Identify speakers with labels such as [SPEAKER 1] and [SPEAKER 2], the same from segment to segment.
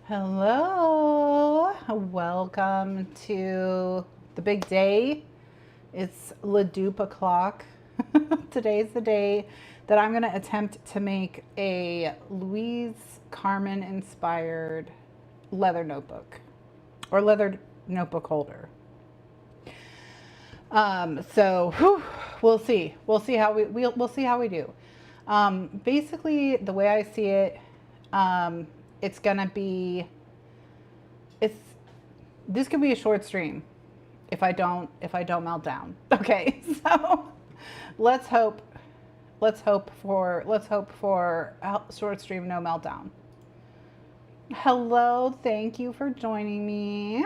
[SPEAKER 1] Hello, welcome to the big day. It's Dupe o'clock. Today's the day that I'm going to attempt to make a Louise Carmen inspired leather notebook or leather notebook holder. We'll see. We'll see how we'll see how we do. Basically, the way I see it, it's gonna be this could be a short stream if I don't melt down. Okay, so let's hope for a short stream, no meltdown. Hello, thank you for joining me.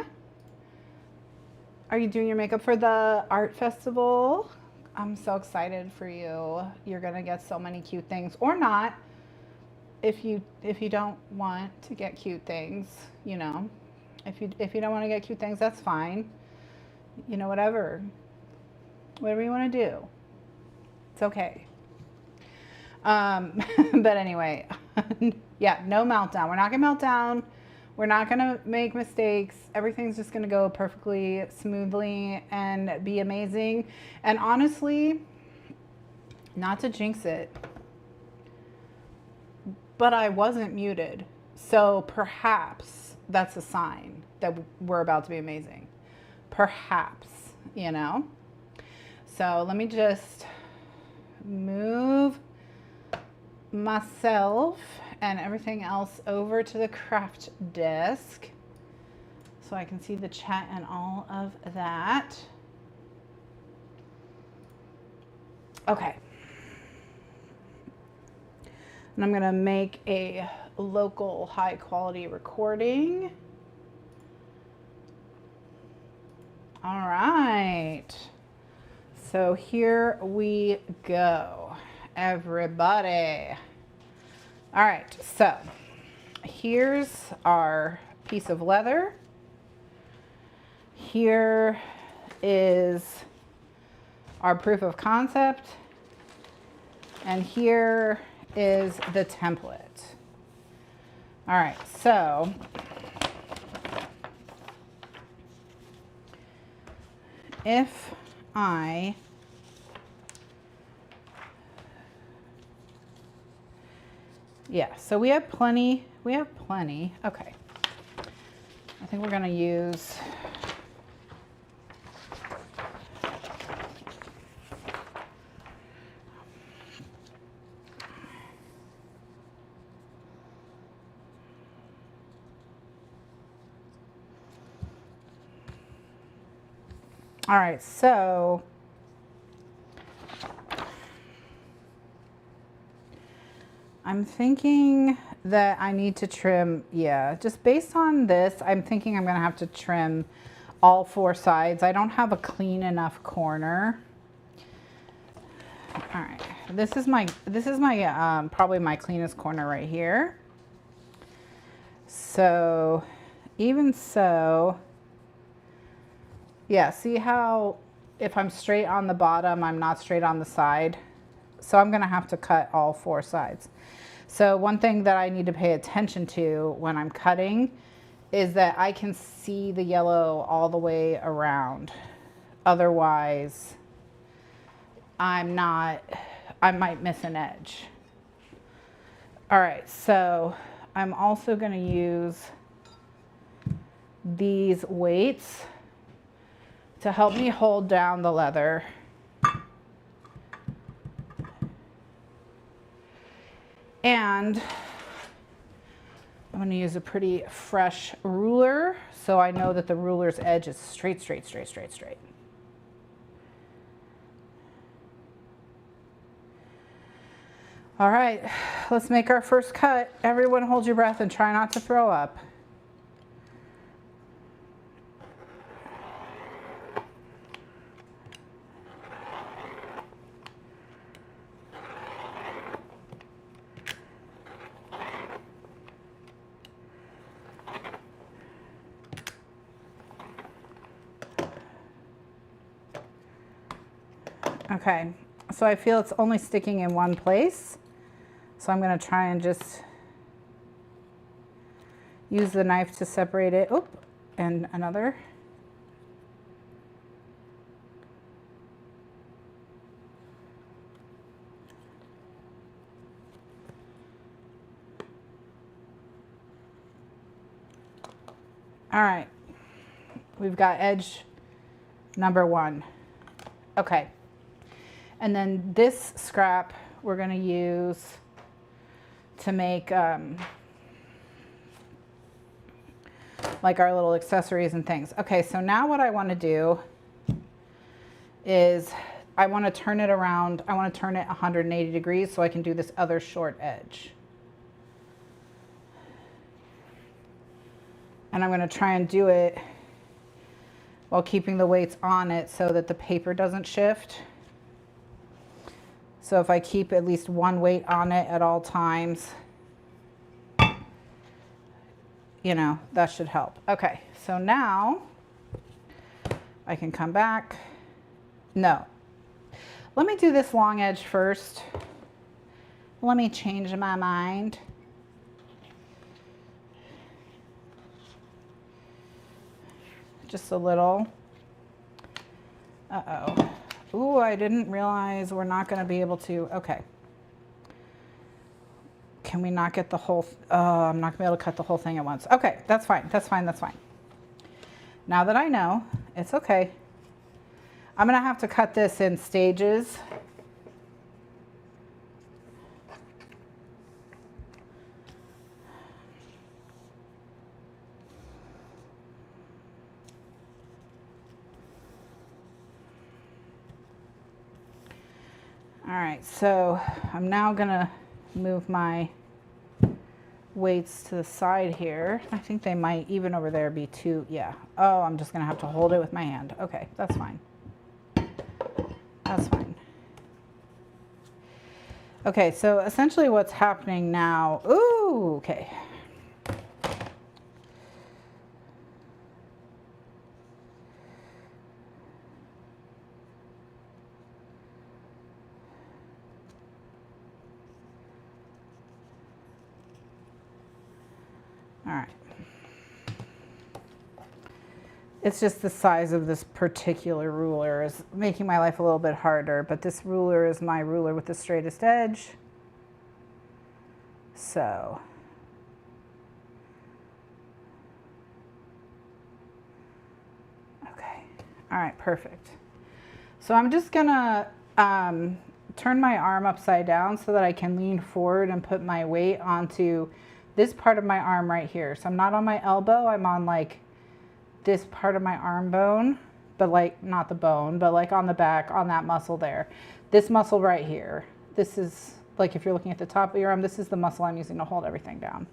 [SPEAKER 1] Are you doing your makeup for the art festival? I'm so excited for you. You're gonna get so many cute things, or not. If you don't want to get cute things, you know, if you don't want to get cute things, that's fine. You know, whatever you want to do, it's okay. But anyway, yeah, no meltdown. We're not gonna melt down. We're not gonna make mistakes. Everything's just gonna go perfectly smoothly and be amazing. And honestly, not to jinx it, but I wasn't muted. So perhaps that's a sign that we're about to be amazing. Perhaps, you know? So let me just move myself and everything else over to the craft desk so I can see the chat and all of that. Okay. And I'm gonna make a local high quality recording. All right. So here we go, everybody. All right, so here's our piece of leather. Here is our proof of concept. And here is the template. All right, so if I so we have plenty. Okay. I think we're going to use all right, so I'm thinking that I need to trim, just based on this, I'm thinking I'm gonna have to trim all four sides. I don't have a clean enough corner. All right, this is my probably my cleanest corner right here. So even so, yeah, see how if I'm straight on the bottom, I'm not straight on the side. So I'm gonna have to cut all four sides. So one thing that I need to pay attention to when I'm cutting is that I can see the yellow all the way around. Otherwise, I might miss an edge. All right, so I'm also gonna use these weights to help me hold down the leather. And I'm going to use a pretty fresh ruler so I know that the ruler's edge is straight. All right, let's make our first cut. Everyone hold your breath and try not to throw up. Okay, so I feel it's only sticking in one place. So I'm going to try and just use the knife to separate it. Oop, and another. All right, we've got edge number 1. Okay, and then this scrap we're gonna use to make like our little accessories and things. Okay, so now what I wanna do is I wanna turn it around, I wanna turn it 180 degrees so I can do this other short edge. And I'm going to try and do it while keeping the weights on it so that the paper doesn't shift. So if I keep at least one weight on it at all times, you know, that should help. Okay, so now I can come back. No, let me do this long edge first. Let me change my mind. Just a little. Uh-oh. Ooh, I didn't realize we're not going to be able to. Okay. Can we not get the whole, I'm not going to be able to cut the whole thing at once. Okay, that's fine. That's fine. That's fine. Now that I know, it's okay. I'm going to have to cut this in stages. All right, so I'm now gonna move my weights to the side here. I think they might even over there be too, yeah. Oh, I'm just gonna have to hold it with my hand. Okay, that's fine. That's fine. Okay, so essentially what's happening now, ooh, okay. All right. It's just the size of this particular ruler is making my life a little bit harder, but this ruler is my ruler with the straightest edge. So, okay. All right, perfect. So I'm just gonna turn my arm upside down so that I can lean forward and put my weight onto this part of my arm right here. So I'm not on my elbow, I'm on like this part of my arm bone, but like not the bone, but like on the back, on that muscle there. This muscle right here. This is like, if you're looking at the top of your arm, this is the muscle I'm using to hold everything down.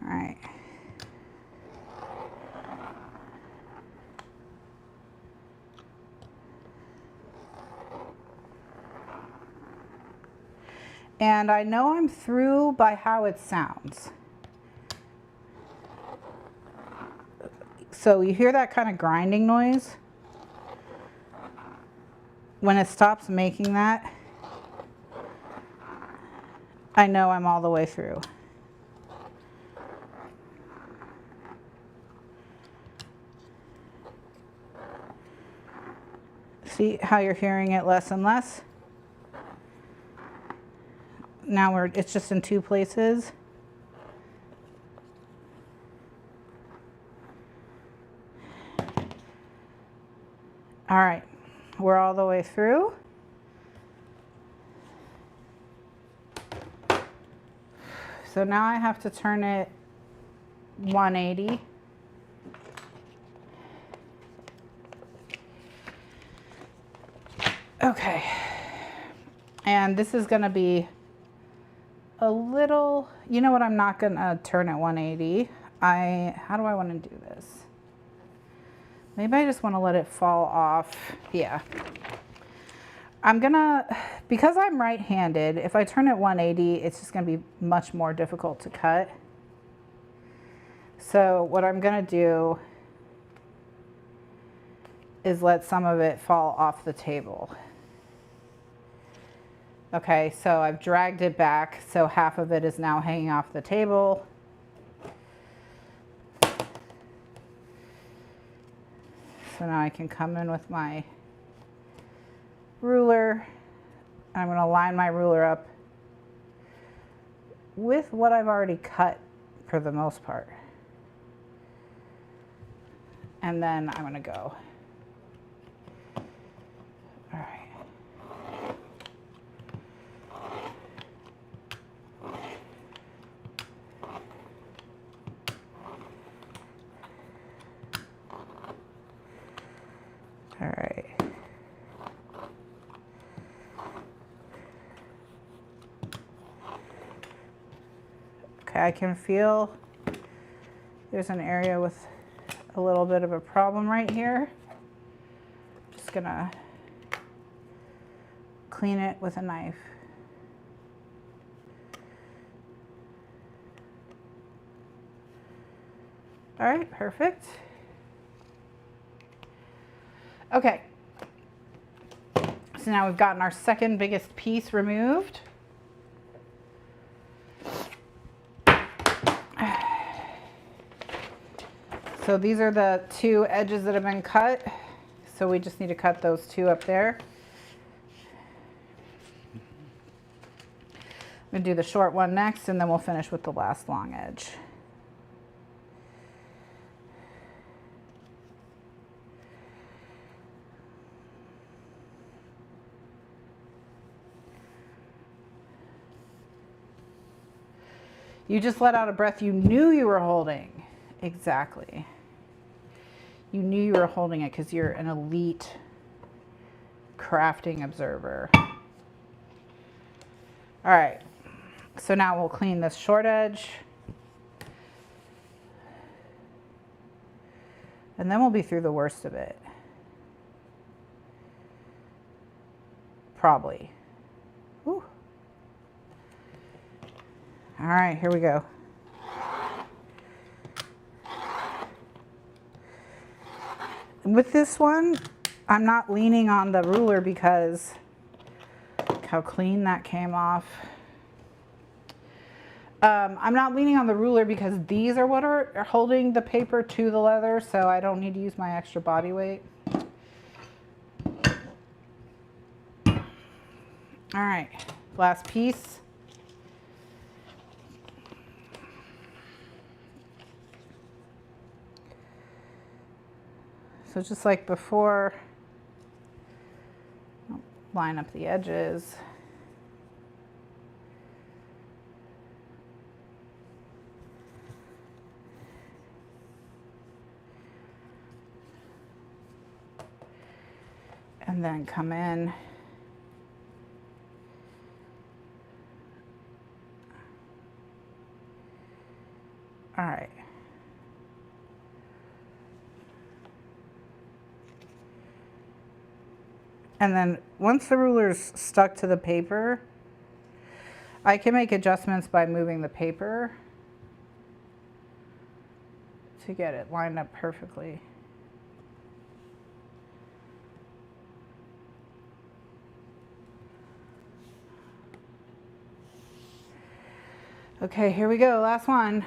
[SPEAKER 1] All right. And I know I'm through by how it sounds. So you hear that kind of grinding noise? When it stops making that, I know I'm all the way through. See how you're hearing it less and less? Now it's just in two places. All right, we're all the way through. So now I have to turn it 180. Okay, and this is gonna be a little, you know what, I'm not gonna turn it 180. How do I wanna do this? Maybe I just wanna let it fall off. Yeah. I'm gonna, because I'm right-handed, if I turn it 180, it's just gonna be much more difficult to cut. So what I'm gonna do is let some of it fall off the table. Okay, so I've dragged it back, so half of it is now hanging off the table. So now I can come in with my ruler. I'm going to line my ruler up with what I've already cut for the most part. And then I'm going to go. All right. All right. Okay, I can feel there's an area with a little bit of a problem right here. Just gonna clean it with a knife. All right, perfect. Okay, so now we've gotten our second biggest piece removed. So these are the two edges that have been cut. So we just need to cut those two up there. I'm gonna do the short one next, and then we'll finish with the last long edge. You just let out a breath you knew you were holding. Exactly. You knew you were holding it because you're an elite crafting observer. All right, so now we'll clean this short edge. And then we'll be through the worst of it. Probably. Whew. All right, here we go. With this one, I'm not leaning on the ruler because look how clean that came off. I'm not leaning on the ruler because these are what are holding the paper to the leather, so I don't need to use my extra body weight. All right, last piece. So just like before, line up the edges. And then come in. All right. And then once the ruler's stuck to the paper, I can make adjustments by moving the paper to get it lined up perfectly. Okay, here we go, last one.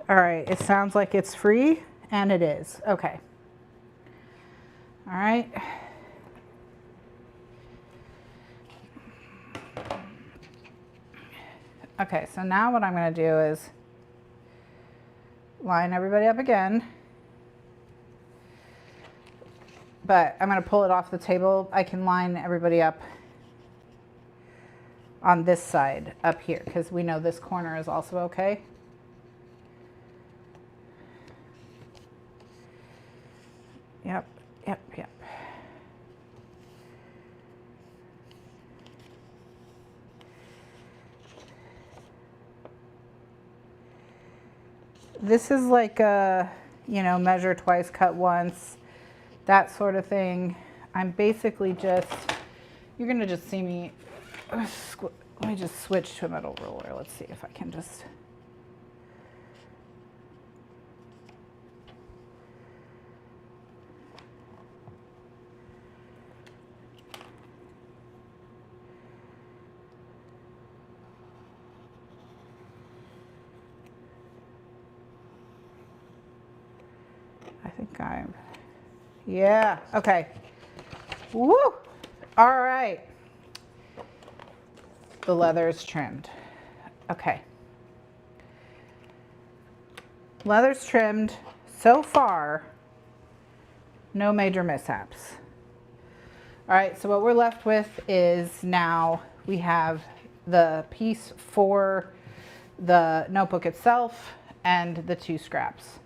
[SPEAKER 1] All right, it sounds like it's free, and it is. Okay. All right. Okay, so now what I'm going to do is line everybody up again. But I'm going to pull it off the table. I can line everybody up on this side up here because we know this corner is also okay. Yep, Yep, yep. This is like a, you know, measure twice, cut once, that sort of thing. I'm basically just, you're gonna just see me, let me just switch to a metal ruler. Let's see if I can just. I think I'm, yeah, okay. Woo! All right. The leather is trimmed. Okay. Leather's trimmed. So far, no major mishaps. All right, so what we're left with is now we have the piece for the notebook itself and the 2 scraps.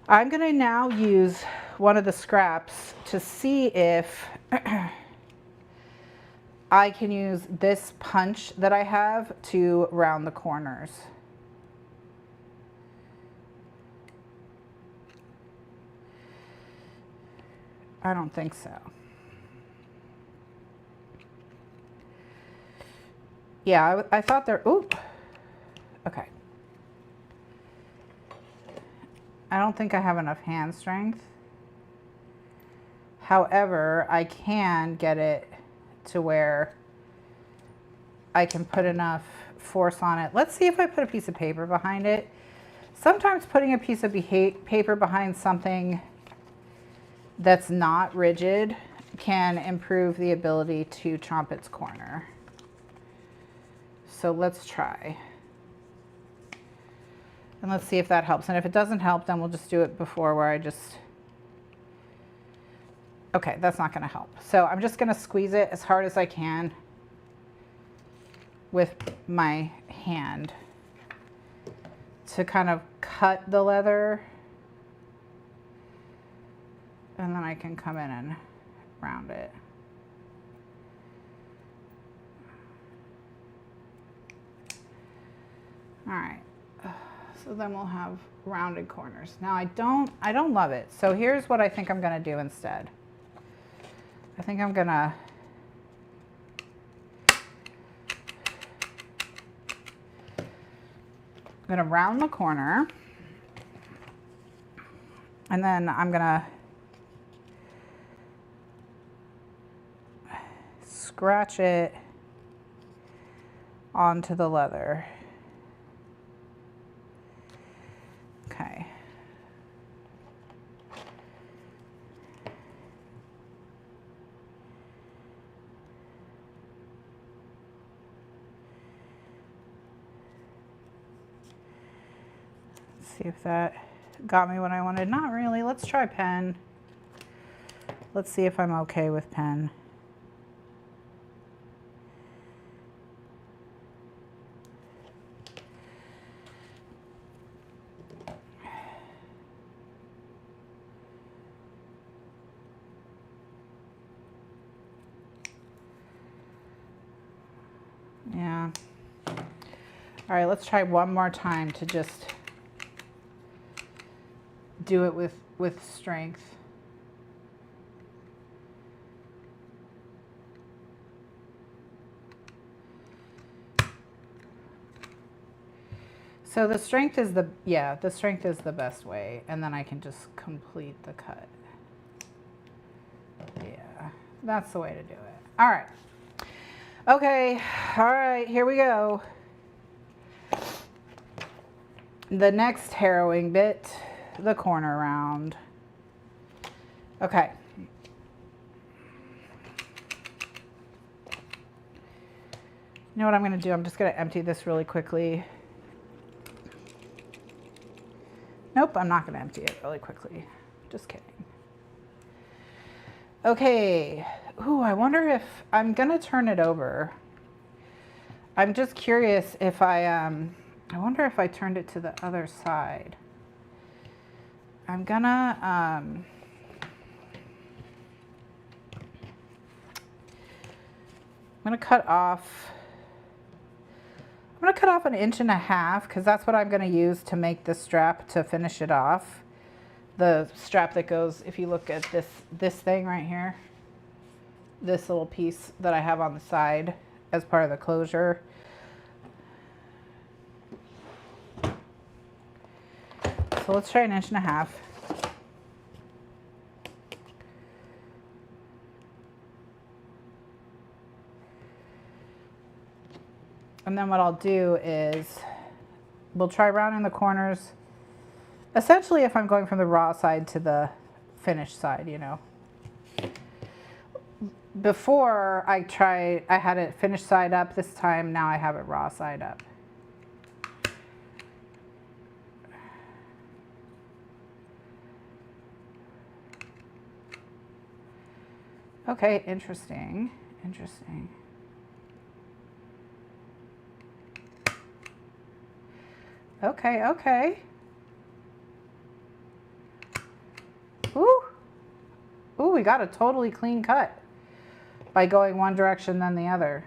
[SPEAKER 1] I'm gonna now use one of the scraps to see if I can use this punch that I have to round the corners. I don't think so. Yeah, I thought there, oop, okay. I don't think I have enough hand strength. However, I can get it to where I can put enough force on it. Let's see if I put a piece of paper behind it. Sometimes putting a piece of paper behind something that's not rigid can improve the ability to chomp its corner. So let's try. And let's see if that helps. And if it doesn't help, then we'll just do it before where I just, okay, that's not gonna help. So I'm just gonna squeeze it as hard as I can with my hand to kind of cut the leather. And then I can come in and round it. All right. So then we'll have rounded corners. Now I don't love it. So here's what I think I'm gonna do instead. I think I'm gonna round the corner, and then I'm gonna scratch it onto the leather. Okay. Let's see if that got me what I wanted. Not really. Let's try pen. Let's see if I'm okay with pen. Yeah. All right, let's try one more time to just do it with strength. So the strength is the strength is the best way, and then I can just complete the cut. Yeah, that's the way to do it. All right. Okay, all right, here we go. The next harrowing bit, the corner round. Okay. You know what I'm gonna do? I'm just gonna empty this really quickly. Nope, I'm not gonna empty it really quickly. Just kidding. Okay. Ooh, I wonder if I'm gonna turn it over. I'm just curious if I wonder if I turned it to the other side. I'm gonna I'm going to cut off, 1.5 inches because that's what I'm going to use to make the strap to finish it off. The strap that goes, if you look at this thing right here, this little piece that I have on the side as part of the closure. So let's try 1.5 inches. And then what I'll do is we'll try rounding the corners. Essentially, if I'm going from the raw side to the finished side, you know. Before I had it finished side up. This time, now I have it raw side up. Okay, interesting, interesting. Okay, okay. Ooh. Ooh, we got a totally clean cut by going one direction then the other.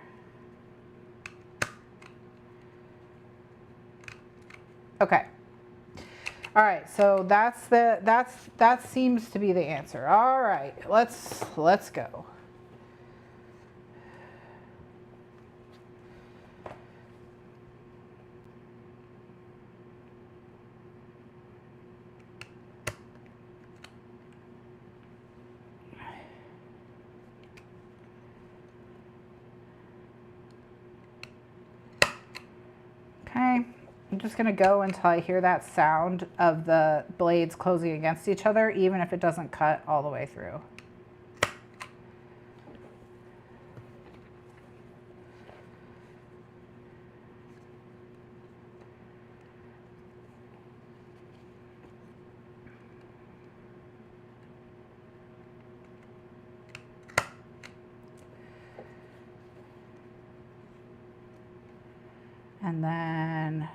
[SPEAKER 1] Okay. All right, so that seems to be the answer. All right, let's go. Okay, I'm just gonna go until I hear that sound of the blades closing against each other, even if it doesn't cut all the way through. And then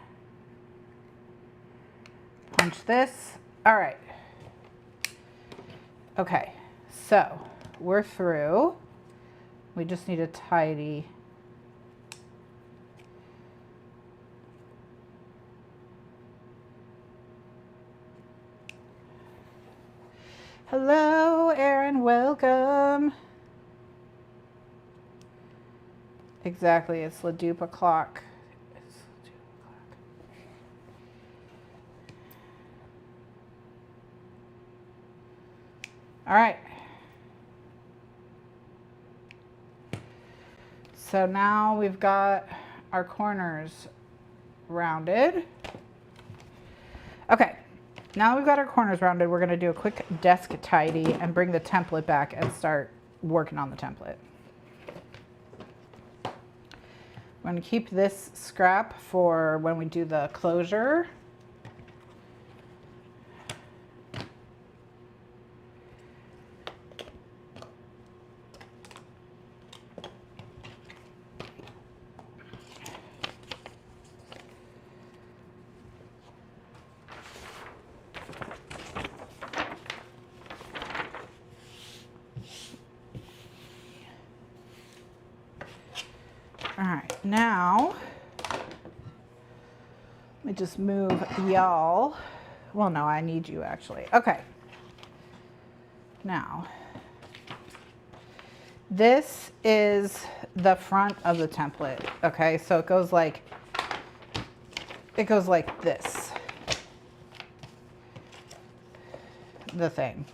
[SPEAKER 1] punch this. All right. Okay, so we're through. We just need a tidy. Hello, Erin, welcome. Exactly, it's the Dupe o'clock. All right. So now we've got our corners rounded. Okay, now we've got our corners rounded. We're gonna do a quick desk tidy and bring the template back and start working on the template. I'm gonna keep this scrap for when we do the closure. All right, now, let me just move y'all. Well, no, I need you actually. Okay. Now, this is the front of the template. Okay, so it goes like this. The thing.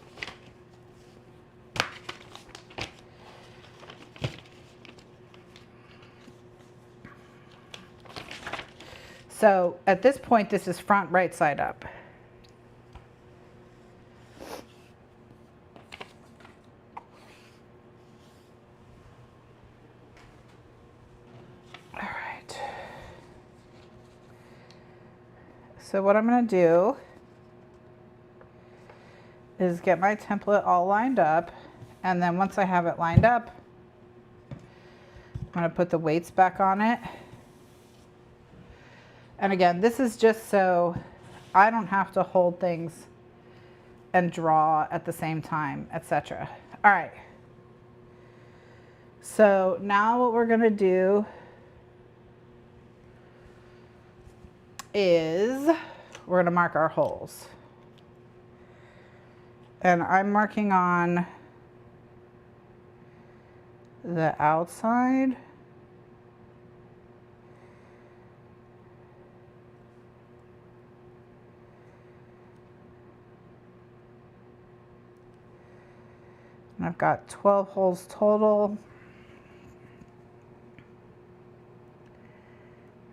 [SPEAKER 1] So at this point, this is front right side up. All right. So what I'm going to do is get my template all lined up. And then once I have it lined up, I'm going to put the weights back on it. And again, this is just so I don't have to hold things and draw at the same time, etc. All right. So now what we're gonna do is we're gonna mark our holes. And I'm marking on the outside. And I've got 12 holes total.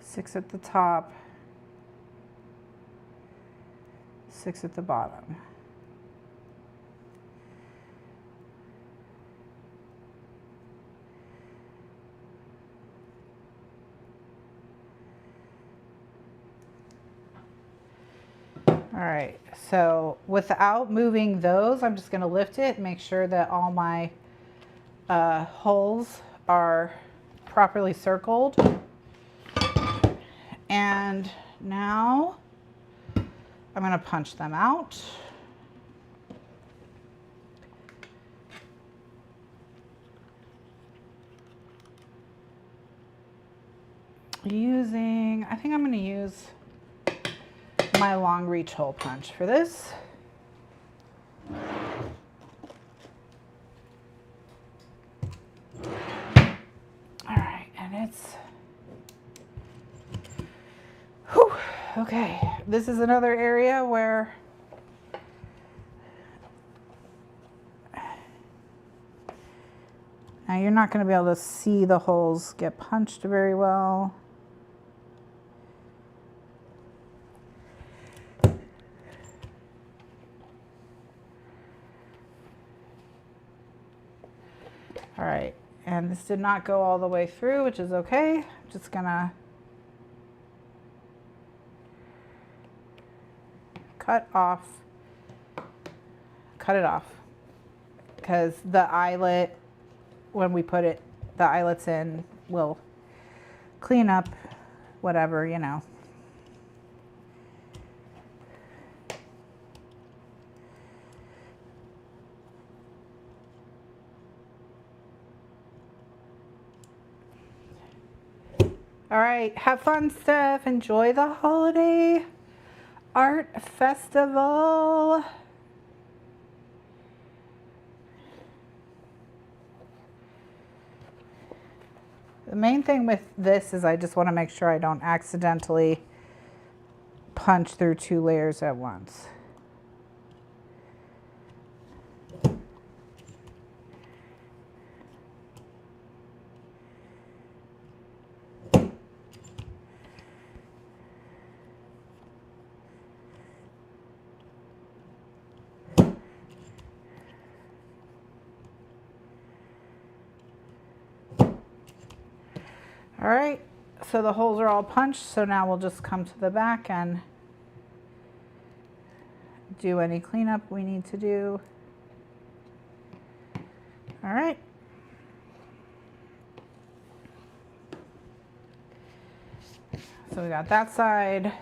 [SPEAKER 1] 6 at the top, 6 at the bottom. All right, so without moving those, I'm just going to lift it, make sure that all my holes are properly circled. And now I'm going to punch them out. I think I'm going to use my long reach hole punch for this. All right, and it's, whew, okay. This is another area where now you're not going to be able to see the holes get punched very well. All right, and this did not go all the way through, which is okay. I'm just gonna cut it off, because the eyelet, when we put the eyelets in, will clean up whatever, you know. All right, have fun, Steph. Enjoy the holiday art festival. The main thing with this is I just want to make sure I don't accidentally punch through 2 layers at once. All right, so the holes are all punched, so now we'll just come to the back and do any cleanup we need to do. All right. So we got that side.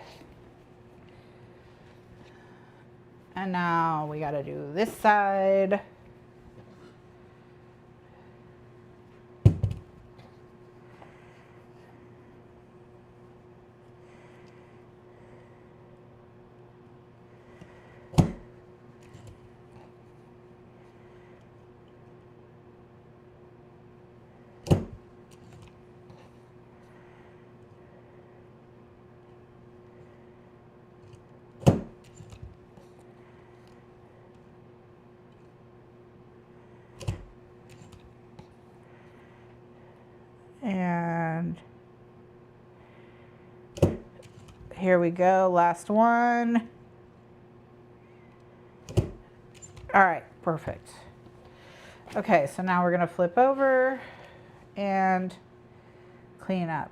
[SPEAKER 1] And now we got to do this side. And here we go, last one. All right, perfect. Okay, so now we're gonna flip over and clean up.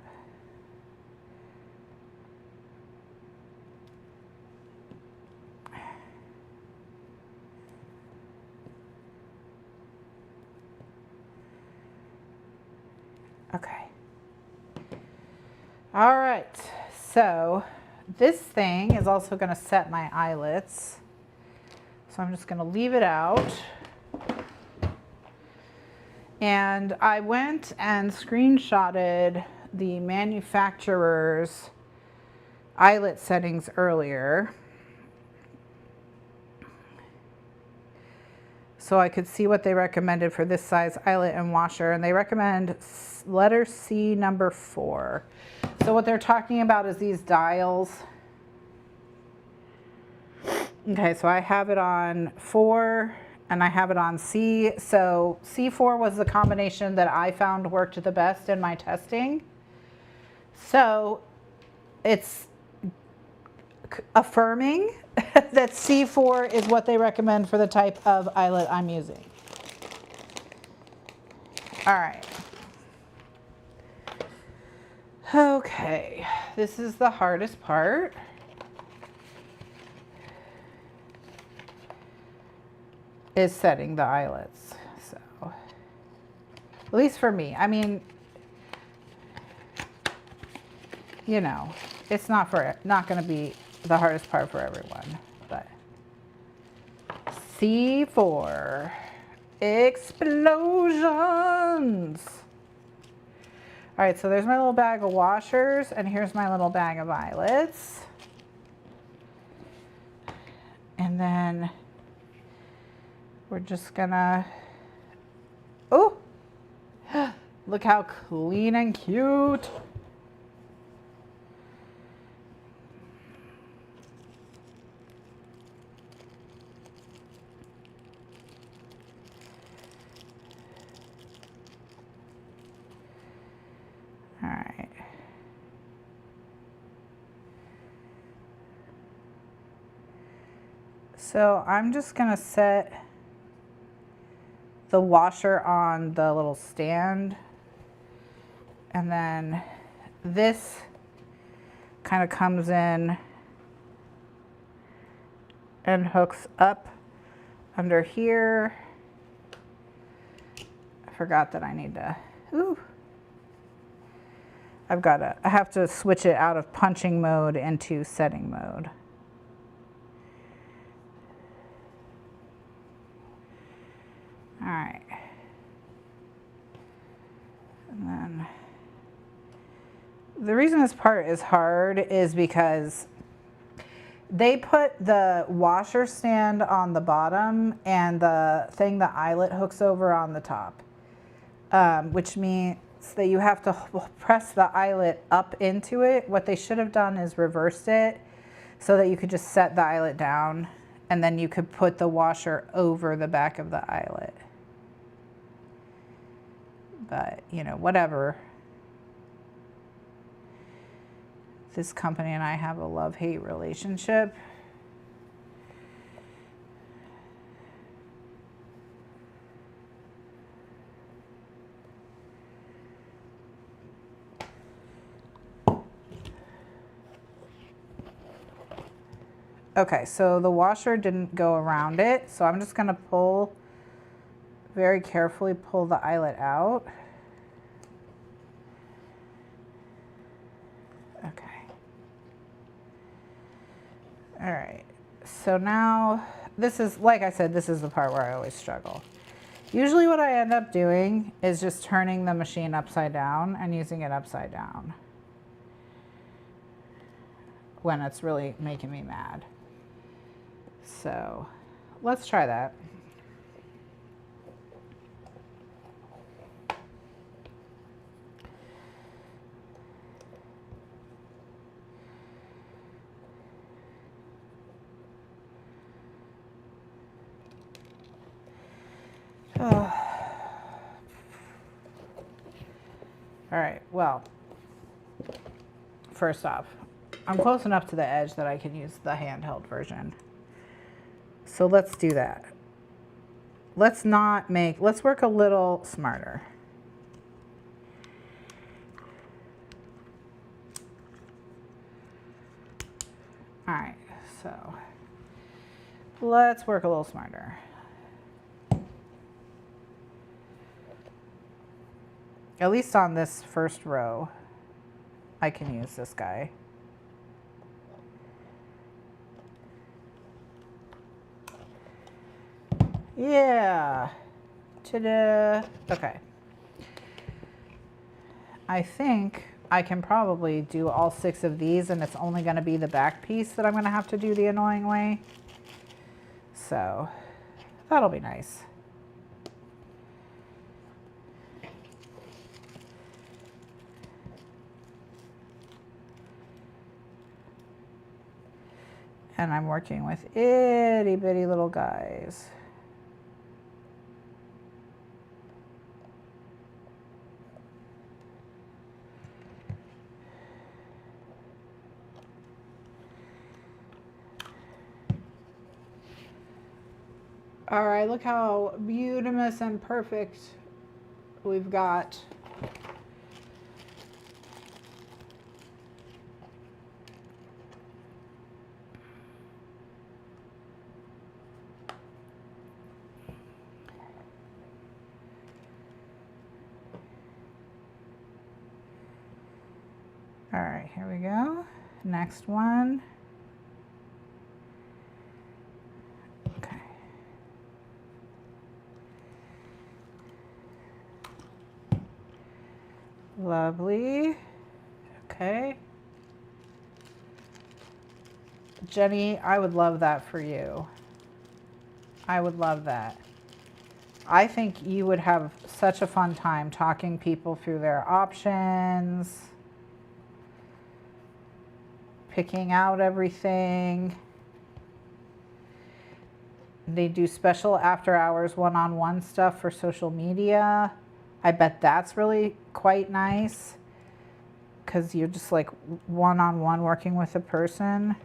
[SPEAKER 1] Okay. All right, so this thing is also going to set my eyelets. So I'm just going to leave it out. And I went and screenshotted the manufacturer's eyelet settings earlier so I could see what they recommended for this size eyelet and washer, and they recommend letter C number 4. So what they're talking about is these dials. Okay, so I have it on 4 and I have it on C. So C4 was the combination that I found worked the best in my testing. So it's affirming that C4 is what they recommend for the type of eyelet I'm using. All right. Okay, this is the hardest part. Is setting the eyelets. So, at least for me. I mean, you know, it's not going to be the hardest part for everyone, but C4 explosions. All right, so there's my little bag of washers, and here's my little bag of eyelets. And then we're just gonna, oh, look how clean and cute. All right. So I'm just gonna set the washer on the little stand, and then this kind of comes in and hooks up under here. I forgot that I need to, ooh. I have to switch it out of punching mode into setting mode. All right. And then the reason this part is hard is because they put the washer stand on the bottom and the thing the eyelet hooks over on the top, which means that you have to press the eyelet up into it. What they should have done is reversed it so that you could just set the eyelet down and then you could put the washer over the back of the eyelet. But, you know, whatever. This company and I have a love-hate relationship. Okay, so the washer didn't go around it, so I'm just gonna pull, very carefully pull the eyelet out. Okay. All right, so now this is, like I said, this is the part where I always struggle. Usually what I end up doing is just turning the machine upside down and using it upside down when it's really making me mad. So let's try that. Oh. All right, well, first off, I'm close enough to the edge that I can use the handheld version. So let's do that. Let's work a little smarter. All right, so let's work a little smarter. At least on this first row, I can use this guy. Yeah. Ta-da. Okay. I think I can probably do all 6 of these, and it's only going to be the back piece that I'm going to have to do the annoying way. So that'll be nice. And I'm working with itty bitty little guys. All right, look how beautiful and perfect we've got. All right, here we go. Next one. Okay. Lovely. Okay. Jenny, I would love that for you. I would love that. I think you would have such a fun time talking people through their options, picking out everything. They do special after hours one-on-one stuff for social media. I bet that's really quite nice because you're just like one-on-one working with a person.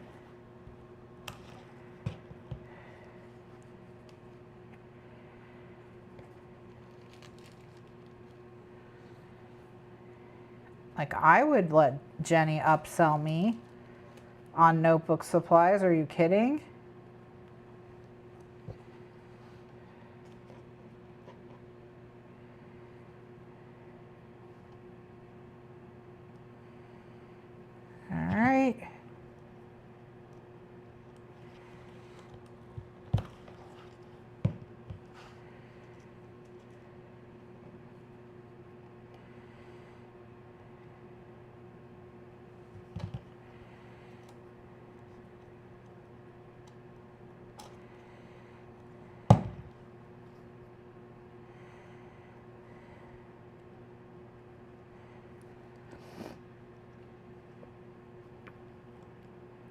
[SPEAKER 1] Like, I would let Jenny upsell me on notebook supplies. Are you kidding? All right.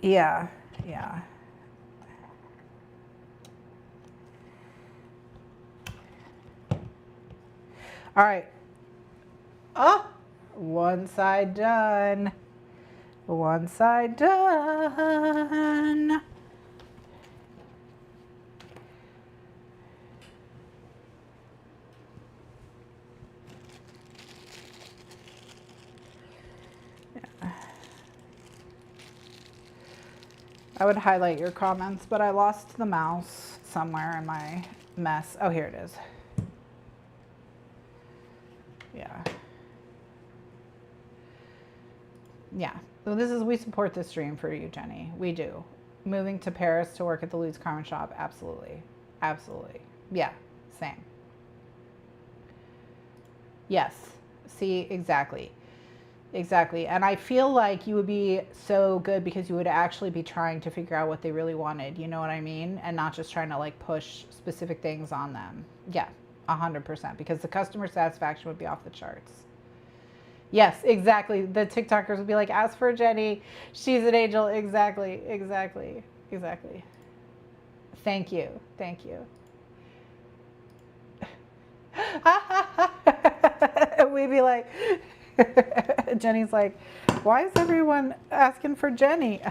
[SPEAKER 1] Yeah, yeah. All right. Oh, one side done. One side done. I would highlight your comments, but I lost the mouse somewhere in my mess. Oh, here it is. Yeah. Yeah. So this is, we support this dream for you, Jenny. We do. Moving to Paris to work at the Louise Carmen shop. Absolutely. Absolutely. Yeah. Same. Yes. See, exactly. Exactly. And I feel like you would be so good because you would actually be trying to figure out what they really wanted. You know what I mean? And not just trying to like push specific things on them. Yeah, 100%. Because the customer satisfaction would be off the charts. Yes, exactly. The TikTokers would be like, ask for Jenny. She's an angel. Exactly. Exactly. Exactly. Thank you. Thank you. We'd be like, Jenny's like, why is everyone asking for Jenny?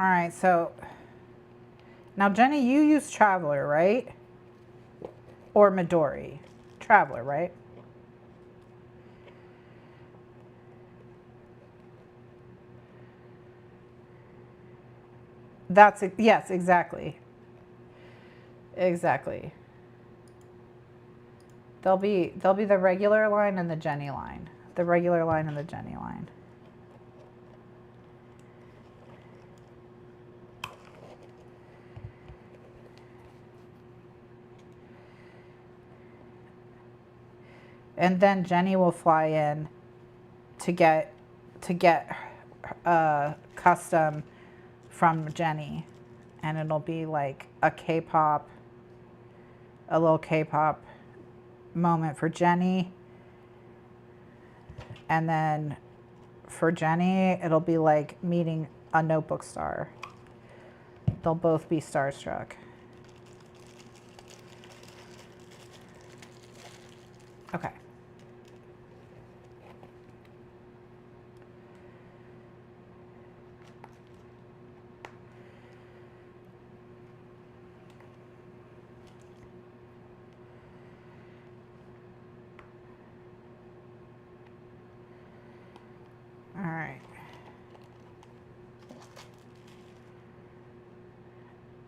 [SPEAKER 1] All right, so now Jenny, you use Traveler, right? Or Midori? Traveler, right? That's, yes, exactly. Exactly. There'll be the regular line and the Jenny line. The regular line and the Jenny line. And then Jenny will fly in to get custom from Jenny, and it'll be like a K-pop, a little K-pop moment for Jenny, and then for Jenny it'll be like meeting a notebook star. They'll both be starstruck. Okay. All right.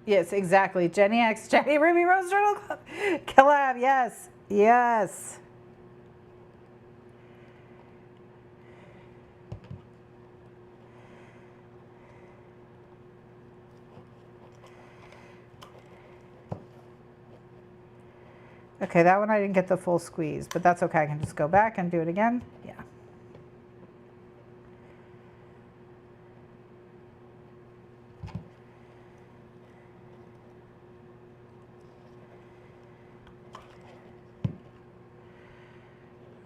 [SPEAKER 1] Yes, exactly. Jenny X, Jenny Ruby Rose Journal Club. Collab, yes. Yes. Okay, that one I didn't get the full squeeze, but that's okay. I can just go back and do it again. Yeah.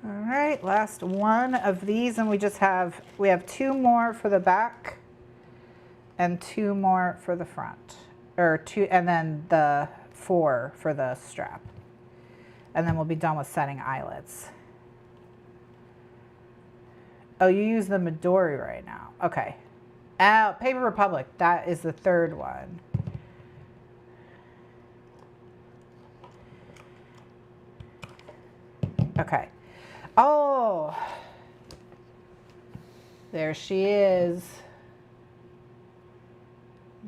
[SPEAKER 1] All right, last one of these, and we have 2 more for the back and 2 more for the front, or 2, and then the 4 for the strap. And then we'll be done with setting eyelets. Oh, you use the Midori right now. Okay. Oh, Paper Republic, that is the 3rd one. Okay. Oh, there she is.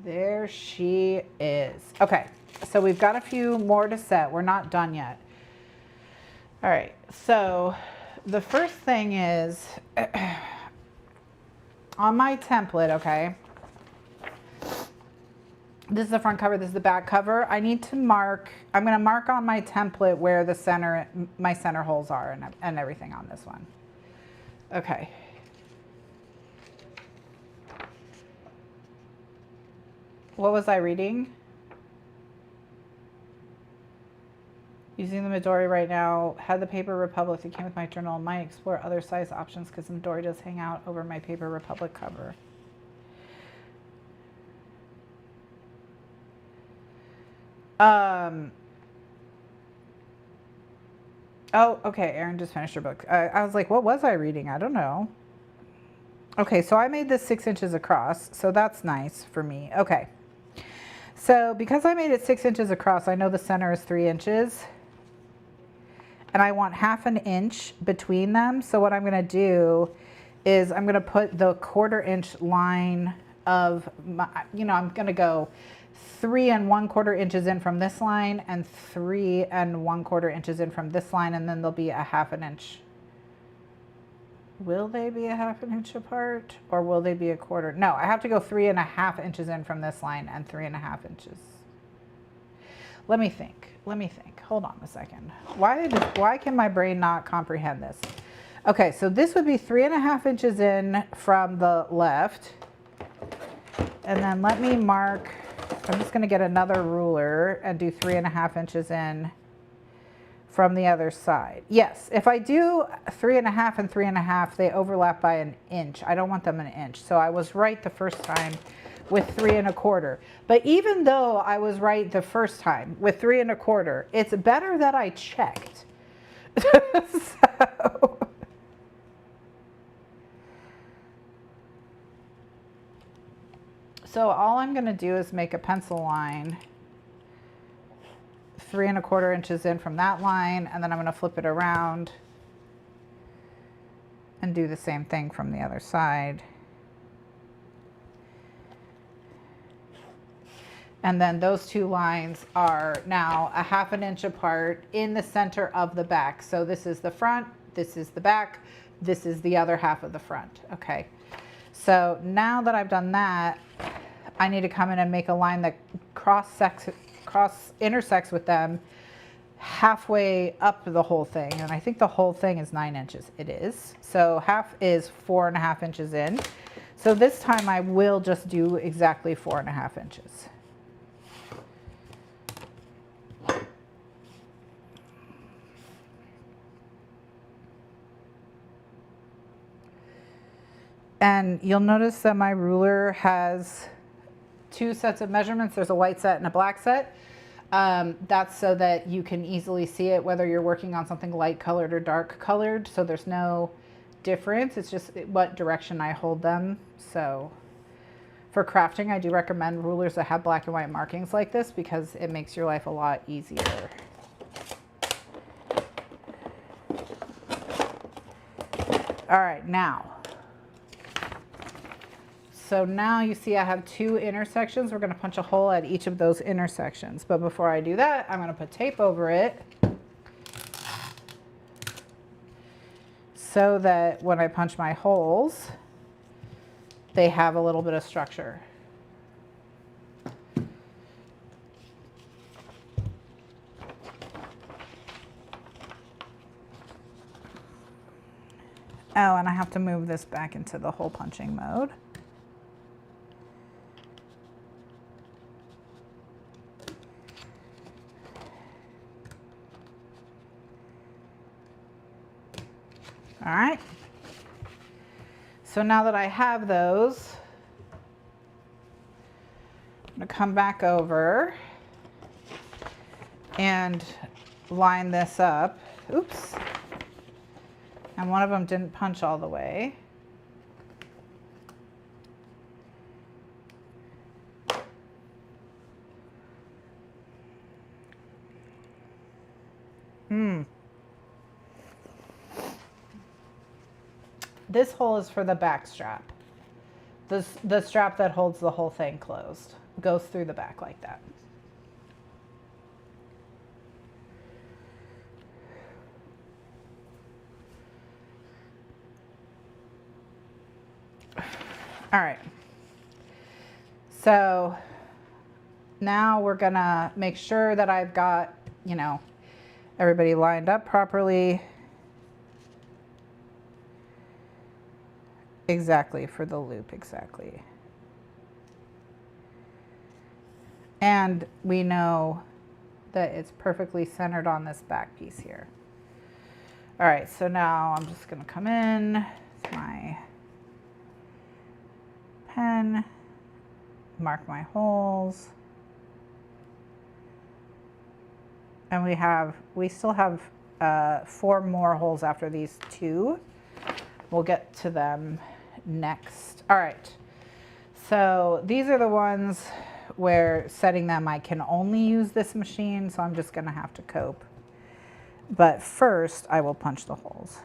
[SPEAKER 1] There she is. Okay, so we've got a few more to set. We're not done yet. All right, so the first thing is on my template, okay, this is the front cover, this is the back cover. I need to mark, I'm going to mark on my template where the center, my center holes are and everything on this one. Okay. What was I reading? Using the Midori right now. Had the Paper Republic that came with my journal. Might explore other size options because the Midori does hang out over my Paper Republic cover. Oh, okay. Erin just finished her book. I was like, what was I reading? I don't know. Okay, so I made this 6 inches across, so that's nice for me. Okay. So because I made it 6 inches across, I know the center is 3 inches. And I want 1/2 inch between them. So what I'm going to do is I'm going to put the 1/4 inch line of my, I'm going to go 3 1/4 inches in from this line and 3 1/4 inches in from this line, and then there'll be a 1/2 inch. Will they be a 1/2 inch apart, or will they be a 1/4? No, I have to go 3 1/2 inches in from this line and 3 1/2 inches. Let me think. Hold on a second. Why can my brain not comprehend this? Okay, so this would be 3 1/2 inches in from the left. And then let me mark, I'm just going to get another ruler and do 3 1/2 inches in from the other side. Yes, if I do 3 1/2 and 3 1/2, they overlap by 1 inch. I don't want them 1 inch. So I was right the first time with 3 1/4. But even though I was right the first time with 3 1/4, it's better that I checked. So all I'm going to do is make a pencil line 3¼ inches in from that line, and then I'm going to flip it around and do the same thing from the other side. And then those two lines are now 1/2 inch apart in the center of the back. So this is the front, this is the back, this is the other half of the front. Okay. So now that I've done that, I need to come in and make a line that intersects with them halfway up the whole thing. And I think the whole thing is 9 inches. It is. So half is 4½ inches in. So this time I will just do exactly 4½ inches. And you'll notice that my ruler has 2 sets of measurements. There's a white set and a black set. That's so that you can easily see it whether you're working on something light colored or dark colored. So there's no difference. It's just what direction I hold them. So for crafting, I do recommend rulers that have black and white markings like this because it makes your life a lot easier. All right, now. So now you see I have 2 intersections. We're going to punch a hole at each of those intersections. But before I do that, I'm going to put tape over it so that when I punch my holes, they have a little bit of structure. Oh, and I have to move this back into the hole punching mode. All right. So now that I have those, I'm going to come back over and line this up. Oops. And one of them didn't punch all the way. This hole is for the back strap. The strap that holds the whole thing closed goes through the back like that. All right. So now we're gonna make sure that I've got, you know, everybody lined up properly. Exactly, for the loop, exactly. And we know that it's perfectly centered on this back piece here. All right, so now I'm just gonna come in with my pen, mark my holes. And we still have 4 more holes after these 2. We'll get to them next. All right, so these are the ones where setting them, I can only use this machine, so I'm just gonna have to cope. But first, I will punch the holes.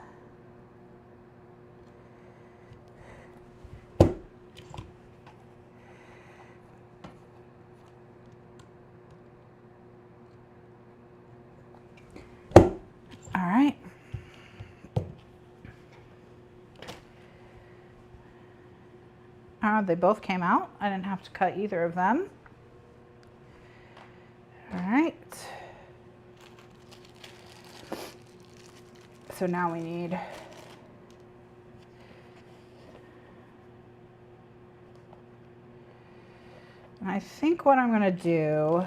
[SPEAKER 1] All right. They both came out. I didn't have to cut either of them. All right. So now we need and I think what I'm going to do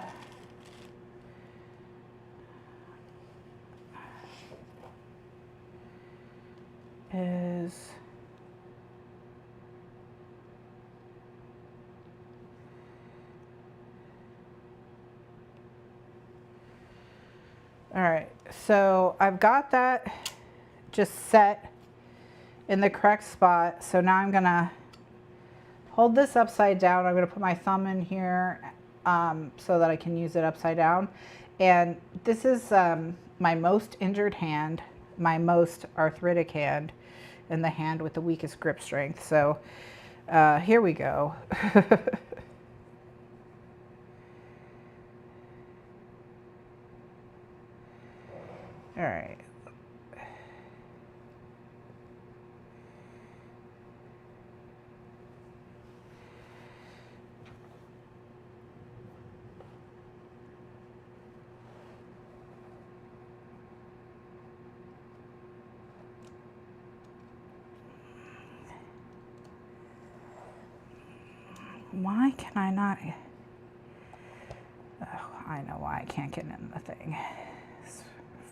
[SPEAKER 1] is all right, so I've got that just set in the correct spot. So now I'm gonna hold this upside down. I'm going to put my thumb in here so that I can use it upside down. And this is my most injured hand, my most arthritic hand, and the hand with the weakest grip strength. So here we go. All right. Why can I not? Oh, I know why I can't get in the thing. It's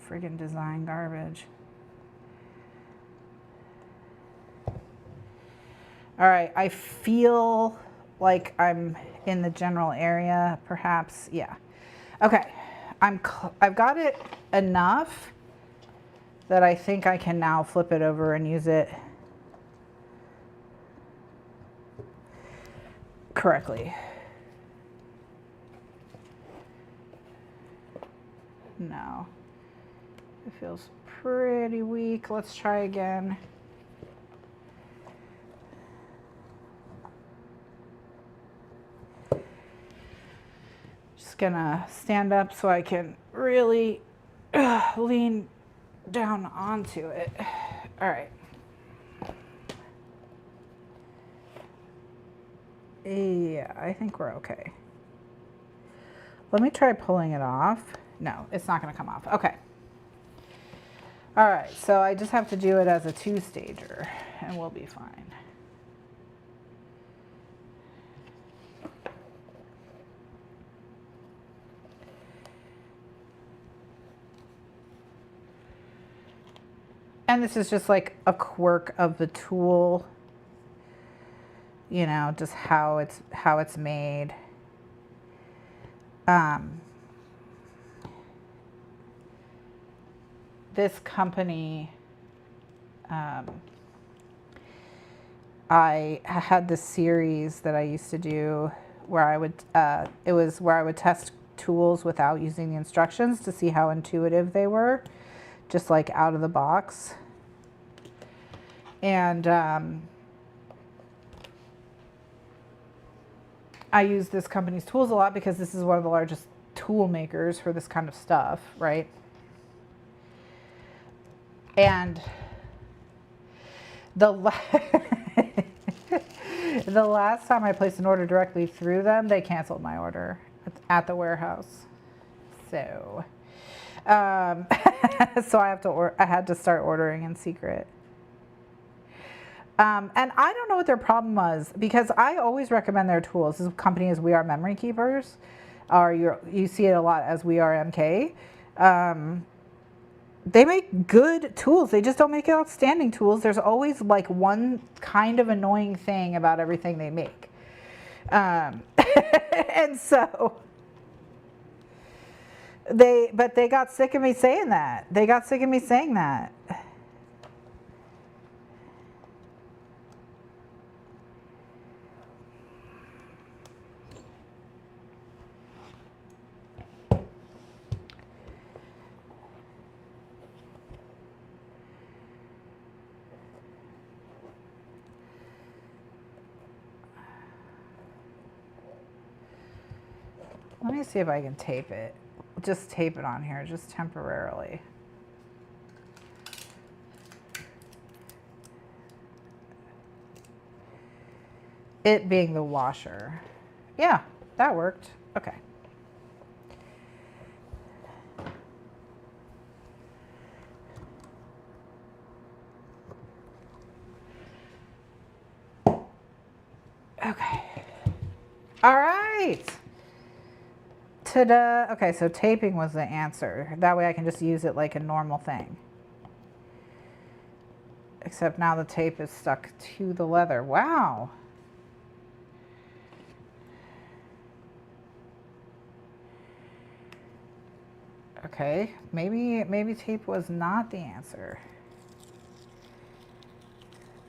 [SPEAKER 1] friggin' design garbage. All right, I feel like I'm in the general area, perhaps. Yeah. Okay, I've got it enough that I think I can now flip it over and use it correctly. No, it feels pretty weak. Let's try again. Just gonna stand up so I can really lean down onto it. All right. Yeah, I think we're okay. Let me try pulling it off. No, it's not going to come off. Okay. All right, so I just have to do it as a two-stager and we'll be fine. And this is just like a quirk of the tool, you know, just how it's made. This company, I had this series that I used to do where I would, it was where I would test tools without using the instructions to see how intuitive they were, just like out of the box. And I use this company's tools a lot because this is one of the largest tool makers for this kind of stuff, right? And the last time I placed an order directly through them, they canceled my order at the warehouse. So, so I had to start ordering in secret. And I don't know what their problem was because I always recommend their tools. This company is We Are Memory Keepers, or you see it a lot as We Are MK. They make good tools. They just don't make outstanding tools. There's always like one kind of annoying thing about everything they make. And so they got sick of me saying that. They got sick of me saying that. Let me see if I can tape it. Just tape it on here, just temporarily. It being the washer. Yeah, that worked. Okay. Okay. All right. Ta-da. Okay, so taping was the answer. That way I can just use it like a normal thing. Except now the tape is stuck to the leather. Wow. Okay, maybe tape was not the answer.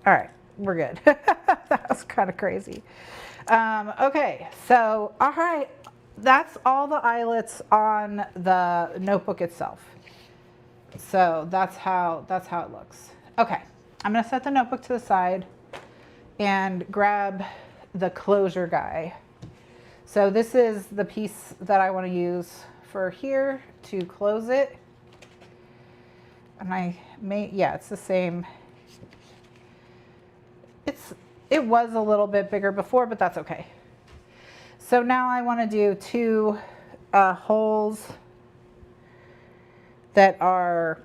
[SPEAKER 1] All right, we're good. That was kind of crazy. Okay, so all right, that's all the eyelets on the notebook itself. So that's how it looks. Okay, I'm gonna set the notebook to the side and grab the closure guy. So this is the piece that I want to use for here to close it. And it's the same. It was a little bit bigger before, but that's okay. So now I want to do two holes that are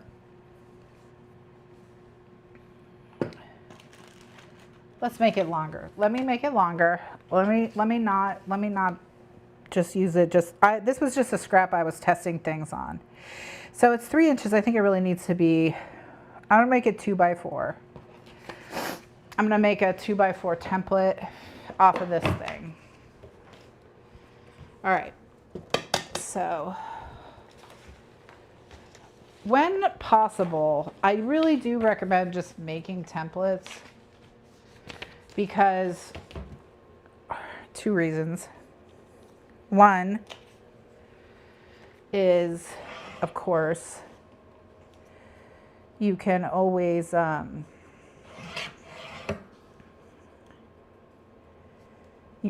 [SPEAKER 1] let's make it longer. Let me make it longer. Let me not just use it. This was just a scrap I was testing things on. So it's 3 inches. I think it really needs to be. I'm gonna make it 2 by 4. I'm gonna make a 2 by 4 template off of this thing. All right. So when possible, I really do recommend just making templates because 2 reasons. One is, of course, you can always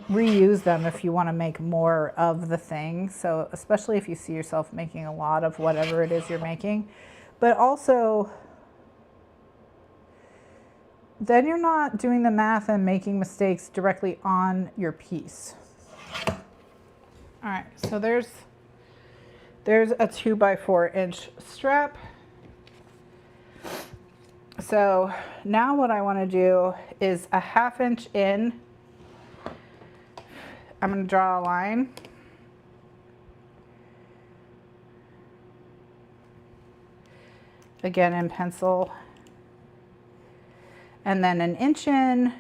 [SPEAKER 1] reuse them if you want to make more of the thing. So especially if you see yourself making a lot of whatever it is you're making, but also then you're not doing the math and making mistakes directly on your piece. All right, so there's a 2 by 4 inch strap. So now what I want to do is a 1/2 inch in. I'm going to draw a line. Again in pencil. And then 1 inch in.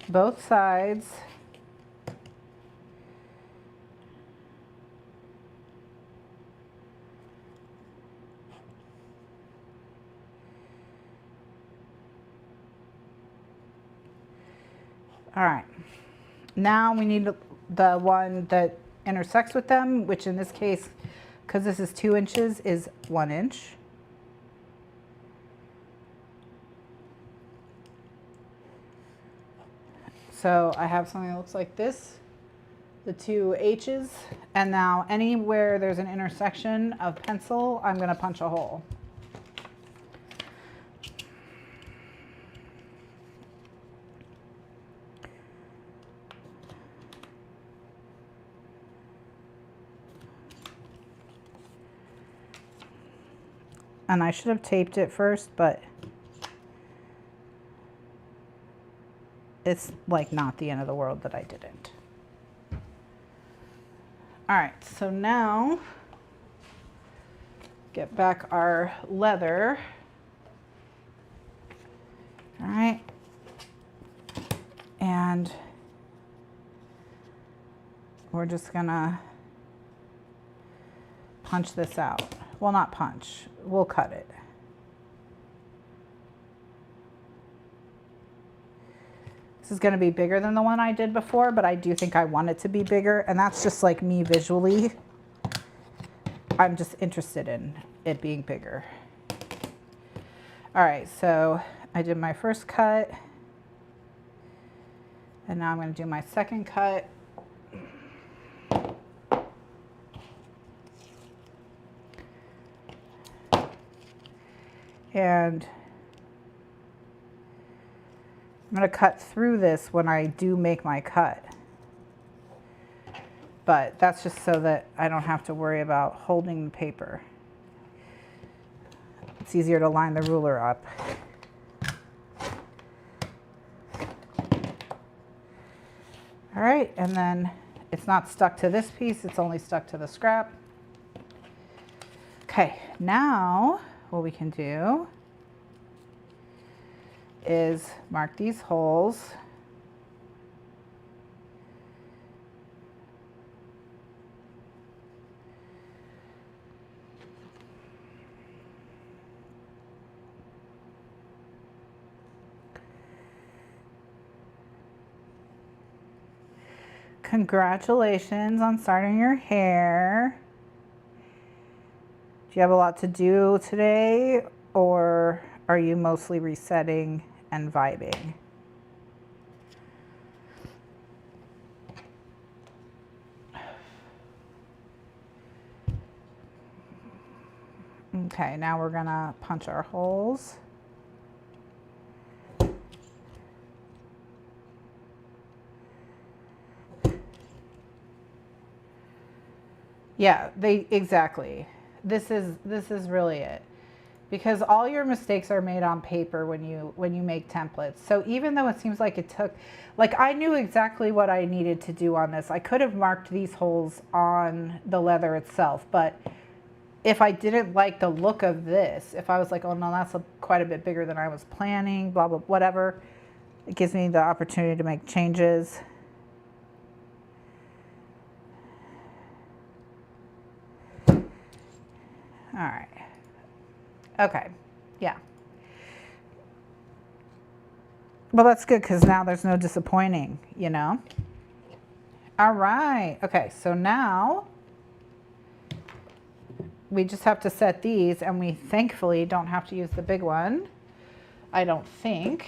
[SPEAKER 1] Both sides. All right, now we need the one that intersects with them, which in this case, because this is 2 inches, is 1 inch. So I have something that looks like this, the 2 H's, and now anywhere there's an intersection of pencil, I'm going to punch a hole. And I should have taped it first, but it's like not the end of the world that I didn't. All right, so now get back our leather. All right, and we're just gonna punch this out. Well, not punch, we'll cut it. This is gonna be bigger than the one I did before, but I do think I want it to be bigger, and that's just like me visually. I'm just interested in it being bigger. All right, so I did my first cut, and now I'm gonna do my second cut. And I'm going to cut through this when I do make my cut. But that's just so that I don't have to worry about holding the paper. It's easier to line the ruler up. All right, and then it's not stuck to this piece, it's only stuck to the scrap. Okay, now what we can do is mark these holes. Congratulations on starting your hair. Do you have a lot to do today, or are you mostly resetting and vibing? Okay, now we're gonna punch our holes. Yeah, exactly. This is really it. Because all your mistakes are made on paper when you make templates. So even though it seems like it took, like I knew exactly what I needed to do on this. I could have marked these holes on the leather itself, but if I didn't like the look of this, if I was like, oh no, that's quite a bit bigger than I was planning, blah, blah, whatever, it gives me the opportunity to make changes. All right. Okay. Yeah. Well, that's good because now there's no disappointing, you know? All right. Okay. So now we just have to set these, and we thankfully don't have to use the big one. I don't think.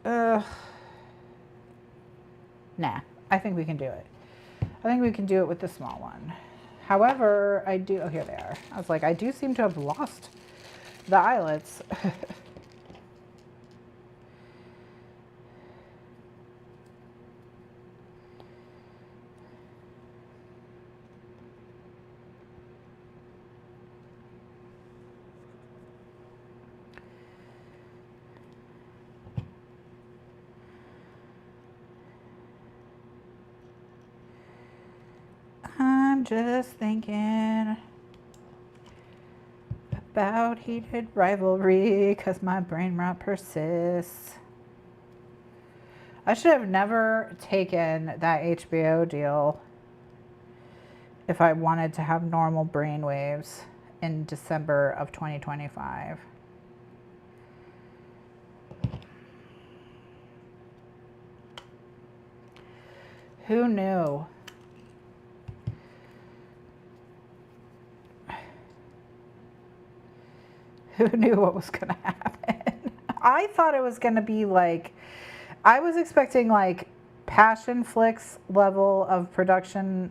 [SPEAKER 1] Nah. I think we can do it. I think we can do it with the small one. However, oh, here they are. I was like, I do seem to have lost the eyelets. I'm just thinking about heated rivalry because my brain rot persists. I should have never taken that HBO deal if I wanted to have normal brain waves in December of 2025. Who knew? Who knew what was going to happen? I thought it was going to be like, I was expecting like Passion Flicks level of production.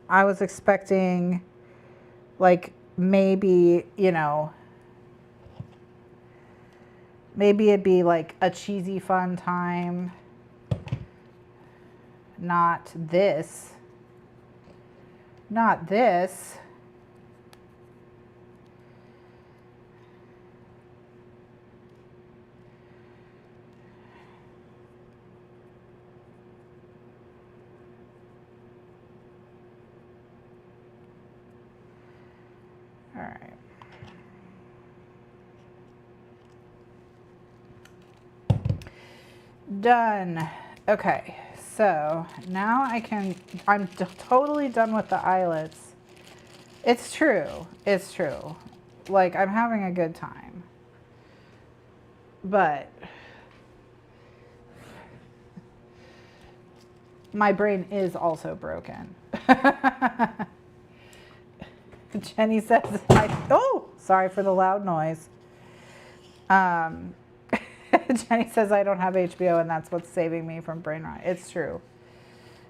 [SPEAKER 1] I was expecting like maybe, you know, maybe it'd be like a cheesy fun time. Not this. Not this. All right. Done. Okay, so now I'm totally done with the eyelets. It's true. It's true. Like, I'm having a good time. But my brain is also broken. Jenny says, oh, sorry for the loud noise. Jenny says I don't have HBO and that's what's saving me from brain rot. It's true.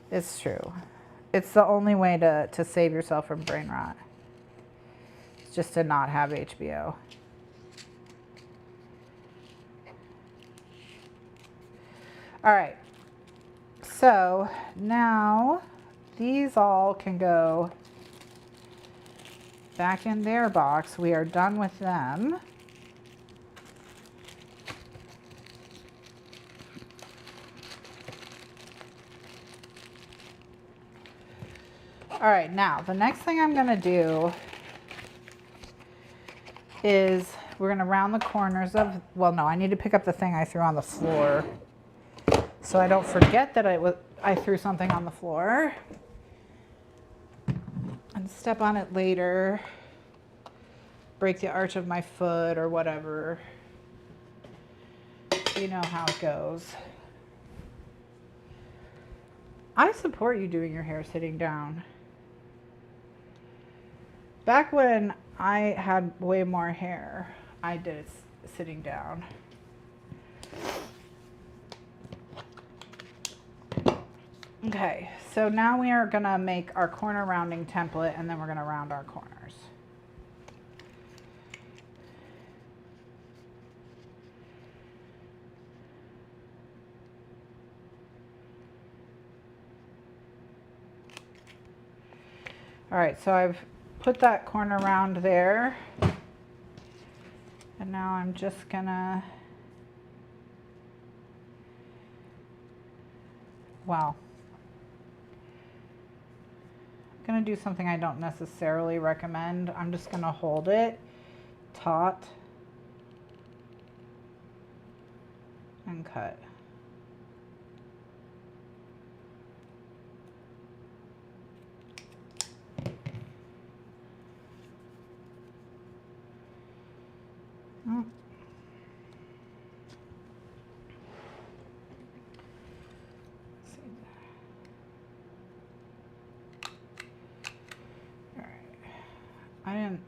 [SPEAKER 1] It's true. It's the only way to save yourself from brain rot. It's just to not have HBO. All right. So now these all can go back in their box. We are done with them. All right, now the next thing I'm gonna do is we're gonna round the corners of, well, no, I need to pick up the thing I threw on the floor so I don't forget that I threw something on the floor and step on it later, break the arch of my foot or whatever. You know how it goes. I support you doing your hair sitting down. Back when I had way more hair, I did it sitting down. Okay, so now we are gonna make our corner rounding template, and then we're gonna round our corners. All right, so I've put that corner round there, and now I'm just gonna, wow. I'm gonna do something I don't necessarily recommend. I'm just gonna hold it taut and cut. I didn't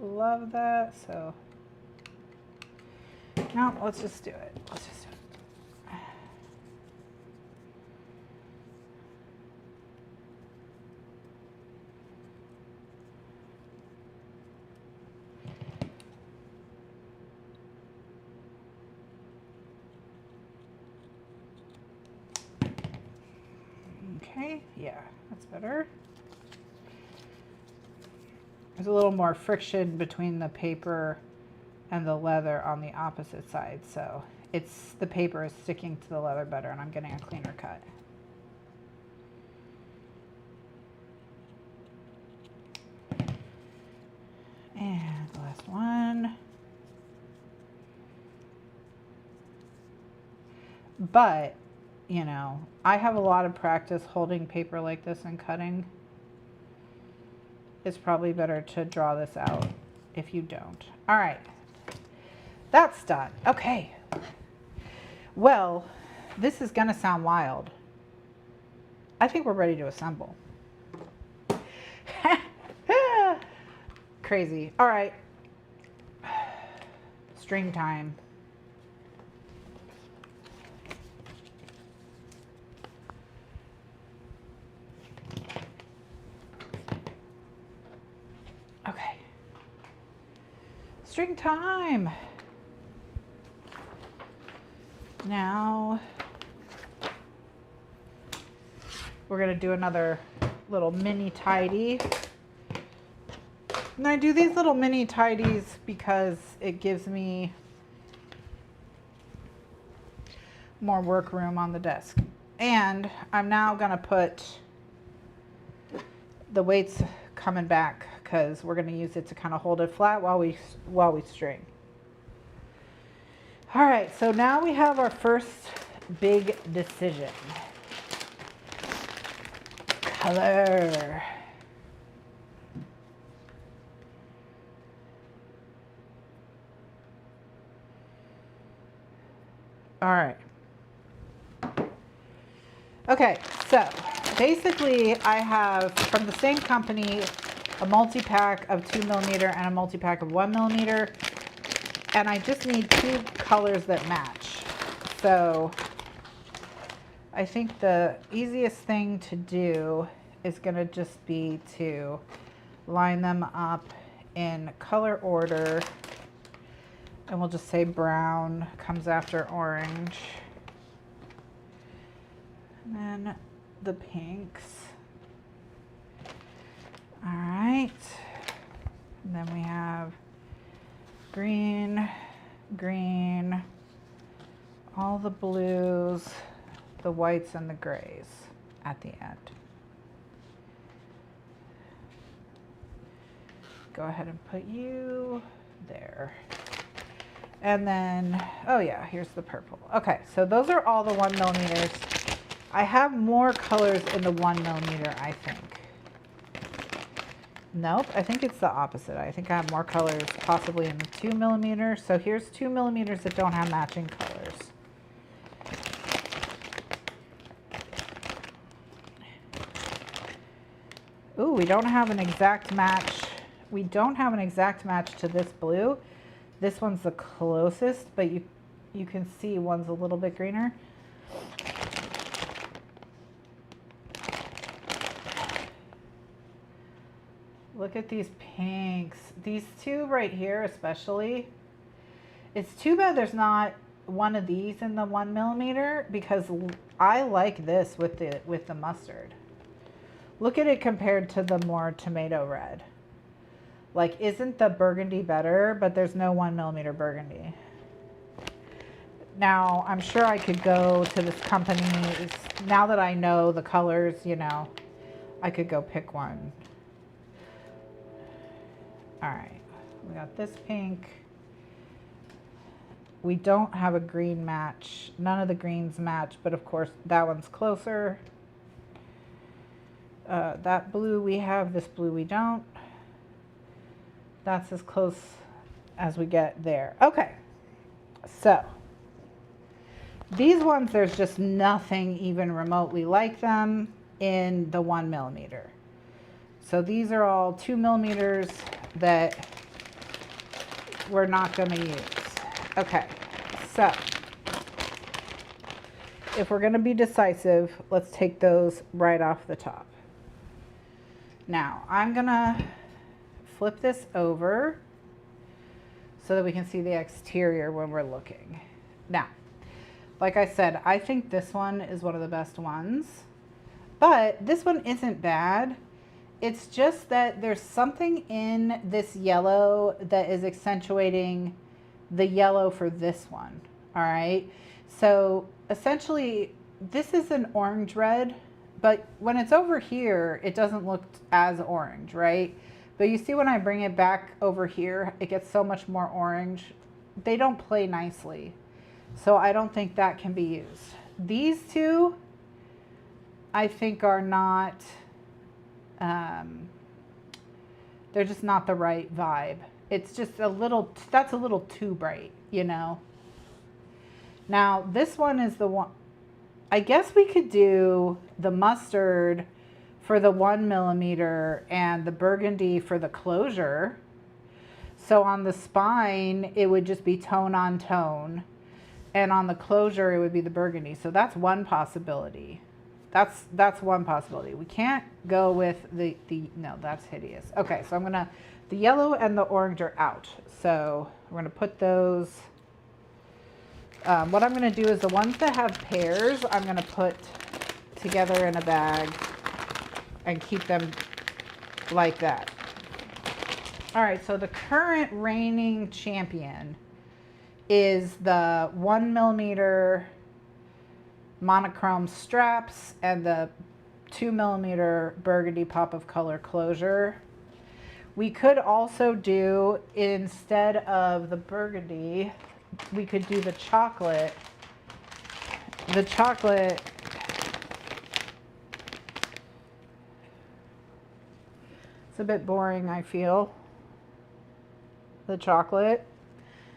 [SPEAKER 1] love that, so no, let's just do it. Let's just do it. Okay, yeah, that's better. There's a little more friction between the paper and the leather on the opposite side, so the paper is sticking to the leather better, and I'm getting a cleaner cut. And the last one. But, you know, I have a lot of practice holding paper like this and cutting. It's probably better to draw this out if you don't. All right, that's done. Okay. Well, this is gonna sound wild. I think we're ready to assemble. Crazy. All right. String time. Okay. String time. Now we're going to do another little mini tidy. And I do these little mini tidies because it gives me more work room on the desk. And I'm now going to put the weights coming back because we're going to use it to kind of hold it flat while we string. All right, so now we have our first big decision. Color. All right. Okay, so basically I have from the same company a multi-pack of 2mm and a multi-pack of 1mm, and I just need two colors that match. So I think the easiest thing to do is going to just be to line them up in color order, and we'll just say brown comes after orange, and then the pinks. All right, and then we have green, green, all the blues, the whites, and the grays at the end. Go ahead and put you there. And then, oh yeah, here's the purple. Okay, so those are all the 1mm. I have more colors in the 1mm, I think. Nope, I think it's the opposite. I think I have more colors possibly in the 2mm. So here's 2mm that don't have matching colors. Ooh, we don't have an exact match. We don't have an exact match to this blue. This one's the closest, but you can see one's a little bit greener. Look at these pinks. These two right here especially. It's too bad there's not one of these in the 1mm because I like this with the mustard. Look at it compared to the more tomato red. Like, isn't the burgundy better? But there's no 1mm burgundy. Now, I'm sure I could go to this company. Now that I know the colors, you know, I could go pick one. All right, we got this pink. We don't have a green match. None of the greens match, but of course that one's closer. That blue we have, this blue we don't. That's as close as we get there. Okay, so these ones, there's just nothing even remotely like them in the 1mm. So these are all 2mm that we're not going to use. Okay, so if we're going to be decisive, let's take those right off the top. Now, I'm going to flip this over so that we can see the exterior when we're looking. Now, like I said, I think this one is one of the best ones, but this one isn't bad. It's just that there's something in this yellow that is accentuating the yellow for this one. All right. So essentially this is an orange red, but when it's over here, it doesn't look as orange, right? But you see when I bring it back over here, it gets so much more orange. They don't play nicely. So I don't think that can be used. These two, I think are not, they're just not the right vibe. It's just a little, that's a little too bright, you know. Now this one is the one, I guess we could do the mustard for the 1mm and the burgundy for the closure. So on the spine, it would just be tone on tone. And on the closure, it would be the burgundy. So that's one possibility. That's one possibility. We can't go with the no, that's hideous. Okay, so I'm gonna, the yellow and the orange are out. So we're gonna put those, what I'm gonna do is the ones that have pairs, I'm gonna put together in a bag and keep them like that. All right, so the current reigning champion is the 1mm monochrome straps and the 2mm burgundy pop of color closure. We could also do, instead of the burgundy, we could do the chocolate. The chocolate, it's a bit boring, I feel. The chocolate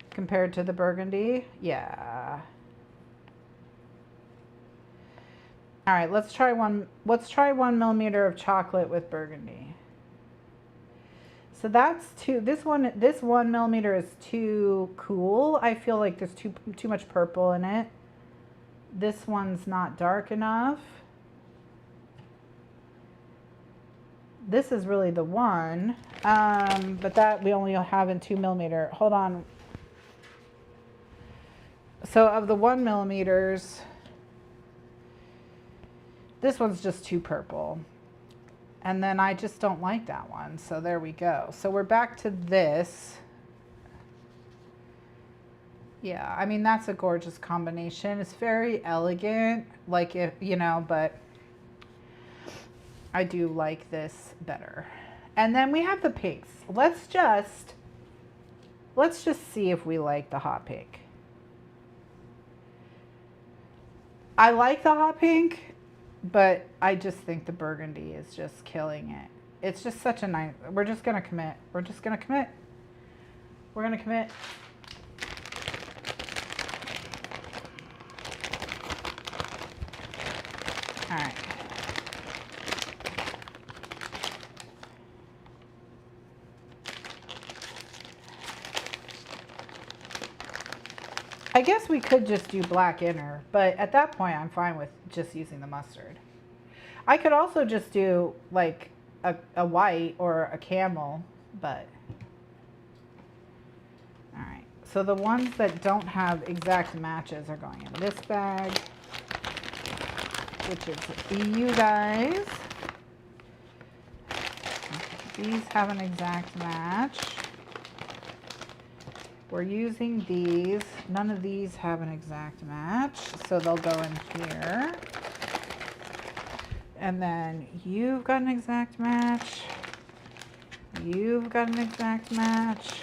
[SPEAKER 1] compared to the burgundy. Yeah. All right, let's try 1mm of chocolate with burgundy. So that's too, this 1mm is too cool. I feel like there's too much purple in it. This one's not dark enough. This is really the one, but that we only have in 2mm. Hold on. So of the 1mm, this one's just too purple. And then I just don't like that one. So there we go. So we're back to this. Yeah, I mean, that's a gorgeous combination. It's very elegant, like, if, you know, but I do like this better. And then we have the pinks. Let's just see if we like the hot pink. I like the hot pink, but I just think the burgundy is just killing it. It's just such a nice, we're just going to commit. We're just going to commit. We're going to commit. All right. I guess we could just do black inner, but at that point I'm fine with just using the mustard. I could also just do like a white or a camel, but all right. So the ones that don't have exact matches are going in this bag, which is you guys. These have an exact match. We're using these. None of these have an exact match, so they'll go in here. And then you've got an exact match. You've got an exact match.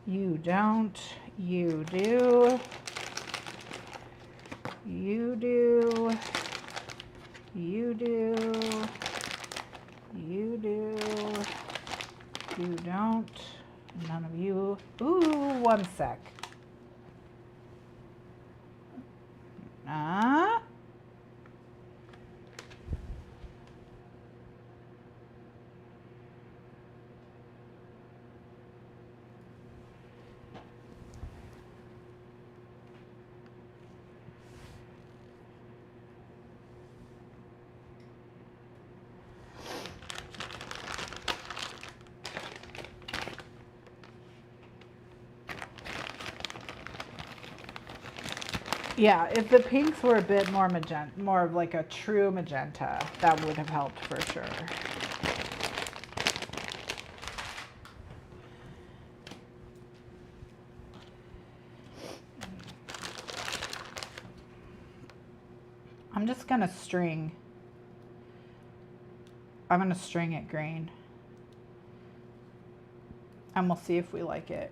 [SPEAKER 1] You don't. You do. You do. You do. You do. You don't. None of you. Ooh, one sec. Yeah, if the pinks were a bit more magenta, more of like a true magenta, that would have helped for sure. I'm just gonna string. I'm gonna string it green. And we'll see if we like it.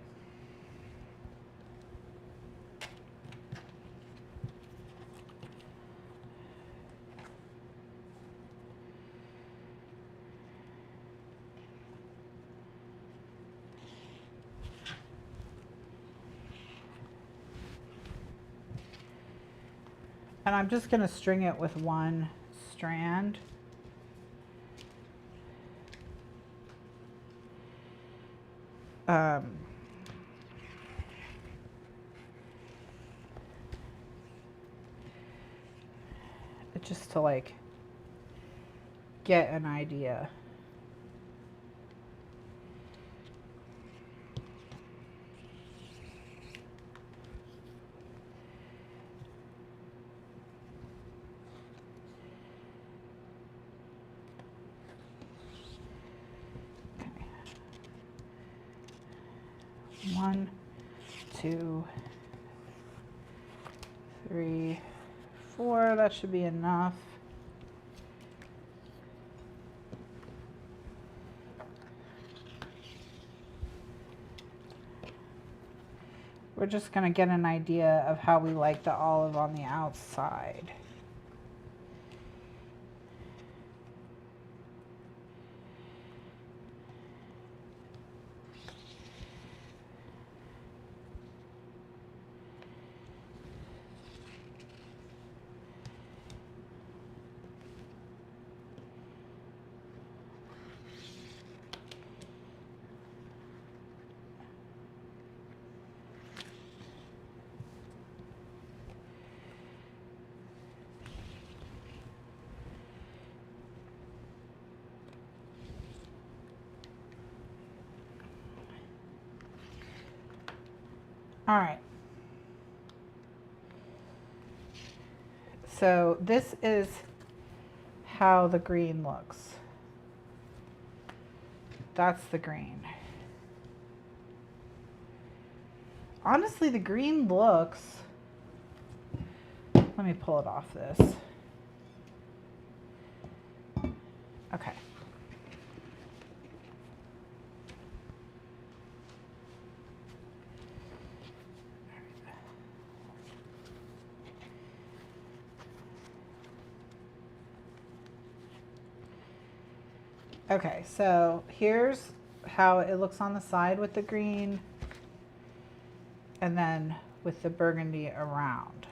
[SPEAKER 1] And I'm just going to string it with one strand. Just to like get an idea. Okay. 1, 2, 3, 4. That should be enough. We're just going to get an idea of how we like the olive on the outside. All right. So this is how the green looks. That's the green. Honestly, the green looks, let me pull it off this. Okay. Okay, so here's how it looks on the side with the green and then with the burgundy around.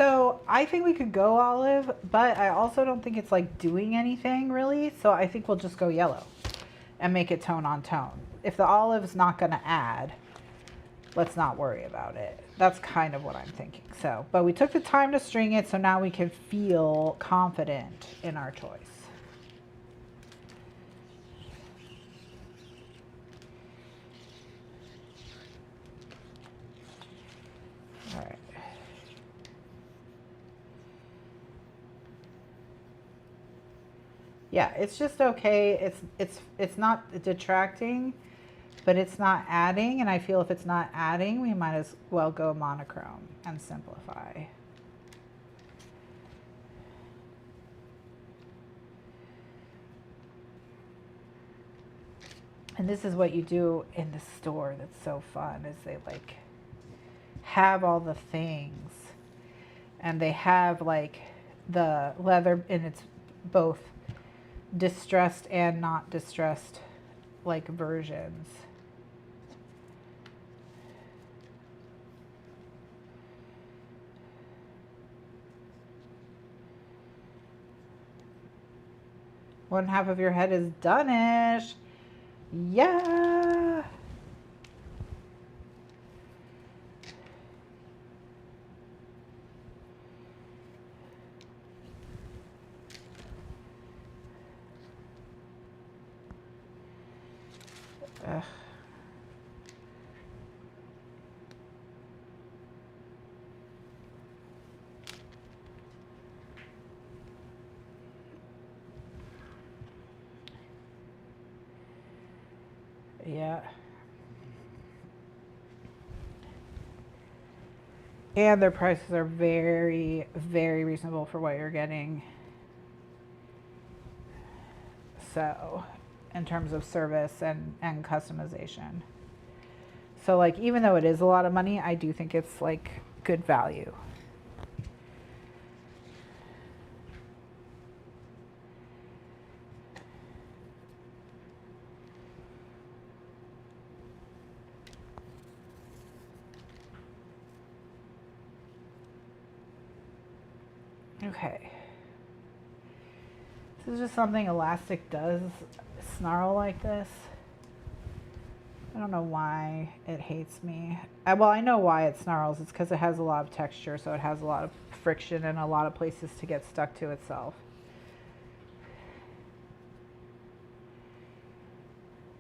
[SPEAKER 1] So I think we could go olive, but I also don't think it's like doing anything really. So I think we'll just go yellow and make it tone on tone. If the olive's not going to add, let's not worry about it. That's kind of what I'm thinking. So, but we took the time to string it, so now we can feel confident in our choice. All right. Yeah, it's just okay. It's not detracting, but it's not adding, and I feel if it's not adding, we might as well go monochrome and simplify. And this is what you do in the store that's so fun, is they like have all the things, and they have like the leather, and it's both distressed and not distressed like versions. One half of your head is done-ish. Yeah. Ugh. Yeah. And their prices are very, very reasonable for what you're getting. So, in terms of service and customization. So like, even though it is a lot of money, I do think it's like good value. Okay. This is just something elastic does, snarl like this. I don't know why it hates me. Well, I know why it snarls. It's because it has a lot of texture, so it has a lot of friction and a lot of places to get stuck to itself.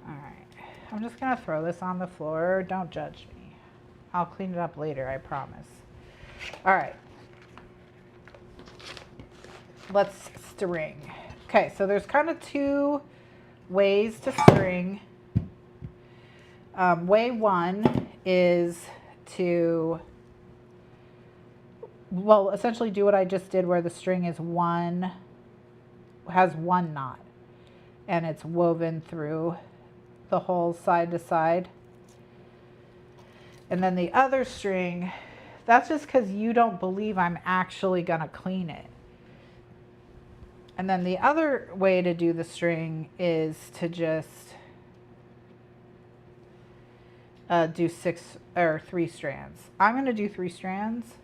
[SPEAKER 1] All right. I'm just going to throw this on the floor. Don't judge me. I'll clean it up later, I promise. All right. Let's string. Okay, so there's kind of two ways to string. Way one is to, well, essentially do what I just did, where the string is has one knot, and it's woven through the whole side to side. And then the other string, that's just because you don't believe I'm actually gonna clean it. And then the other way to do the string is to just do 6 or 3 strands. I'm going to do 3 strands.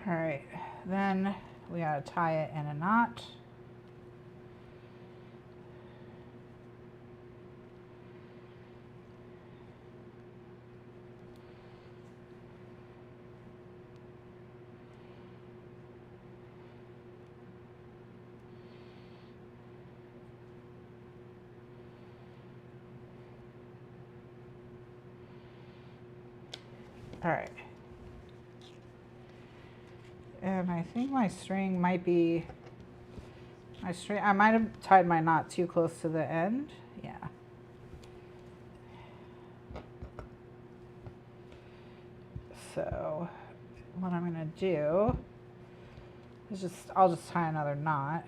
[SPEAKER 1] All right, then we gotta tie it in a knot. All right. And I think my string might be, I might have tied my knot too close to the end. Yeah. So what I'm going to do is I'll just tie another knot.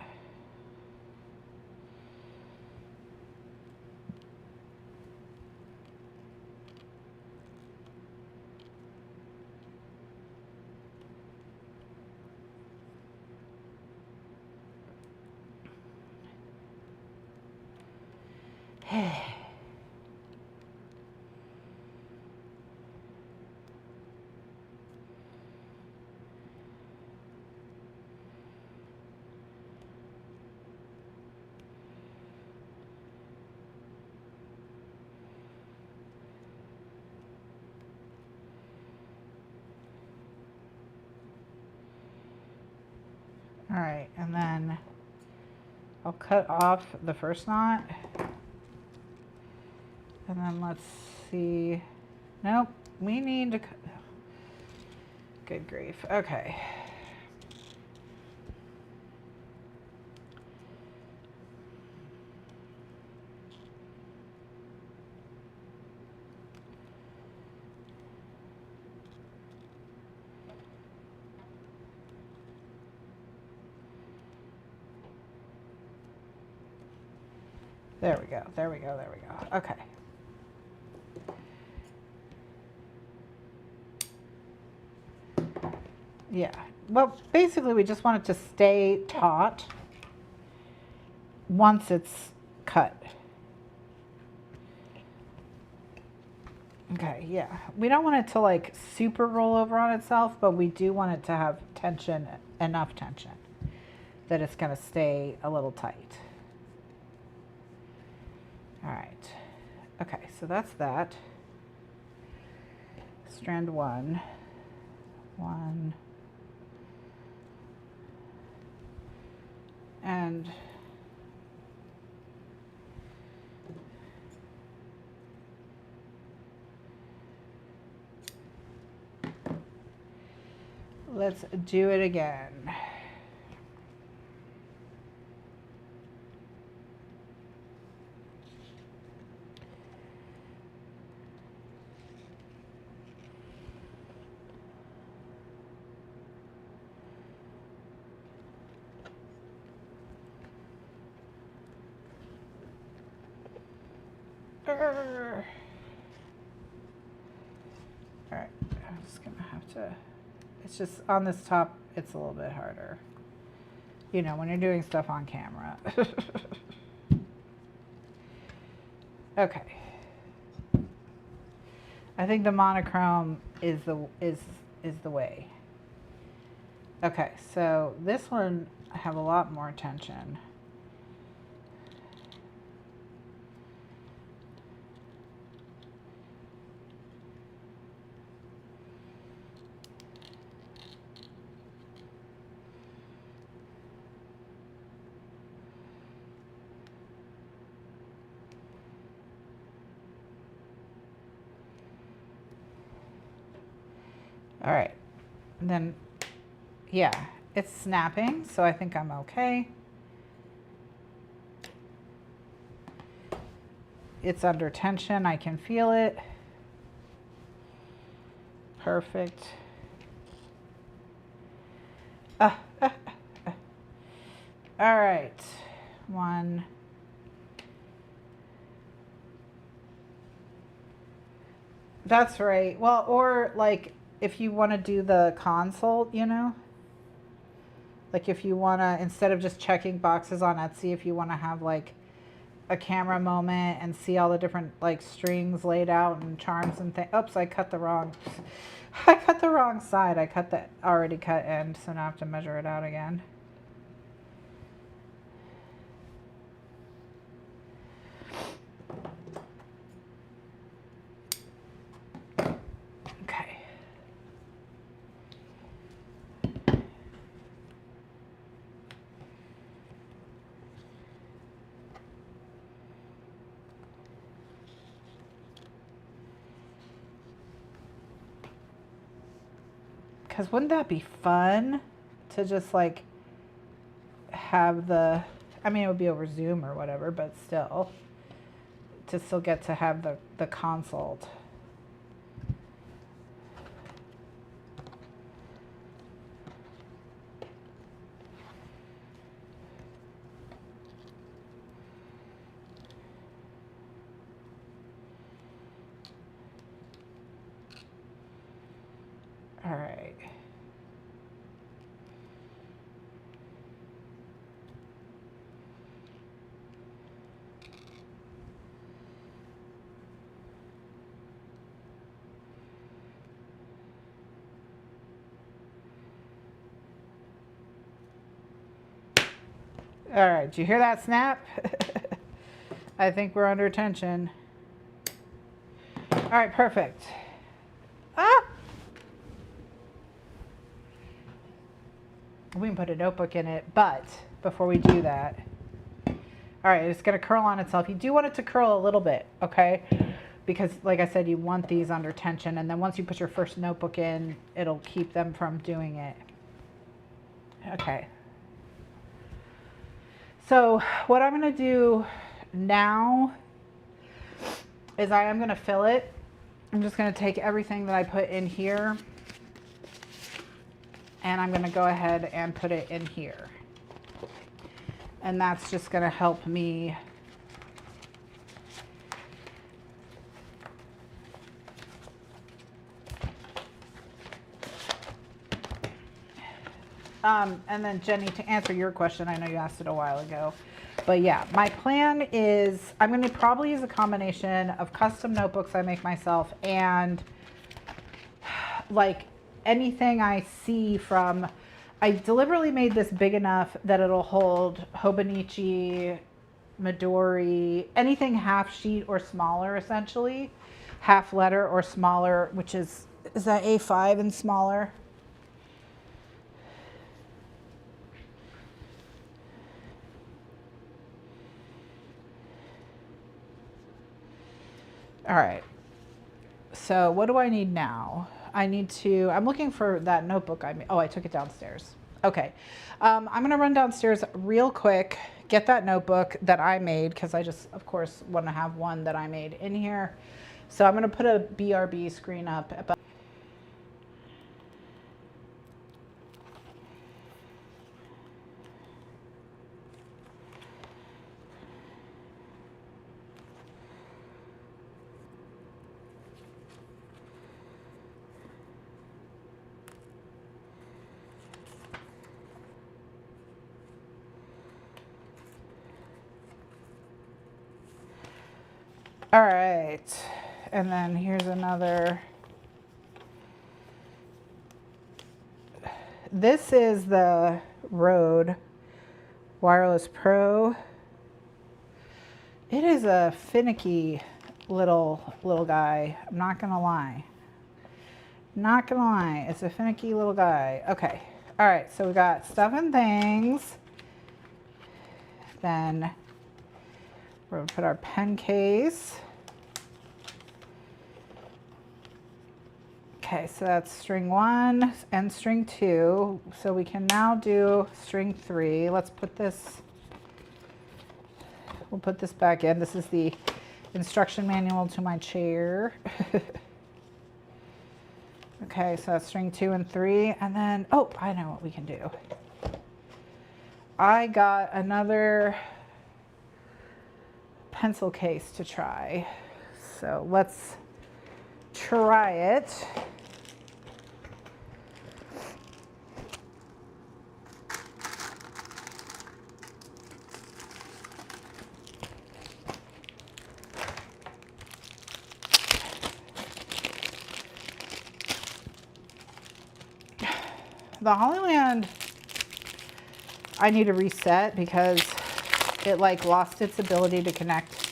[SPEAKER 1] All right, and then I'll cut off the first knot. And then let's see. Nope, we need to cut. Good grief. Okay. There we go. There we go. There we go. Okay. Yeah. Well, basically, we just want it to stay taut once it's cut. Okay, yeah. We don't want it to like super roll over on itself, but we do want it to have tension, enough tension that it's going to stay a little tight. All right. Okay, so that's that. Strand one. And let's do it again. All right, I'm just gonna have to, it's just on this top, it's a little bit harder. You know, when you're doing stuff on camera. Okay. I think the monochrome is the way. Okay, so this one I have a lot more tension. All right, and then, yeah, it's snapping, so I think I'm okay. It's under tension, I can feel it. Perfect. All right, one. That's right. Well, or like, if you want to do the consult, you know, like if you want to, instead of just checking boxes on Etsy, if you want to have like a camera moment and see all the different like strings laid out and charms and things. Oops, I cut the wrong side. I cut the already cut end, so now I have to measure it out again. Because wouldn't that be fun to just like have the, I mean, it would be over Zoom or whatever, but still, to still get to have the consult. All right, did you hear that snap? I think we're under tension. All right, perfect. Ah! We can put a notebook in it, but before we do that, all right, it's gonna curl on itself. You do want it to curl a little bit, okay? Because like I said, you want these under tension, and then once you put your first notebook in, it'll keep them from doing it. Okay. So what I'm gonna do now is I am gonna fill it. I'm just gonna take everything that I put in here and I'm gonna go ahead and put it in here. And that's just gonna help me and then Jenny, to answer your question, I know you asked it a while ago, but yeah, my plan is I'm going to probably use a combination of custom notebooks I make myself and like anything I see from, I deliberately made this big enough that it'll hold Hobonichi, Midori, anything half sheet or smaller, essentially, half letter or smaller, which is that A5 and smaller? All right, so what do I need now? I need to, I'm looking for that notebook I made. Oh, I took it downstairs. Okay, I'm gonna run downstairs real quick, get that notebook that I made, because I just, of course, want to have one that I made in here. So I'm gonna put a BRB screen up. All right, and then here's another. This is the Rode Wireless Pro. It is a finicky little guy. I'm not gonna lie. Not gonna lie, it's a finicky little guy. Okay, all right, so we got stuff and things. Then we're gonna put our pen case. Okay, so that's string 1 and string 2. So we can now do string 3. Let's put this, we'll put this back in. This is the instruction manual to my chair. Okay, so that's string 2 and 3. And then, oh, I know what we can do. I got another pencil case to try. So let's try it. The Hollyland, I need to reset because it like lost its ability to connect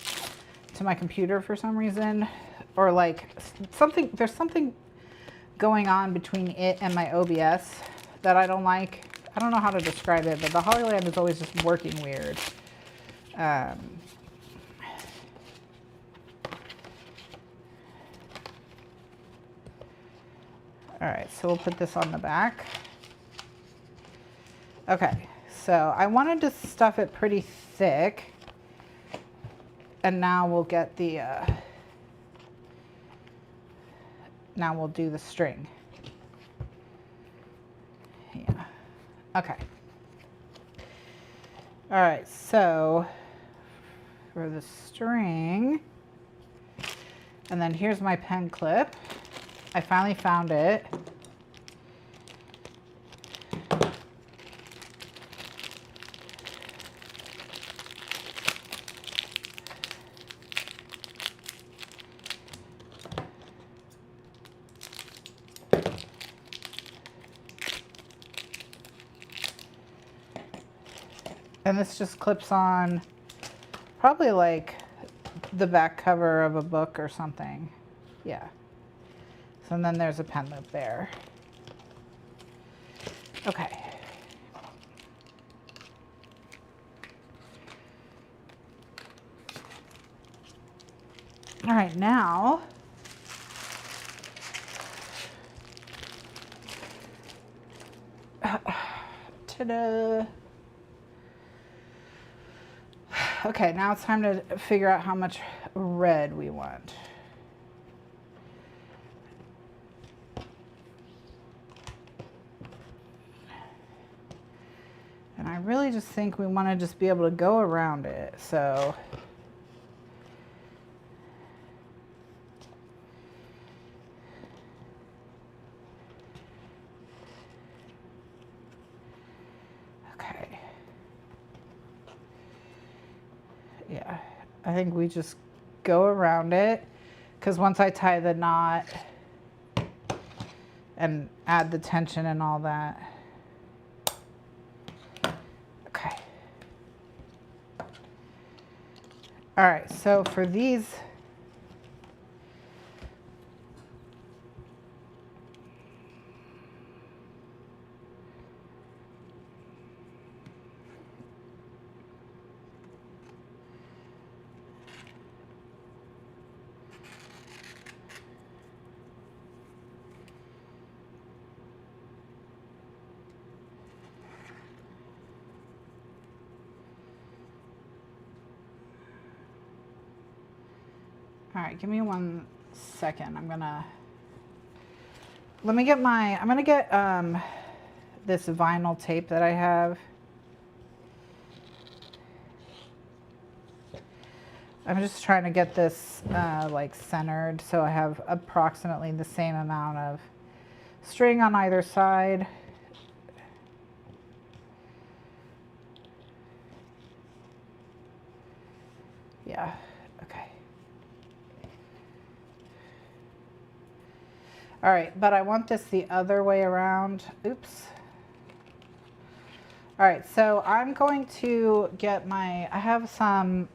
[SPEAKER 1] to my computer for some reason, or like something, there's something going on between it and my OBS that I don't like. I don't know how to describe it, but the Hollyland is always just working weird. All right, so we'll put this on the back. Okay, so I wanted to stuff it pretty thick, and now we'll get the, now we'll do the string. Yeah, okay. All right, so for the string, and then here's my pen clip. I finally found it. And this just clips on probably like the back cover of a book or something. Yeah. So and then there's a pen loop there. Okay. All right, now ta-da. Okay, now it's time to figure out how much red we want. And I really just think we want to just be able to go around it. So okay. Yeah, I think we just go around it because once I tie the knot and add the tension and all that. Okay. All right, so for these, all right, give me 1 second. Let me get I'm gonna get this vinyl tape that I have. I'm just trying to get this like centered so I have approximately the same amount of string on either side. Yeah, okay. All right, but I want this the other way around. Oops. All right, so I'm going to get I have some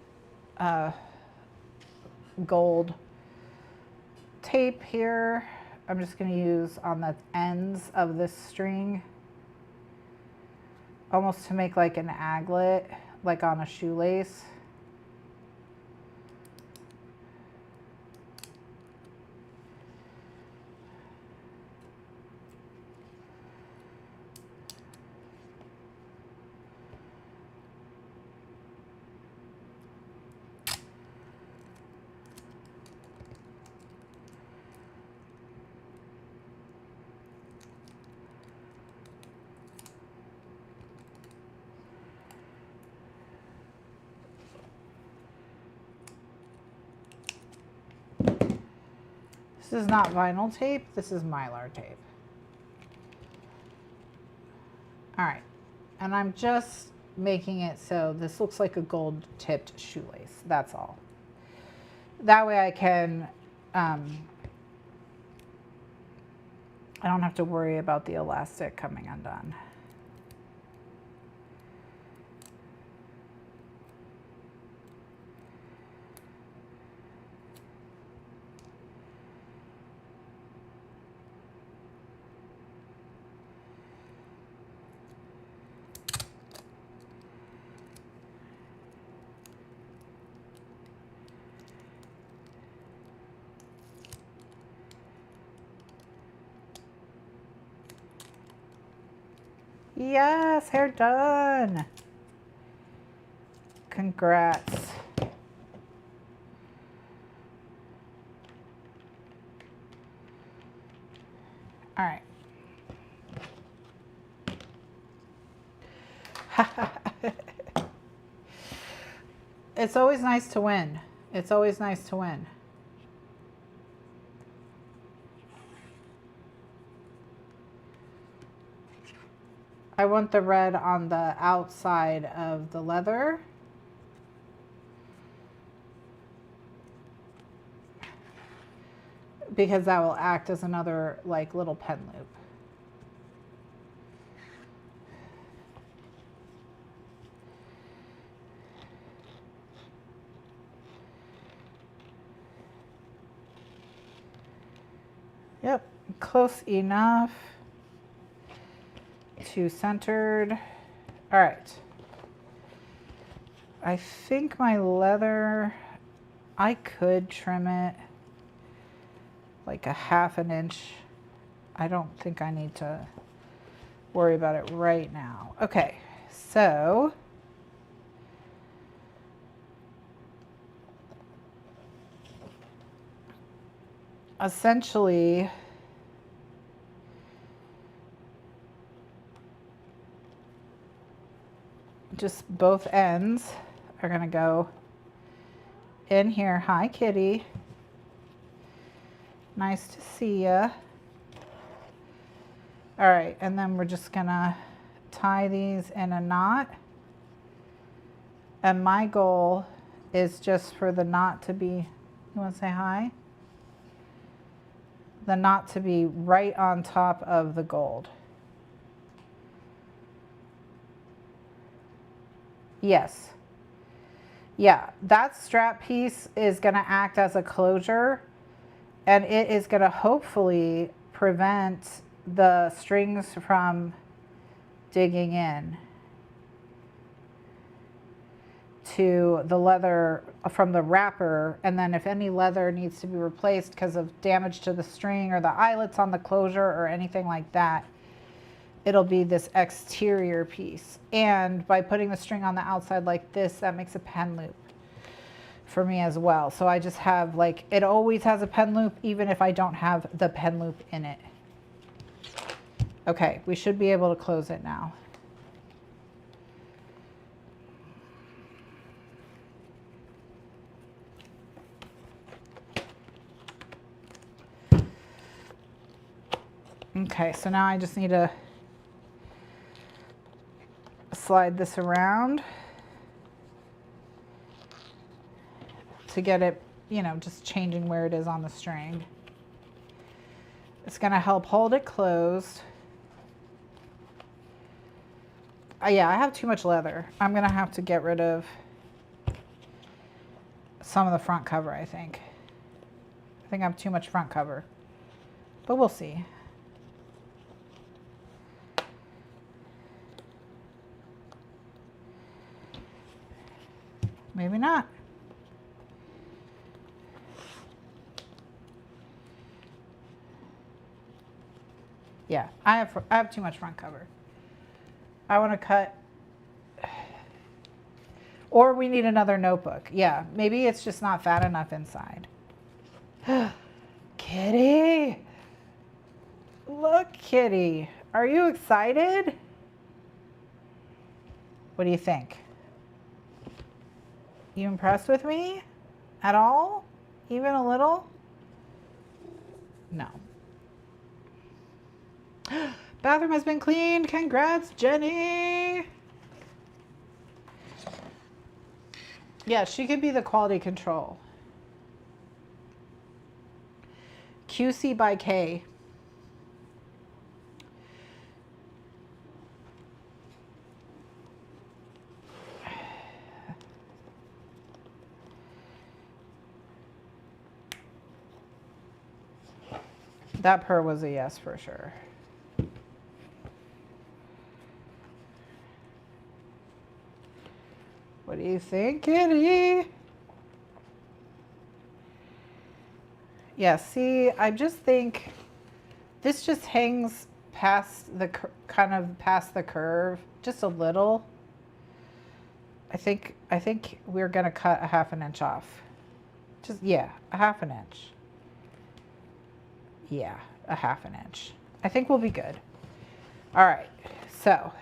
[SPEAKER 1] gold tape here. I'm just going to use on the ends of this string, almost to make like an aglet, like on a shoelace. This is not vinyl tape, this is Mylar tape. All right, and I'm just making it so this looks like a gold tipped shoelace, that's all. That way I can, I don't have to worry about the elastic coming undone. Yes, hair done. Congrats. All right. It's always nice to win. It's always nice to win. I want the red on the outside of the leather. Because that will act as another like little pen loop. Yep, close enough to centered. All right. I think my leather, I could trim it like a 1/2 inch. I don't think I need to worry about it right now. Okay, so essentially just both ends are gonna go in here. Hi, kitty. Nice to see ya. All right, and then we're just gonna tie these in a knot. And my goal is just for the knot to be, you wanna say hi? The knot to be right on top of the gold. Yes. Yeah, that strap piece is gonna act as a closure, and it is gonna hopefully prevent the strings from digging in to the leather from the wrapper. And then if any leather needs to be replaced because of damage to the string or the eyelets on the closure or anything like that, it'll be this exterior piece. And by putting the string on the outside like this, that makes a pen loop for me as well. So I just have like, it always has a pen loop even if I don't have the pen loop in it. Okay, we should be able to close it now. Okay, so now I just need to slide this around to get it, you know, just changing where it is on the string. It's gonna help hold it closed. Yeah, I have too much leather. I'm gonna have to get rid of some of the front cover, I think. I think I have too much front cover, but we'll see. Maybe not. Yeah, I have too much front cover. I want to cut, or we need another notebook. Yeah, maybe it's just not fat enough inside. Kitty, look, kitty, are you excited? What do you think? You impressed with me at all? Even a little? No. Bathroom has been cleaned. Congrats, Jenny. Yeah, she could be the quality control. QC by K. That purr was a yes for sure. What do you think, kitty? Yeah, see, I just think this just hangs past the, kind of past the curve, just a little. I think we're gonna cut a 1/2 inch off. Just, yeah, a 1/2 inch. Yeah, a 1/2 inch. I think we'll be good. All right, so.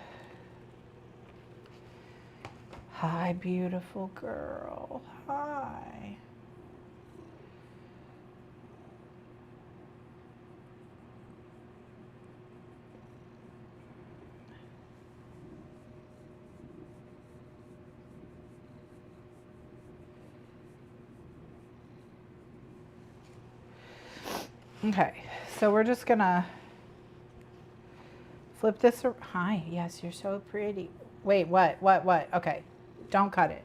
[SPEAKER 1] Hi, beautiful girl. Hi. Okay, so we're just gonna flip this. Hi, yes, you're so pretty. Wait, what? Okay, don't cut it.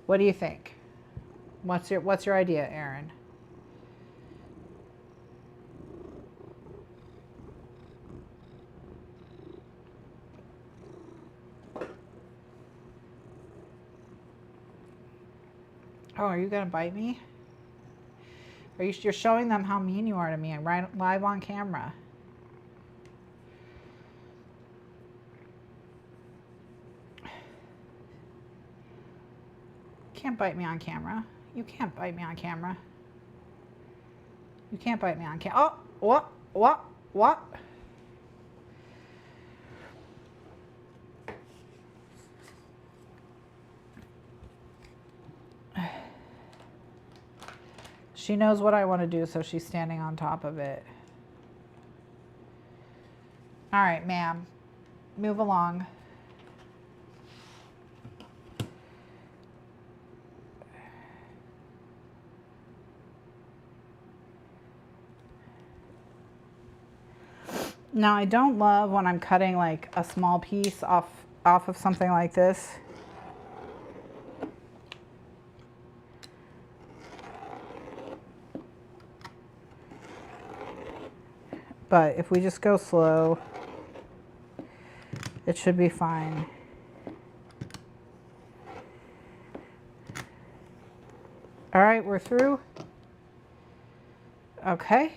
[SPEAKER 1] What do you think? What's your idea, Erin? Oh, are you gonna bite me? You're showing them how mean you are to me and right live on camera. You can't bite me on camera. You can't bite me on camera. You can't bite me on camera. Oh, what? She knows what I want to do, so she's standing on top of it. All right, ma'am. Move along. Now, I don't love when I'm cutting like a small piece off of something like this. But if we just go slow, it should be fine. All right, we're through. Okay.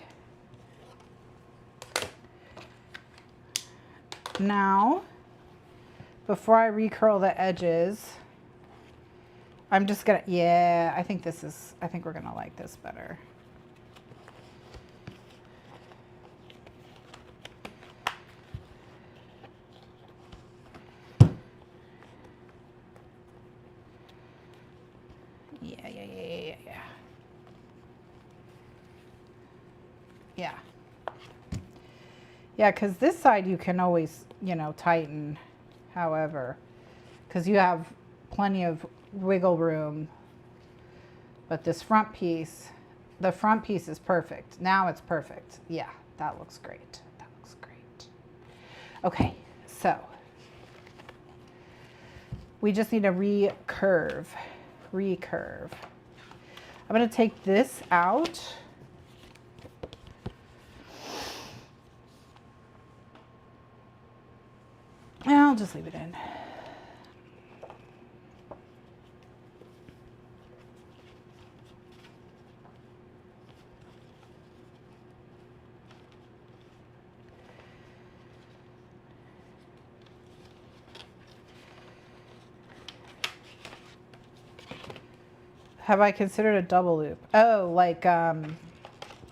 [SPEAKER 1] Now, before I recurl the edges, I'm just gonna, yeah, I think we're gonna like this better. Yeah. Yeah, because this side you can always, you know, tighten, however, because you have plenty of wiggle room. But this front piece, the front piece is perfect. Now it's perfect. Yeah, that looks great. That looks great. Okay, so we just need to recurve. I'm going to take this out. And I'll just leave it in. Have I considered a double loop? Oh, like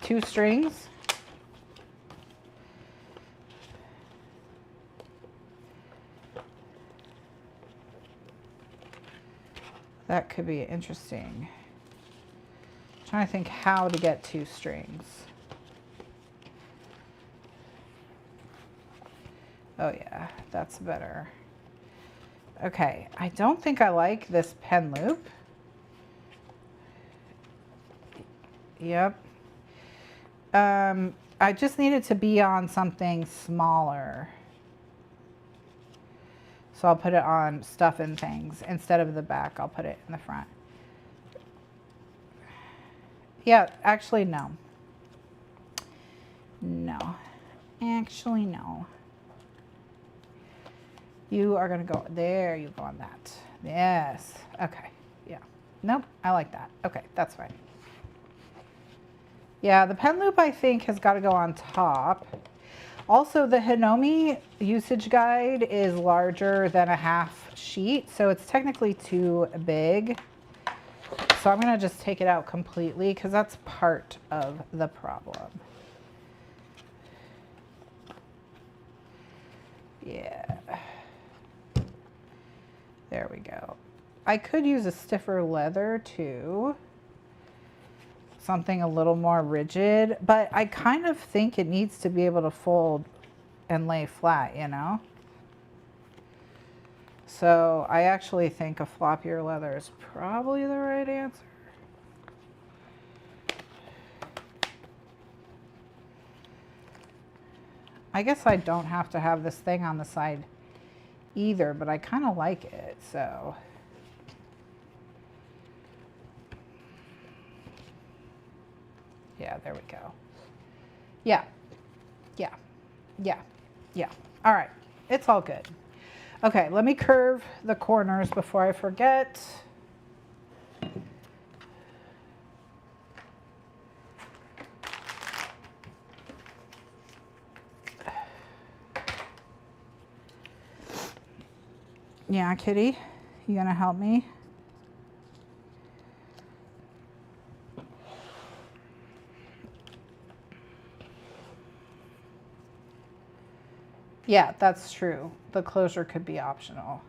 [SPEAKER 1] 2 strings? That could be interesting. I'm trying to think how to get 2 strings. Oh yeah, that's better. Okay, I don't think I like this pen loop. Yep. I just need it to be on something smaller. So I'll put it on stuff and things. Instead of the back, I'll put it in the front. Yeah, actually, no. No. Actually, no. You are going to go, there you go on that. Yes. Okay. Yeah. Nope. I like that. Okay. That's fine. Yeah, the pen loop, I think, has got to go on top. Also, the Hinomi usage guide is larger than a half sheet, so it's technically too big. So I'm going to just take it out completely because that's part of the problem. Yeah. There we go. I could use a stiffer leather too. Something a little more rigid, but I kind of think it needs to be able to fold and lay flat, you know? So I actually think a floppier leather is probably the right answer. I guess I don't have to have this thing on the side either, but I kind of like it, so. Yeah, there we go. Yeah, yeah, yeah, yeah. All right, it's all good. Okay, let me curve the corners before I forget. Yeah, Kitty, you gonna help me? Yeah, that's true. The closure could be optional.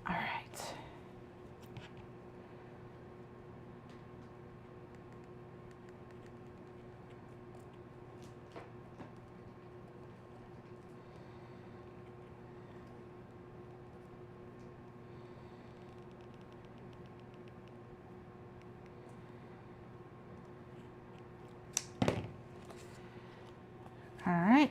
[SPEAKER 1] All right. All right.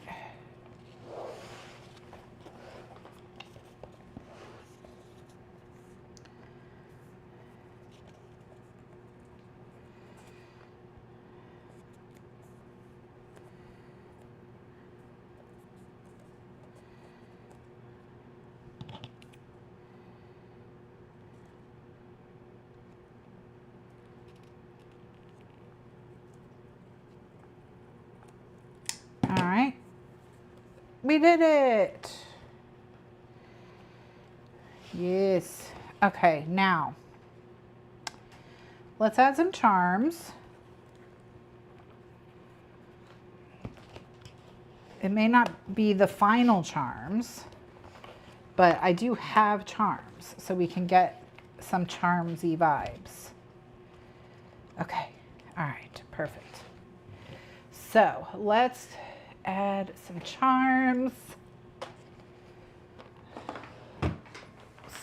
[SPEAKER 1] All right. We did it. Yes. Okay, now let's add some charms. It may not be the final charms, but I do have charms, so we can get some charmsy vibes. Okay, all right, perfect. So let's add some charms.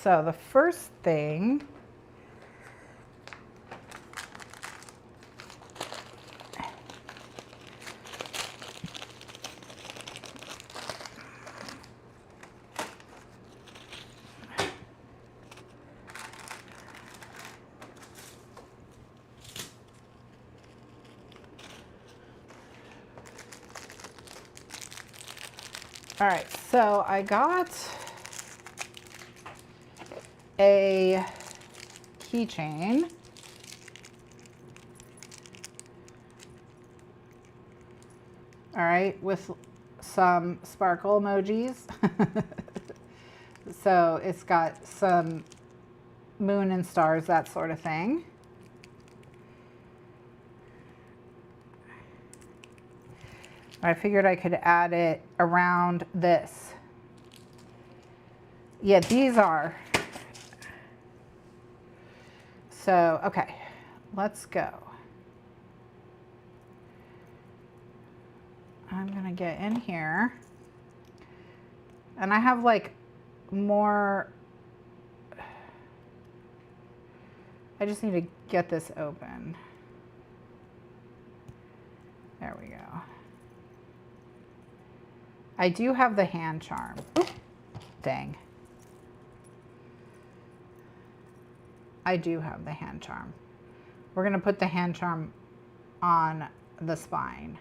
[SPEAKER 1] So the first thing, all right, so I got a keychain. All right, with some sparkle emojis. So it's got some moon and stars, that sort of thing. I figured I could add it around this. Yeah, these are. So, okay, let's go. I'm gonna get in here. And I have like more. I just need to get this open. There we go. I do have the hand charm. Oop, dang. I do have the hand charm. We're gonna put the hand charm on the spine.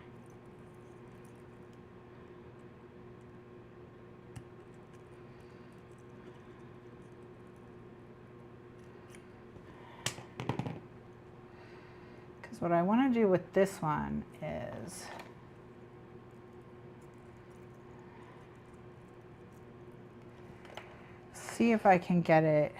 [SPEAKER 1] Because what I want to do with this one is see if I can get it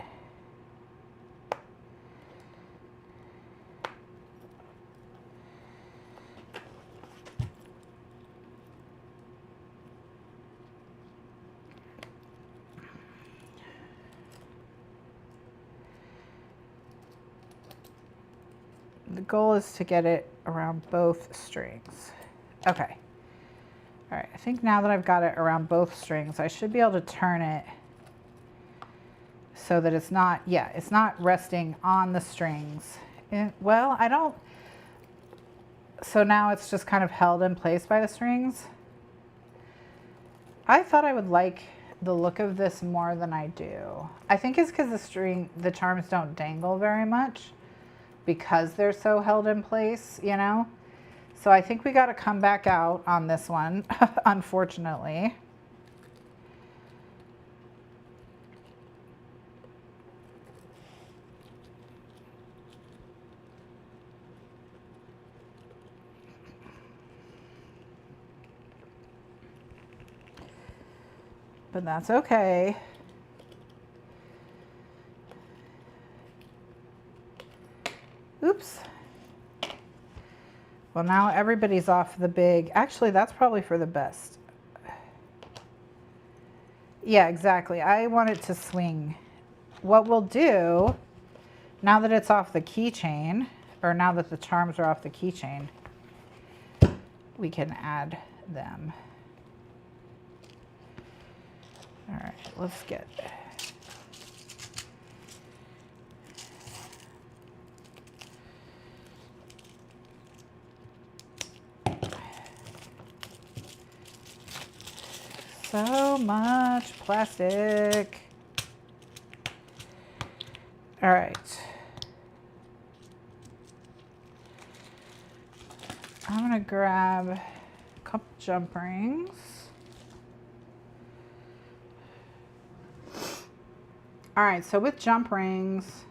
[SPEAKER 1] the goal is to get it around both strings. Okay. All right, I think now that I've got it around both strings, I should be able to turn it so that it's not, yeah, it's not resting on the strings. Well, I don't, so now it's just kind of held in place by the strings. I thought I would like the look of this more than I do. I think it's because the charms don't dangle very much because they're so held in place, you know? So I think we got to come back out on this one, unfortunately. but that's okay. Oops. Well, now everybody's off the big. Actually, that's probably for the best. Yeah, exactly. I want it to swing. What we'll do, now that it's off the keychain, or now that the charms are off the keychain, we can add them. All right, let's get... So much plastic. All right. I'm gonna grab a couple jump rings. All right, so with jump rings,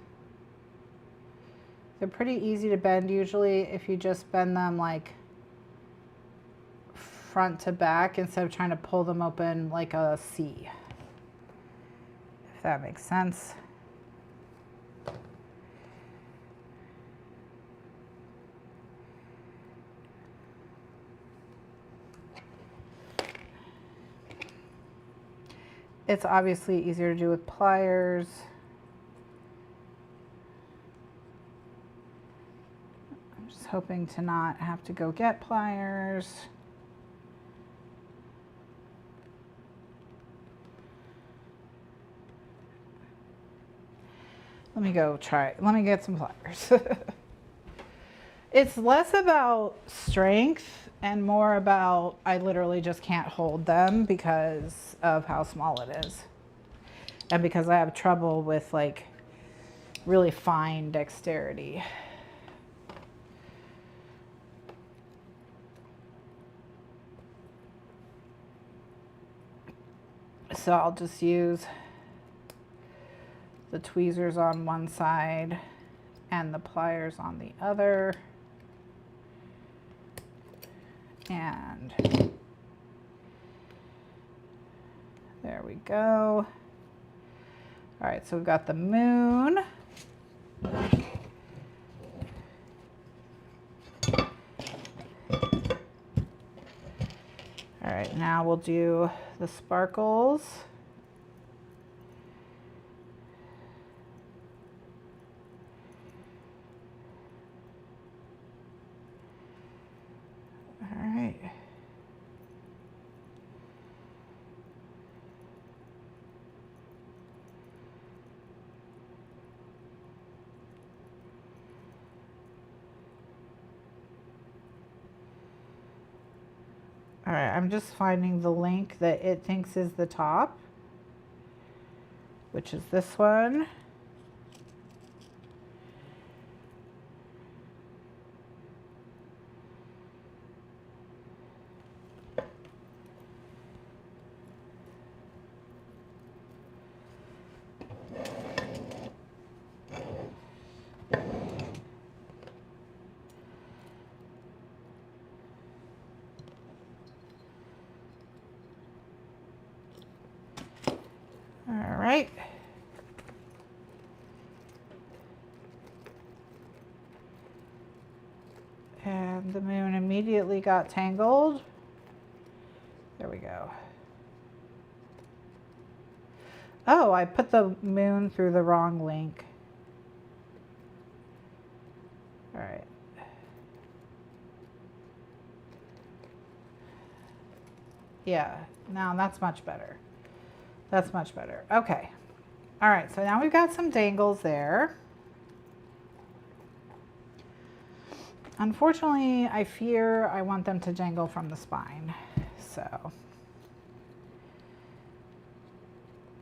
[SPEAKER 1] they're pretty easy to bend usually if you just bend them like front to back instead of trying to pull them open like a C, if that makes sense. It's obviously easier to do with pliers. I'm just hoping to not have to go get pliers. Let me go try, let me get some pliers. It's less about strength and more about I literally just can't hold them because of how small it is. And because I have trouble with like really fine dexterity. So I'll just use the tweezers on one side and the pliers on the other. And there we go. All right, so we've got the moon. All right, now we'll do the sparkles. All right, I'm just finding the link that it thinks is the top, which is this one. All right. And the moon immediately got tangled. There we go. Oh, I put the moon through the wrong link. All right. Yeah, now that's much better. That's much better. Okay. All right, so now we've got some dangles there. Unfortunately, I fear I want them to dangle from the spine. So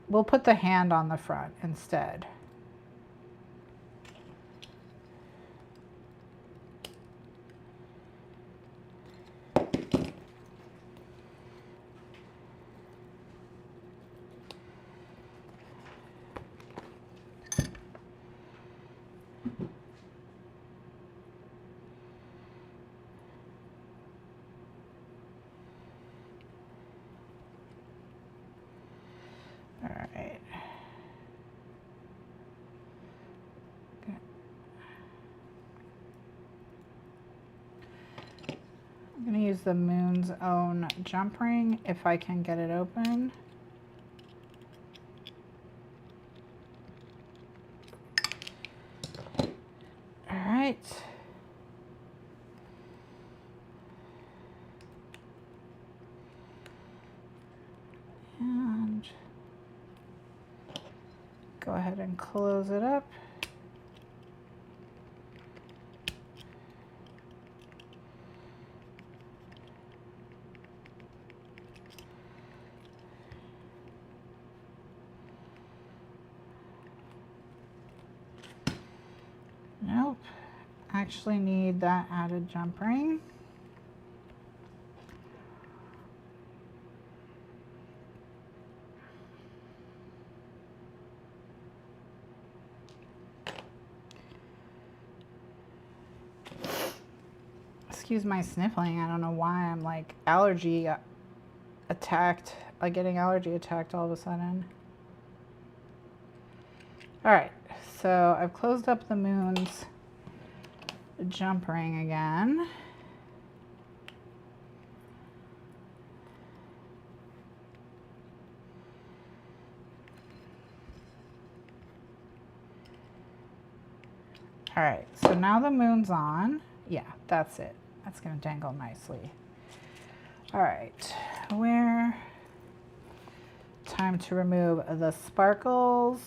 [SPEAKER 1] we'll put the hand on the front instead. All right. Okay. I'm going to use the Moon's Own jump ring if I can get it open. All right. And go ahead and close it up. Nope, actually need that added jump ring. Excuse my sniffling, I don't know why I'm like allergy attacked, like getting allergy attacked all of a sudden. All right, so I've closed up the Moon's jump ring again. All right, so now the Moon's on. Yeah, that's it. That's gonna dangle nicely. All right, time to remove the sparkles.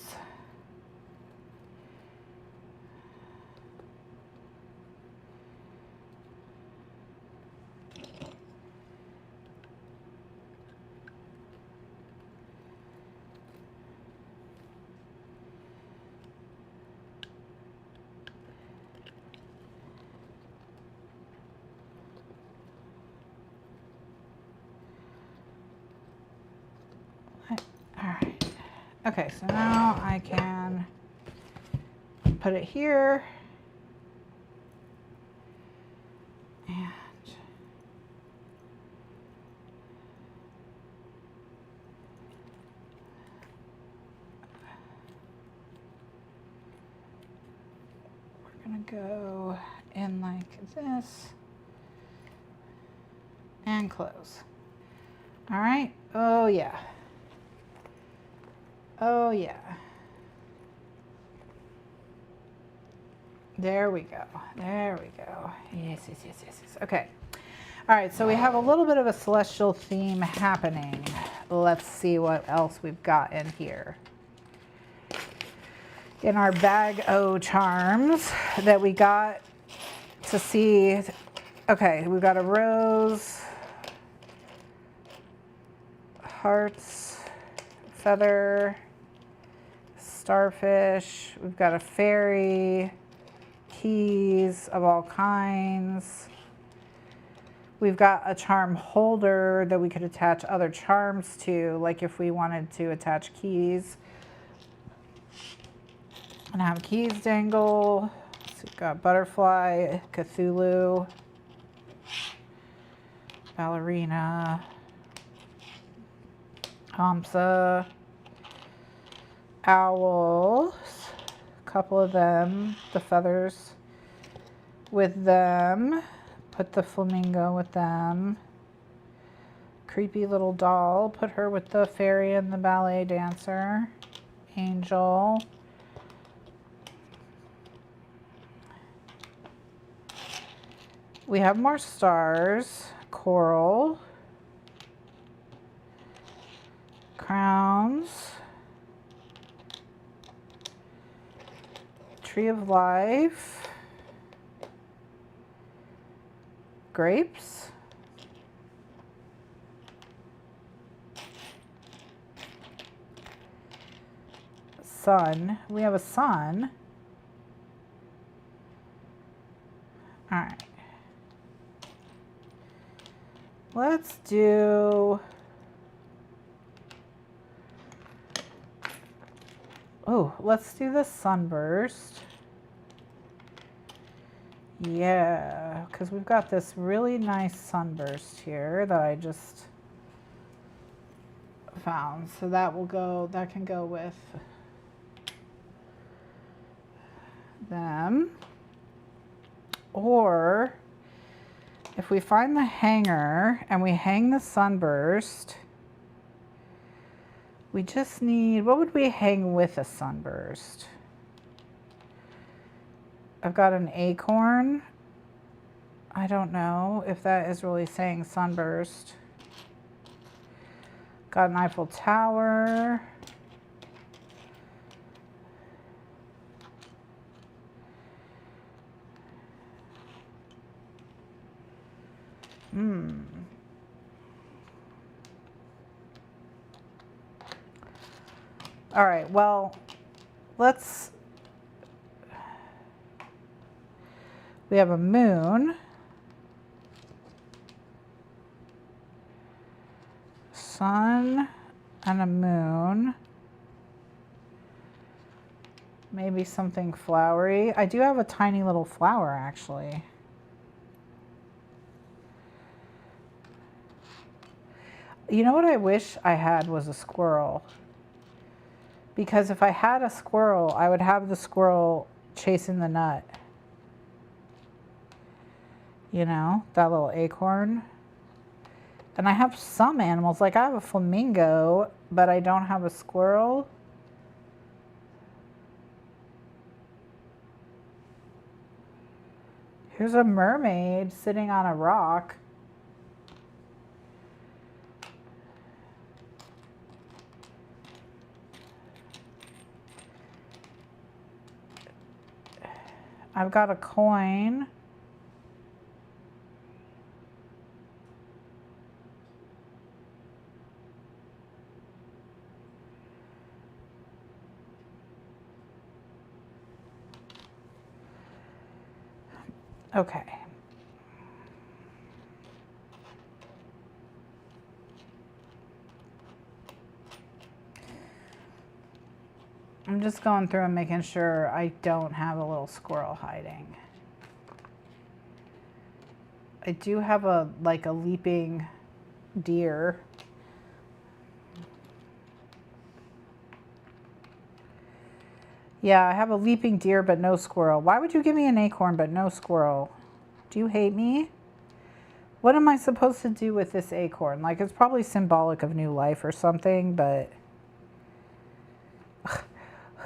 [SPEAKER 1] All right. Okay, so now I can put it here. And we're gonna go in like this and close. All right. Oh yeah. Oh yeah. There we go. There we go. Yes, yes, yes, yes, yes. Okay. All right, so we have a little bit of a celestial theme happening. Let's see what else we've got in here. In our bag O charms that we got to see. Okay, we've got a rose, hearts, feather, starfish. We've got a fairy, keys of all kinds. We've got a charm holder that we could attach other charms to, like if we wanted to attach keys and have keys dangle. So we've got butterfly, Cthulhu, ballerina, Hamsa, owls, a couple of them, the feathers with them. Put the flamingo with them. Creepy little doll. Put her with the fairy and the ballet dancer. Angel. We have more stars. Coral. Crowns. Tree of Life. Grapes, sun. We have a sun. All right. Let's do. Oh, let's do the sunburst. Yeah, because we've got this really nice sunburst here that I just found. So that will go, that can go with them. Or if we find the hanger and we hang the sunburst, we just need, what would we hang with a sunburst? I've got an acorn. I don't know if that is really saying sunburst. Got an Eiffel Tower. All right, well, let's, we have a moon, sun, and a moon. Maybe something flowery. I do have a tiny little flower, actually. You know what I wish I had was a squirrel. Because if I had a squirrel, I would have the squirrel chasing the nut. You know, that little acorn. And I have some animals, like I have a flamingo, but I don't have a squirrel. Here's a mermaid sitting on a rock. I've got a coin. Okay. I'm just going through and making sure I don't have a little squirrel hiding. I do have a, like a leaping deer. Yeah, I have a leaping deer, but no squirrel. Why would you give me an acorn, but no squirrel? Do you hate me? What am I supposed to do with this acorn? Like, it's probably symbolic of new life or something, but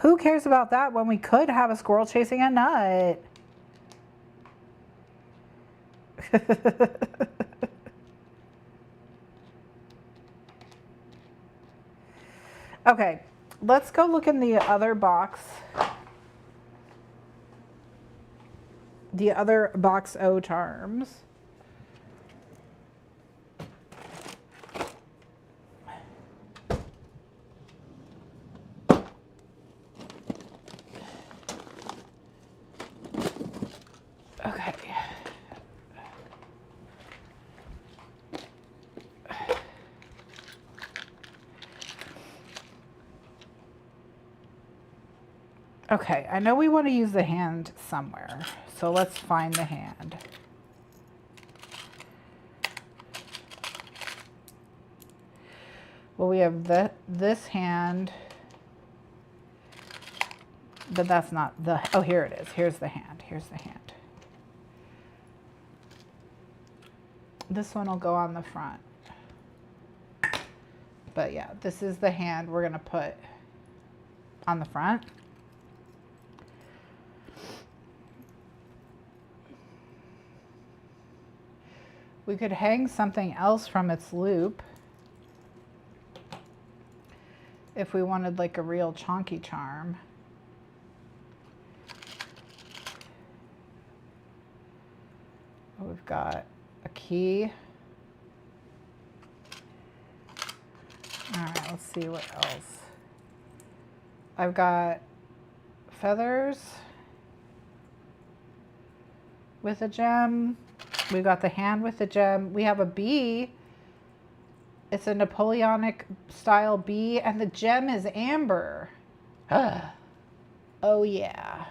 [SPEAKER 1] who cares about that when we could have a squirrel chasing a nut? Okay, let's go look in the other box. The other box O charms. Okay. Okay, I know we want to use the hand somewhere, so let's find the hand. Well, we have this hand, but that's not the, oh, here it is. Here's the hand. Here's the hand. This one will go on the front. But yeah, this is the hand we're going to put on the front. We could hang something else from its loop if we wanted like a real chonky charm. We've got a key. All right, let's see what else. I've got feathers with a gem. We've got the hand with the gem. We have a bee. It's a Napoleonic style bee, and the gem is amber. Oh yeah.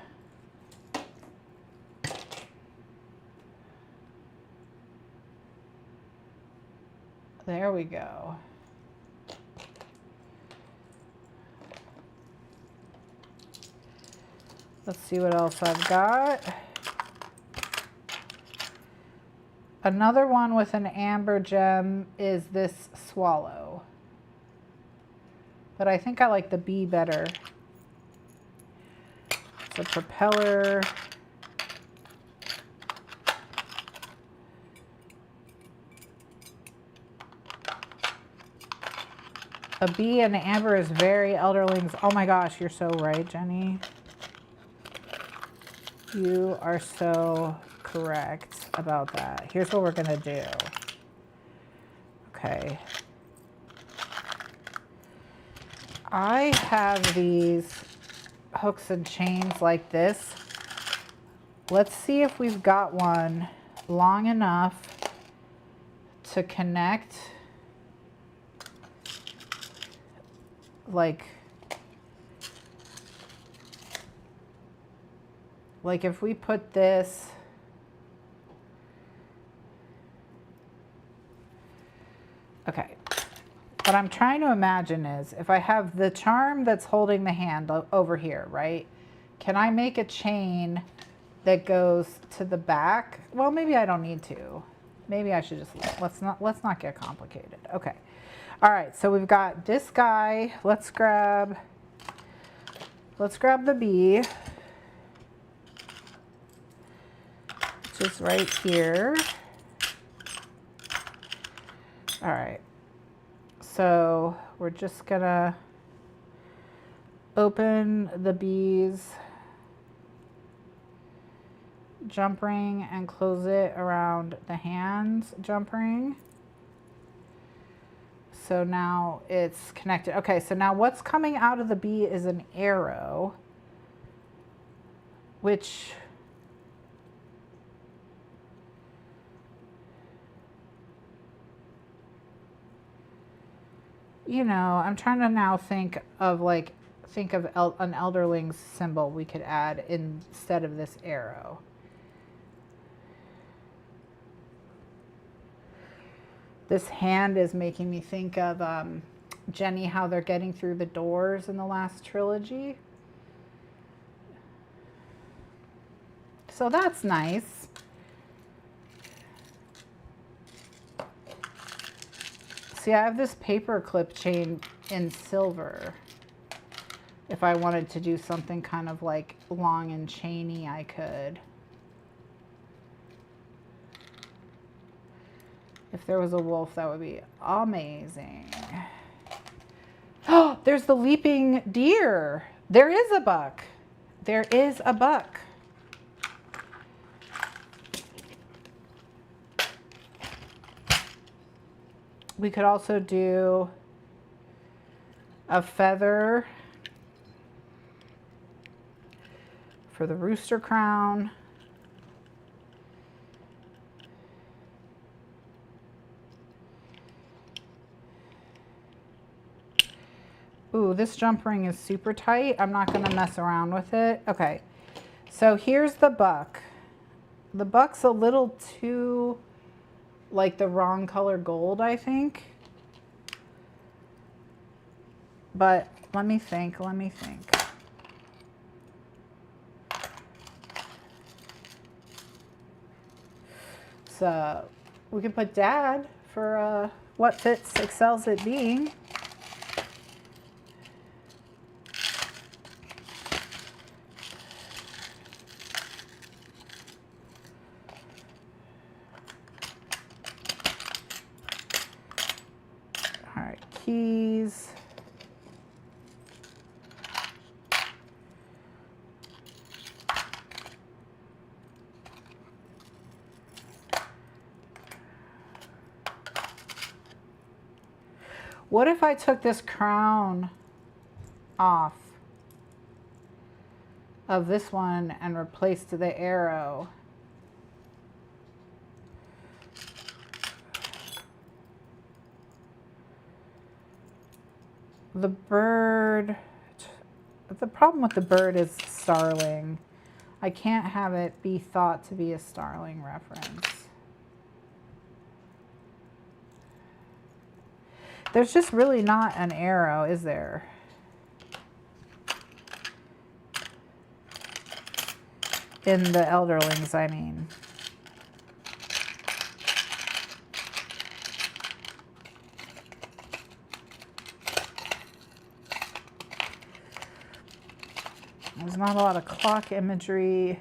[SPEAKER 1] There we go. Let's see what else I've got. Another one with an amber gem is this swallow. But I think I like the bee better. It's a propeller. A bee and amber is very elderlings. Oh my gosh, you're so right, Jenny. You are so correct about that. Here's what we're gonna do. Okay. I have these hooks and chains like this. Let's see if we've got one long enough to connect like if we put this, okay, what I'm trying to imagine is if I have the charm that's holding the hand over here, right? Can I make a chain that goes to the back? Well, maybe I don't need to. Maybe I should just, let's not get complicated. Okay. All right, so we've got this guy. Let's grab the bee, which is right here. All right, so we're just gonna open the bee's jump ring and close it around the hand's jump ring. So now it's connected. Okay, so now what's coming out of the bee is an arrow, which, you know, I'm trying to now think of an elderling's symbol we could add instead of this arrow. This hand is making me think of Jenny, how they're getting through the doors in the last trilogy. So that's nice. See, I have this paper clip chain in silver. If I wanted to do something kind of like long and chainy, I could. If there was a wolf, that would be amazing. Oh, there's the leaping deer. There is a buck. There is a buck. We could also do a feather for the rooster crown. Ooh, this jump ring is super tight. I'm not gonna mess around with it. Okay, so here's the buck. The buck's a little too, like, the wrong color gold, I think. But let me think. So we could put Dad for what fits excels at being. All right, keys. What if I took this crown off of this one and replaced the arrow? The bird, the problem with the bird is starling. I can't have it be thought to be a starling reference. There's just really not an arrow, is there? in the elderlings, I mean. There's not a lot of clock imagery.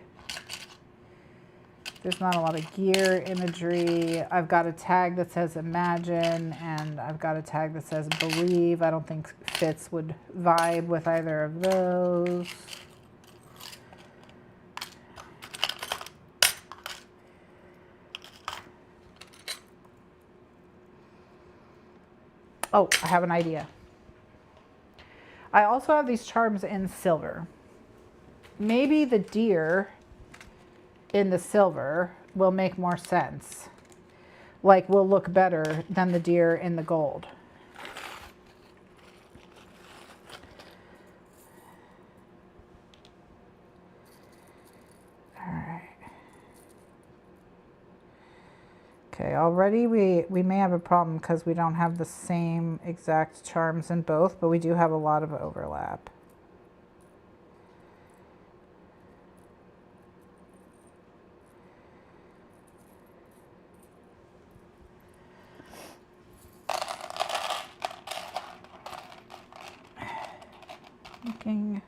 [SPEAKER 1] There's not a lot of gear imagery. I've got a tag that says imagine, and I've got a tag that says believe. I don't think Fitz would vibe with either of those. Oh, I have an idea. I also have these charms in silver. Maybe the deer in the silver will make more sense. Like, will look better than the deer in the gold. All right. Okay, already we may have a problem because we don't have the same exact charms in both, but we do have a lot of overlap. Looking.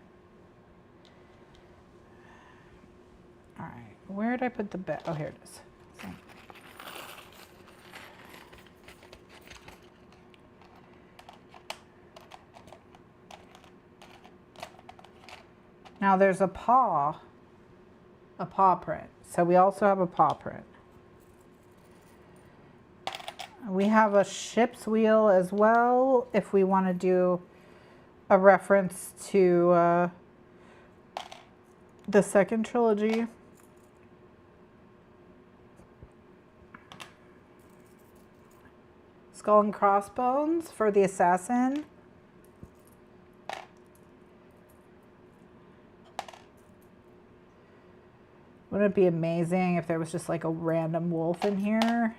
[SPEAKER 1] All right, where did I put the bet? Oh, here it is. Now there's a paw print. So we also have a paw print. We have a ship's wheel as well, if we want to do a reference to the second trilogy. Skull and crossbones for the assassin. Wouldn't it be amazing if there was just like a random wolf in here?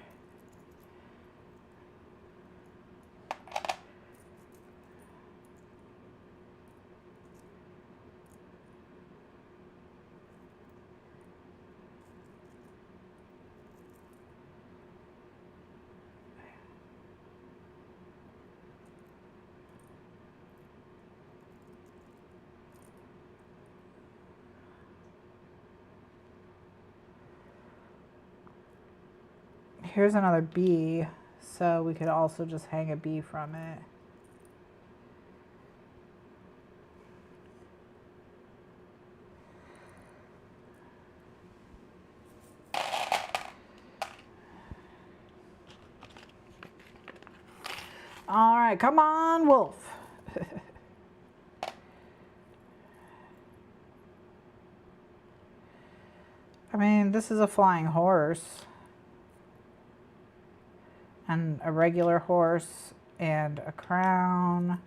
[SPEAKER 1] Here's another bee, so we could also just hang a bee from it. All right, come on, wolf. I mean, this is a flying horse. And a regular horse and a crown.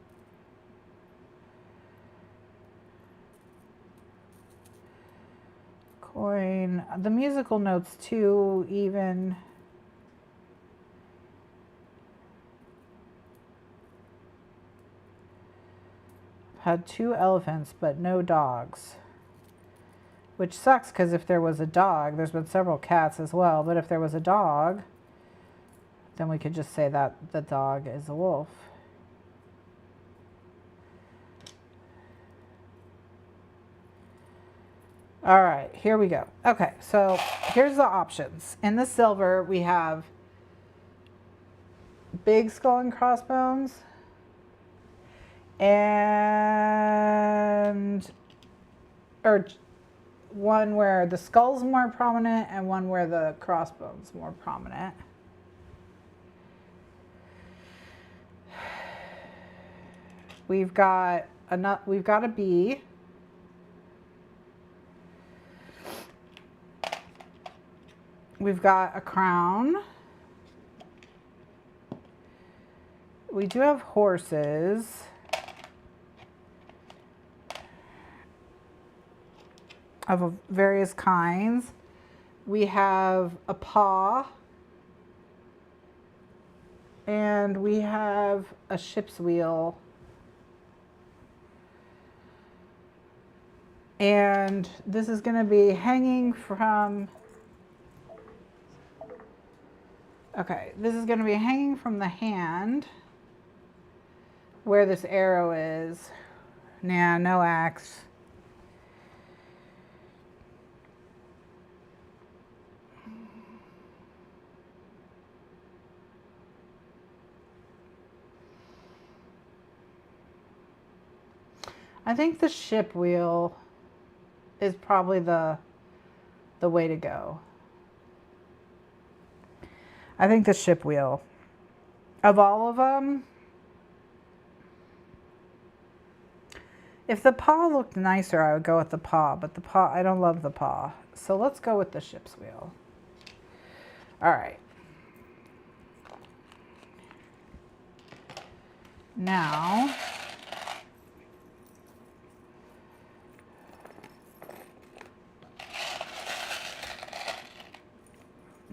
[SPEAKER 1] Coin. The musical notes too, even. Had 2 elephants, but no dogs. Which sucks, because if there was a dog, there's been several cats as well, but if there was a dog, then we could just say that the dog is a wolf. All right, here we go. Okay, so here's the options. In the silver, we have big skull and crossbones and or one where the skull's more prominent and one where the crossbone's more prominent. We've got a bee. We've got a crown. We do have horses. Of various kinds. We have a paw. And we have a ship's wheel. And this is going to be hanging from, okay, this is going to be hanging from the hand where this arrow is. Nah, no axe. I think the ship wheel is probably the way to go. I think the ship wheel. Of all of them, if the paw looked nicer, I would go with the paw, but the paw, I don't love the paw. So let's go with the ship's wheel. All right. Now,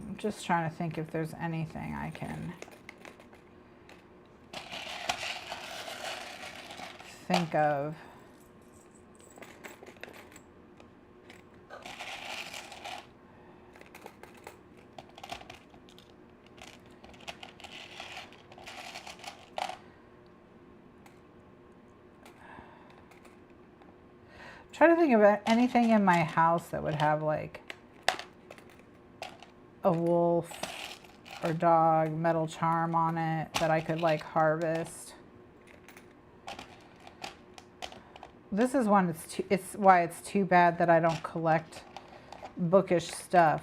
[SPEAKER 1] I'm just trying to think if there's anything I can think of. Try to think of anything in my house that would have like a wolf or dog metal charm on it that I could like harvest. This is one, it's why it's too bad that I don't collect bookish stuff.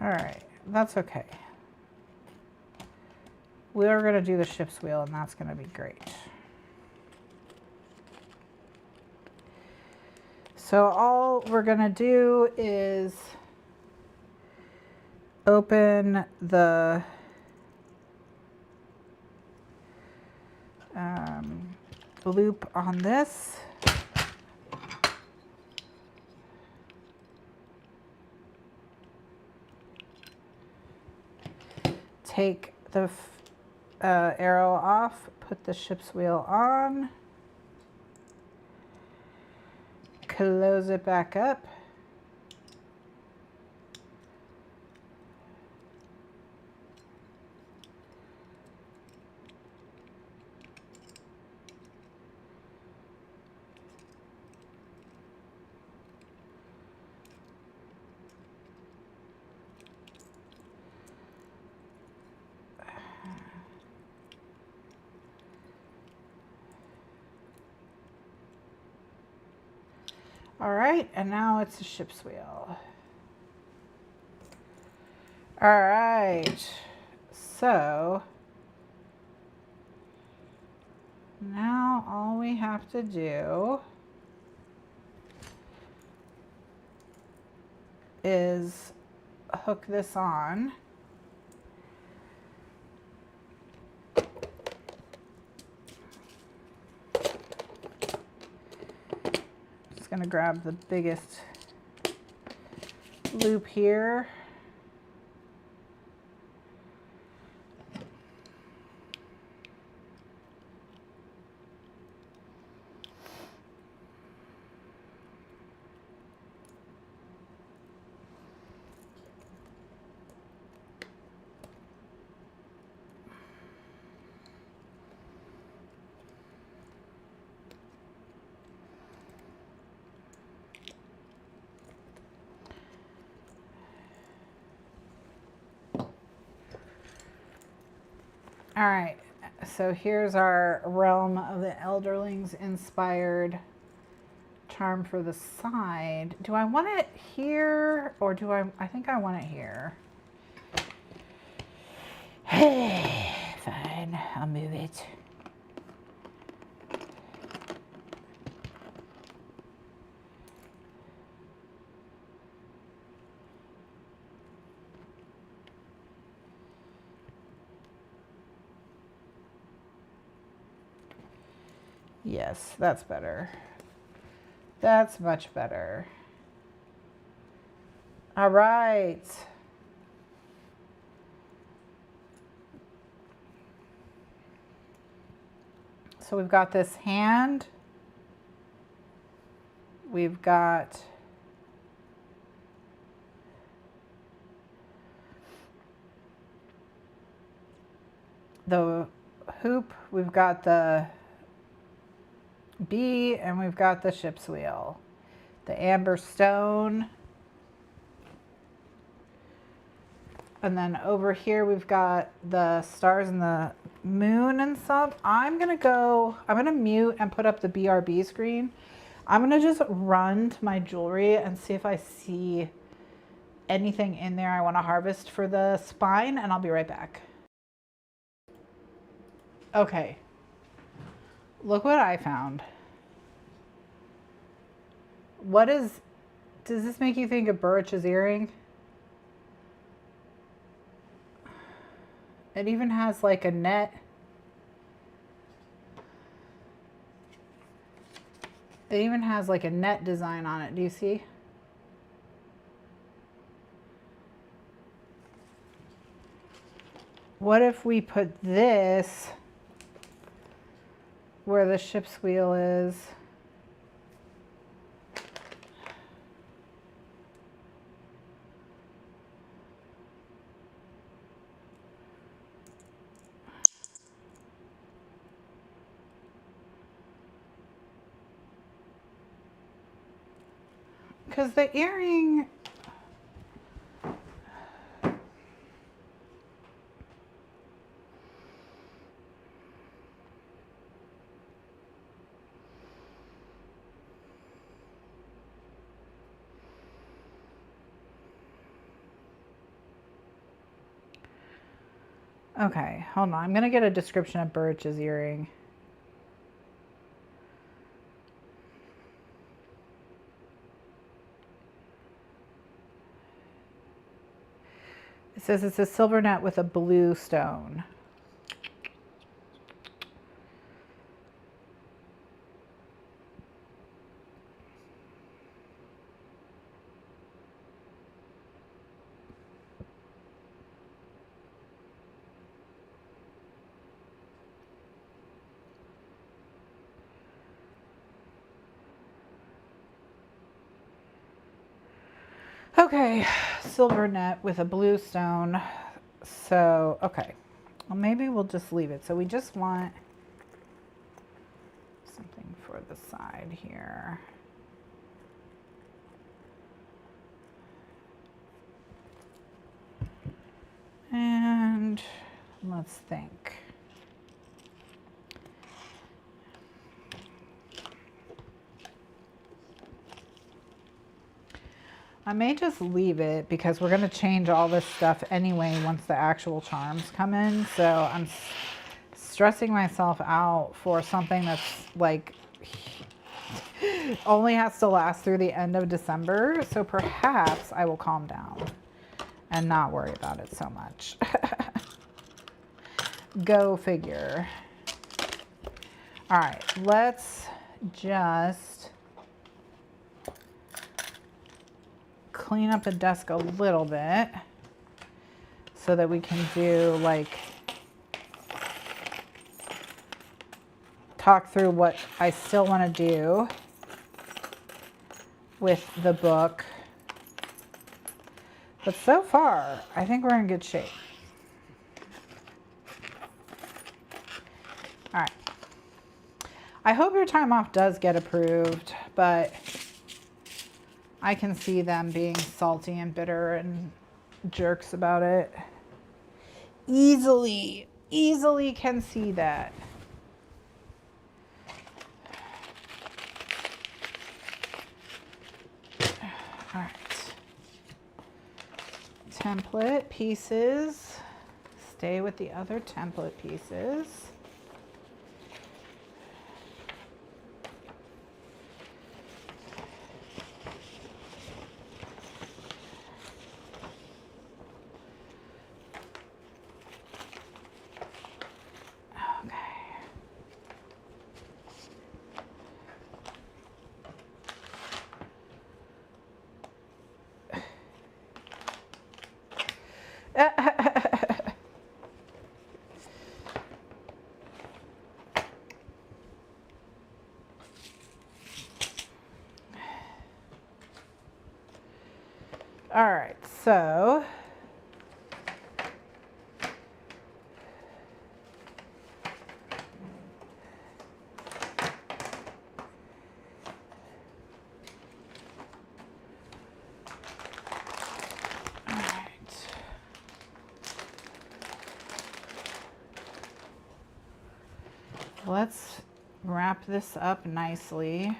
[SPEAKER 1] All right, that's okay. We are going to do the ship's wheel, and that's going to be great. So all we're going to do is open the loop on this. Take the arrow off, put the ship's wheel on, close it back up. All right, and now it's a ship's wheel. All right, so now all we have to do is hook this on. Just gonna grab the biggest loop here. All right, so here's our Realm of the Elderlings inspired charm for the side. Do I want it here or do I think I want it here. Fine, I'll move it. Yes, that's better. That's much better. All right. So we've got this hand. We've got the hoop, we've got the bee, and we've got the ship's wheel. The amber stone. And then over here we've got the stars and the moon and stuff. I'm gonna mute and put up the BRB screen. I'm gonna just run to my jewelry and see if I see anything in there I wanna harvest for the spine, and I'll be right back. Okay, look what I found. Does this make you think of Burrich's earring? It even has like a net. It even has like a net design on it. Do you see? What if we put this where the ship's wheel is? Because the earring, okay, hold on. I'm going to get a description of Burrich's earring. It says it's a silver net with a blue stone. Okay, silver net with a blue stone. So, okay. Well, maybe we'll just leave it. So we just want something for the side here. And let's think. I may just leave it because we're going to change all this stuff anyway once the actual charms come in. So I'm stressing myself out for something that's like only has to last through the end of December. So perhaps I will calm down and not worry about it so much. Go figure. All right, let's just clean up the desk a little bit so that we can do like talk through what I still want to do with the book. But so far, I think we're in good shape. All right. I hope your time off does get approved, but I can see them being salty and bitter and jerks about it. Easily can see that. All right. Template pieces. Stay with the other template pieces. All right, so let's wrap this up nicely.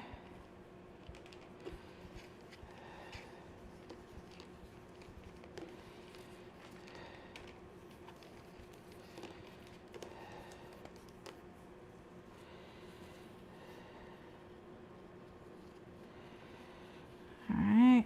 [SPEAKER 1] All right.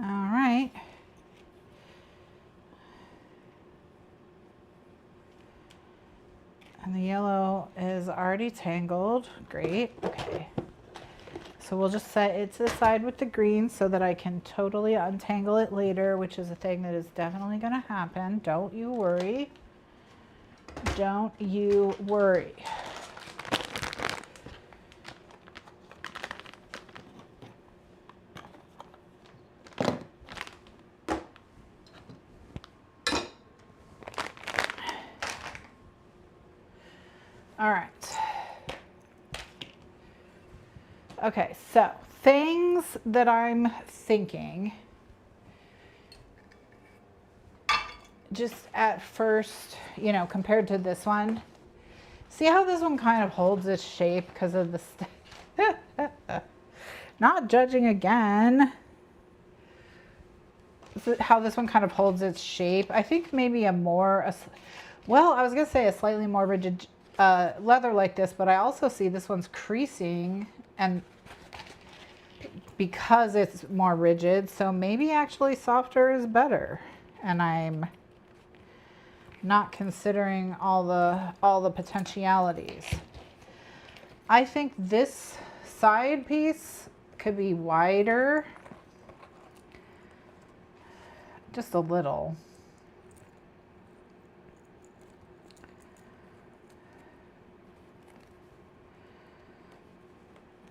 [SPEAKER 1] All right. And the yellow is already tangled. Great. Okay. So we'll just set it to the side with the green so that I can totally untangle it later, which is a thing that is definitely going to happen. Don't you worry. Don't you worry. All right. Okay, so things that I'm thinking, just at first, you know, compared to this one, see how this one kind of holds its shape because of the, not judging again. How this one kind of holds its shape. I think maybe well, I was gonna say a slightly more rigid leather like this, but I also see this one's creasing, and because it's more rigid, so maybe actually softer is better. And I'm not considering all the potentialities. I think this side piece could be wider, just a little.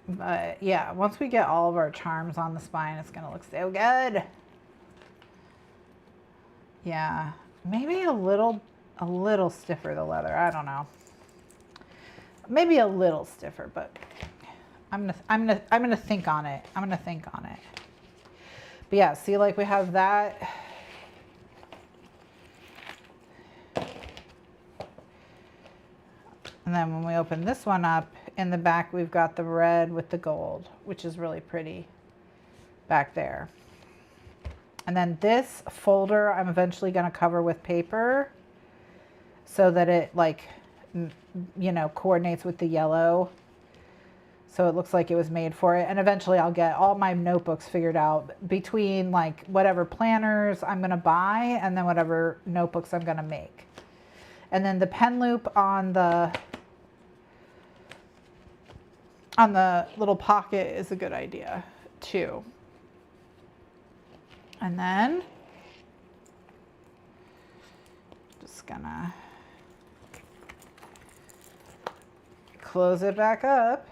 [SPEAKER 1] But yeah, once we get all of our charms on the spine, it's gonna look so good. Yeah, maybe a little stiffer, the leather. I don't know. Maybe a little stiffer, but I'm gonna think on it. I'm gonna think on it. But yeah, see, like we have that. And then when we open this one up, in the back we've got the red with the gold, which is really pretty back there. And then this folder I'm eventually going to cover with paper so that it, like, you know, coordinates with the yellow. So it looks like it was made for it. And eventually I'll get all my notebooks figured out between, like, whatever planners I'm going to buy and then whatever notebooks I'm going to make. And then the pen loop on the little pocket is a good idea too. And then just gonna close it back up.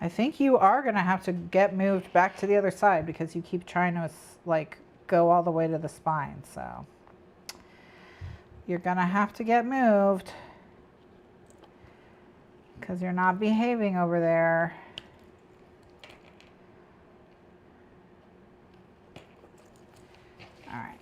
[SPEAKER 1] I think you are gonna have to get moved back to the other side because you keep trying to, like, go all the way to the spine. So you're gonna have to get moved because you're not behaving over there. All right.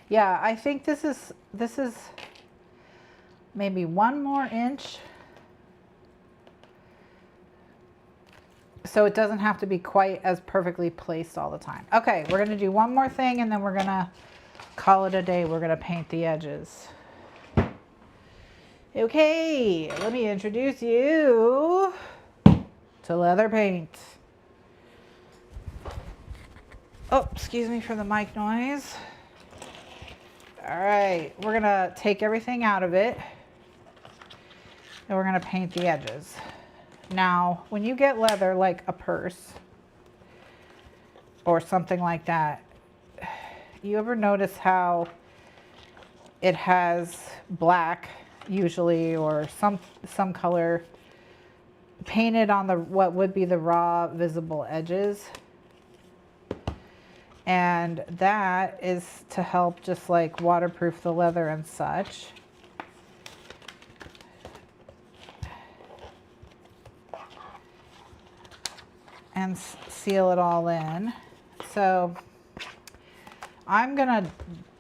[SPEAKER 1] Yeah, I think this is maybe 1 more inch so it doesn't have to be quite as perfectly placed all the time. Okay, we're gonna do one more thing and then we're gonna call it a day. We're gonna paint the edges. Okay, let me introduce you to leather paint. Oh, excuse me for the mic noise. All right, we're gonna take everything out of it and we're gonna paint the edges. Now, when you get leather like a purse or something like that, you ever notice how it has black usually or some color painted on the what would be the raw visible edges? And that is to help just like waterproof the leather and such. And seal it all in. So I'm gonna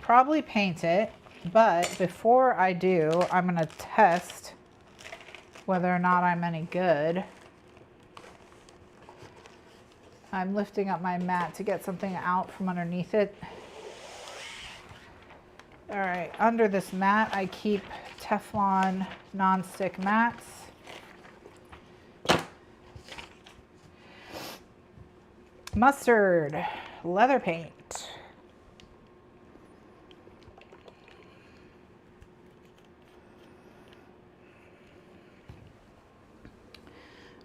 [SPEAKER 1] probably paint it, but before I do, I'm gonna test whether or not I'm any good. I'm lifting up my mat to get something out from underneath it. All right, under this mat, I keep Teflon non-stick mats. Mustard, leather paint.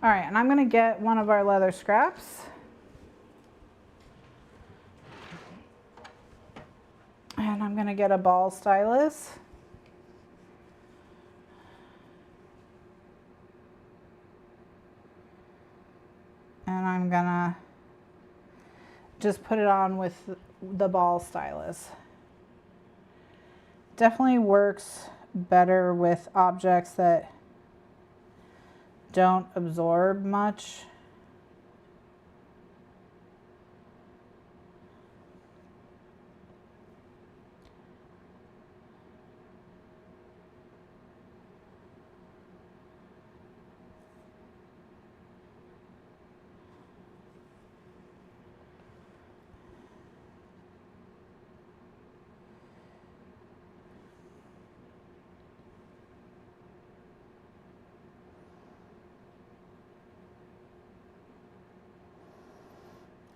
[SPEAKER 1] All right, and I'm gonna get one of our leather scraps. And I'm gonna get a ball stylus. And I'm gonna just put it on with the ball stylus. Definitely works better with objects that don't absorb much.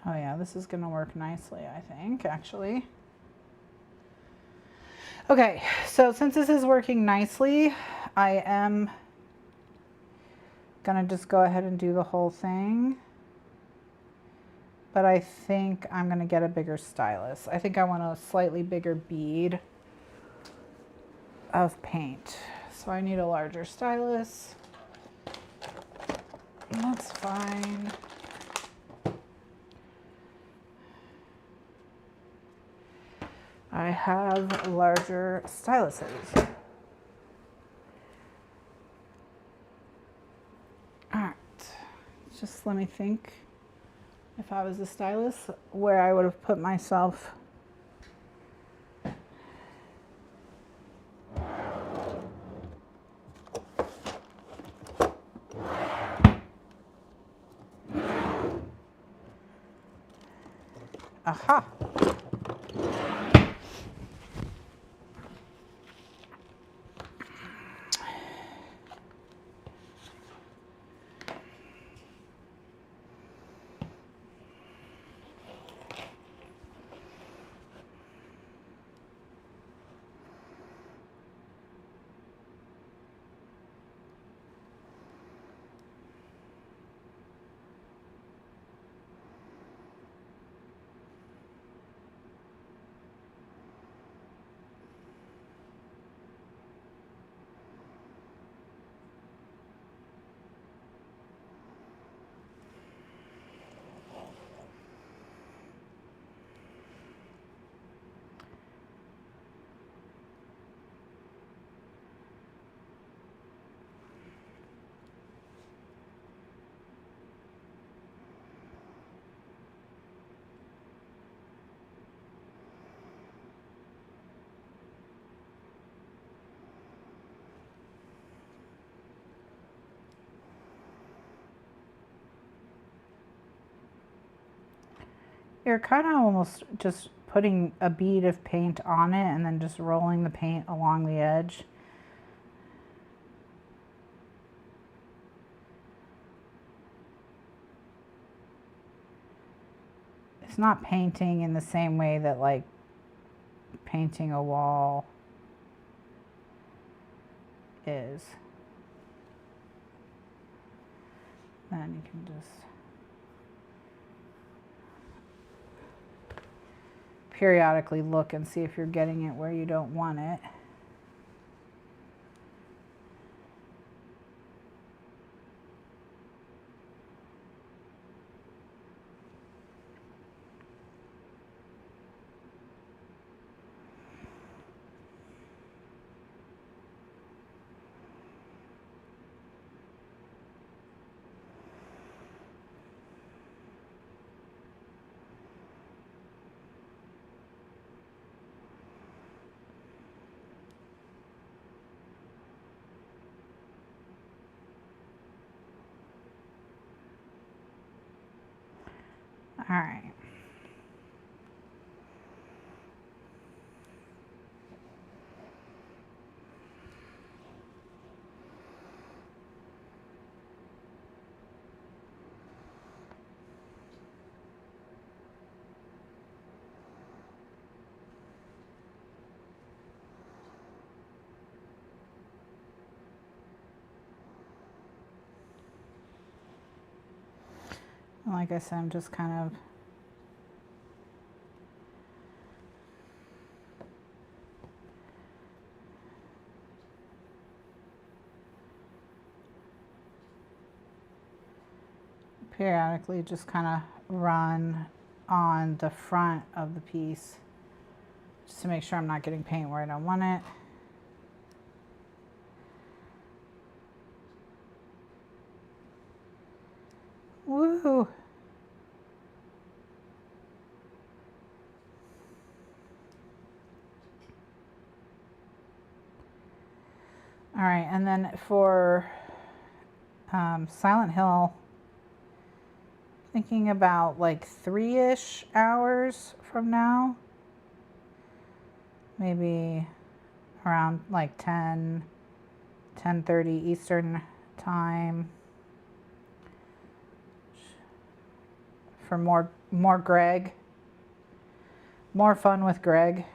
[SPEAKER 1] Oh yeah, this is gonna work nicely, I think, actually. Okay, so since this is working nicely, I am gonna just go ahead and do the whole thing. But I think I'm gonna get a bigger stylus. I think I want a slightly bigger bead of paint. So I need a larger stylus. That's fine. I have larger styluses. All right, just let me think. If I was a stylus, where I would have put myself. Aha. you're kind of almost just putting a bead of paint on it and then just rolling the paint along the edge. It's not painting in the same way that like painting a wall is. Then you can just periodically look and see if you're getting it where you don't want it. All right. Like I said, I'm just kind of periodically just kind of run on the front of the piece just to make sure I'm not getting paint where I don't want it. Woo! All right, and then for Silent Hill, thinking about like 3-ish hours from now, maybe around like 10:30 Eastern time, for more Greg, more fun with Greg.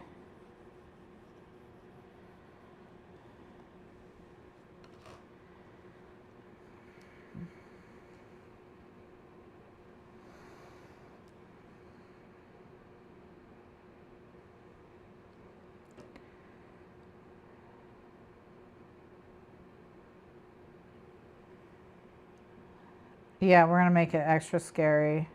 [SPEAKER 1] Yeah, we're gonna make it extra scary.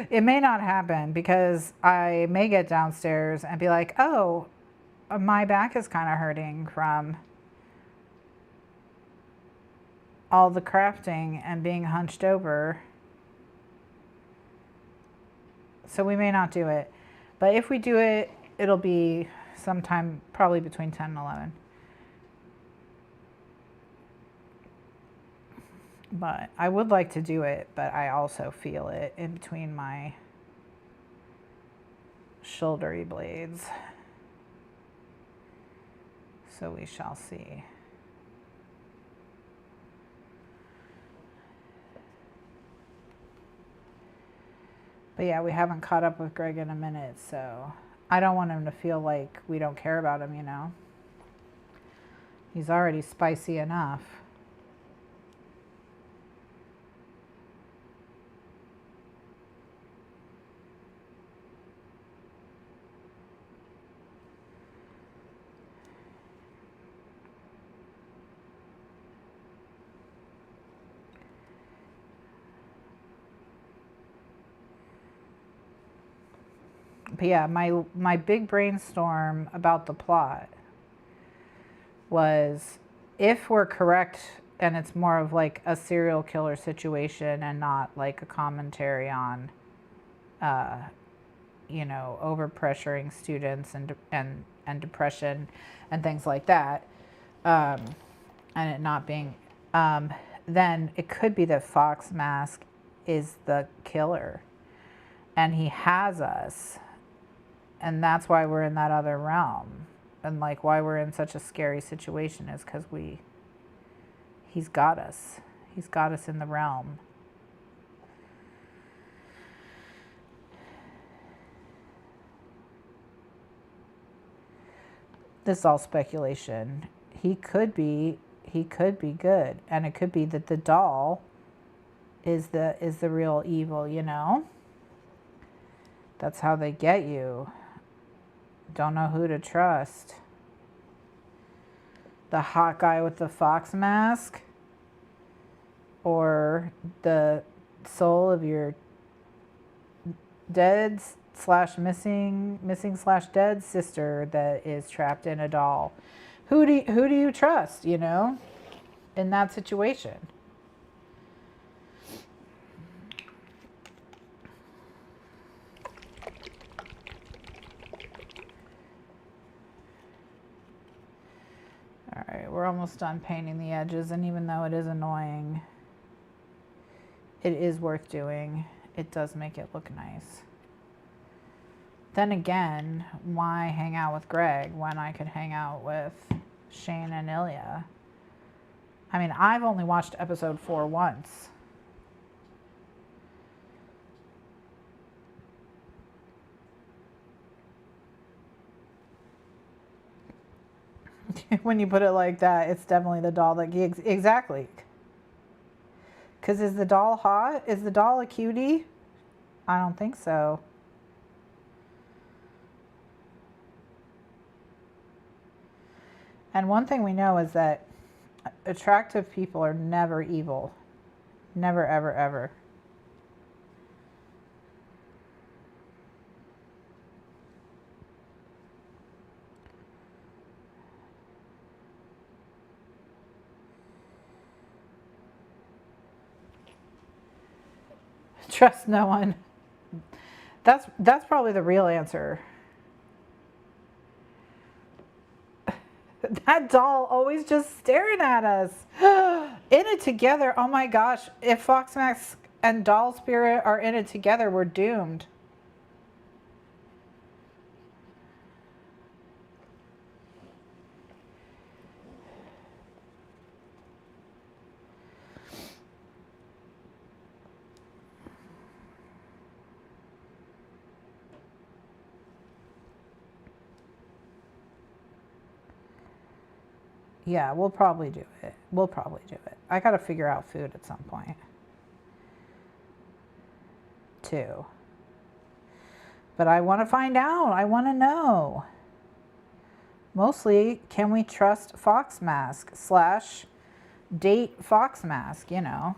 [SPEAKER 1] It may not happen because I may get downstairs and be like, oh, my back is kind of hurting from all the crafting and being hunched over. So we may not do it. But if we do it, it'll be sometime probably between 10 and 11. But I would like to do it, but I also feel it in between my shouldery blades. So we shall see. But yeah, we haven't caught up with Greg in a minute, so I don't want him to feel like we don't care about him, you know. He's already spicy enough. But yeah, my big brainstorm about the plot was if we're correct and it's more of like a serial killer situation and not like a commentary on, you know, overpressuring students and depression and things like that, and it not being, then it could be that Fox Mask is the killer and he has us, and that's why we're in that other realm, and like why we're in such a scary situation is because he's got us in the realm. This is all speculation. He could be good, and it could be that the doll is the real evil, you know? That's how they get you. Don't know who to trust. The hot guy with the fox mask, or the soul of your dead slash missing slash dead sister that is trapped in a doll. Who do you trust, you know, in that situation? All right, we're almost done painting the edges, and even though it is annoying, it is worth doing. It does make it look nice. Then again, why hang out with Greg when I could hang out with Shane and Ilya? I mean, I've only watched episode 4 once. When you put it like that, it's definitely the doll that exactly. Because is the doll hot? Is the doll a cutie? I don't think so. And one thing we know is that attractive people are never evil. Never, ever, ever. Trust no one. That's probably the real answer. That doll always just staring at us. In it together. Oh my gosh. If Fox Mask and Doll Spirit are in it together, we're doomed. Yeah, we'll probably do it. We'll probably do it. I gotta figure out food at some point. Too. But I want to find out. I want to know. Mostly, can we trust Fox Mask / date Fox Mask, you know?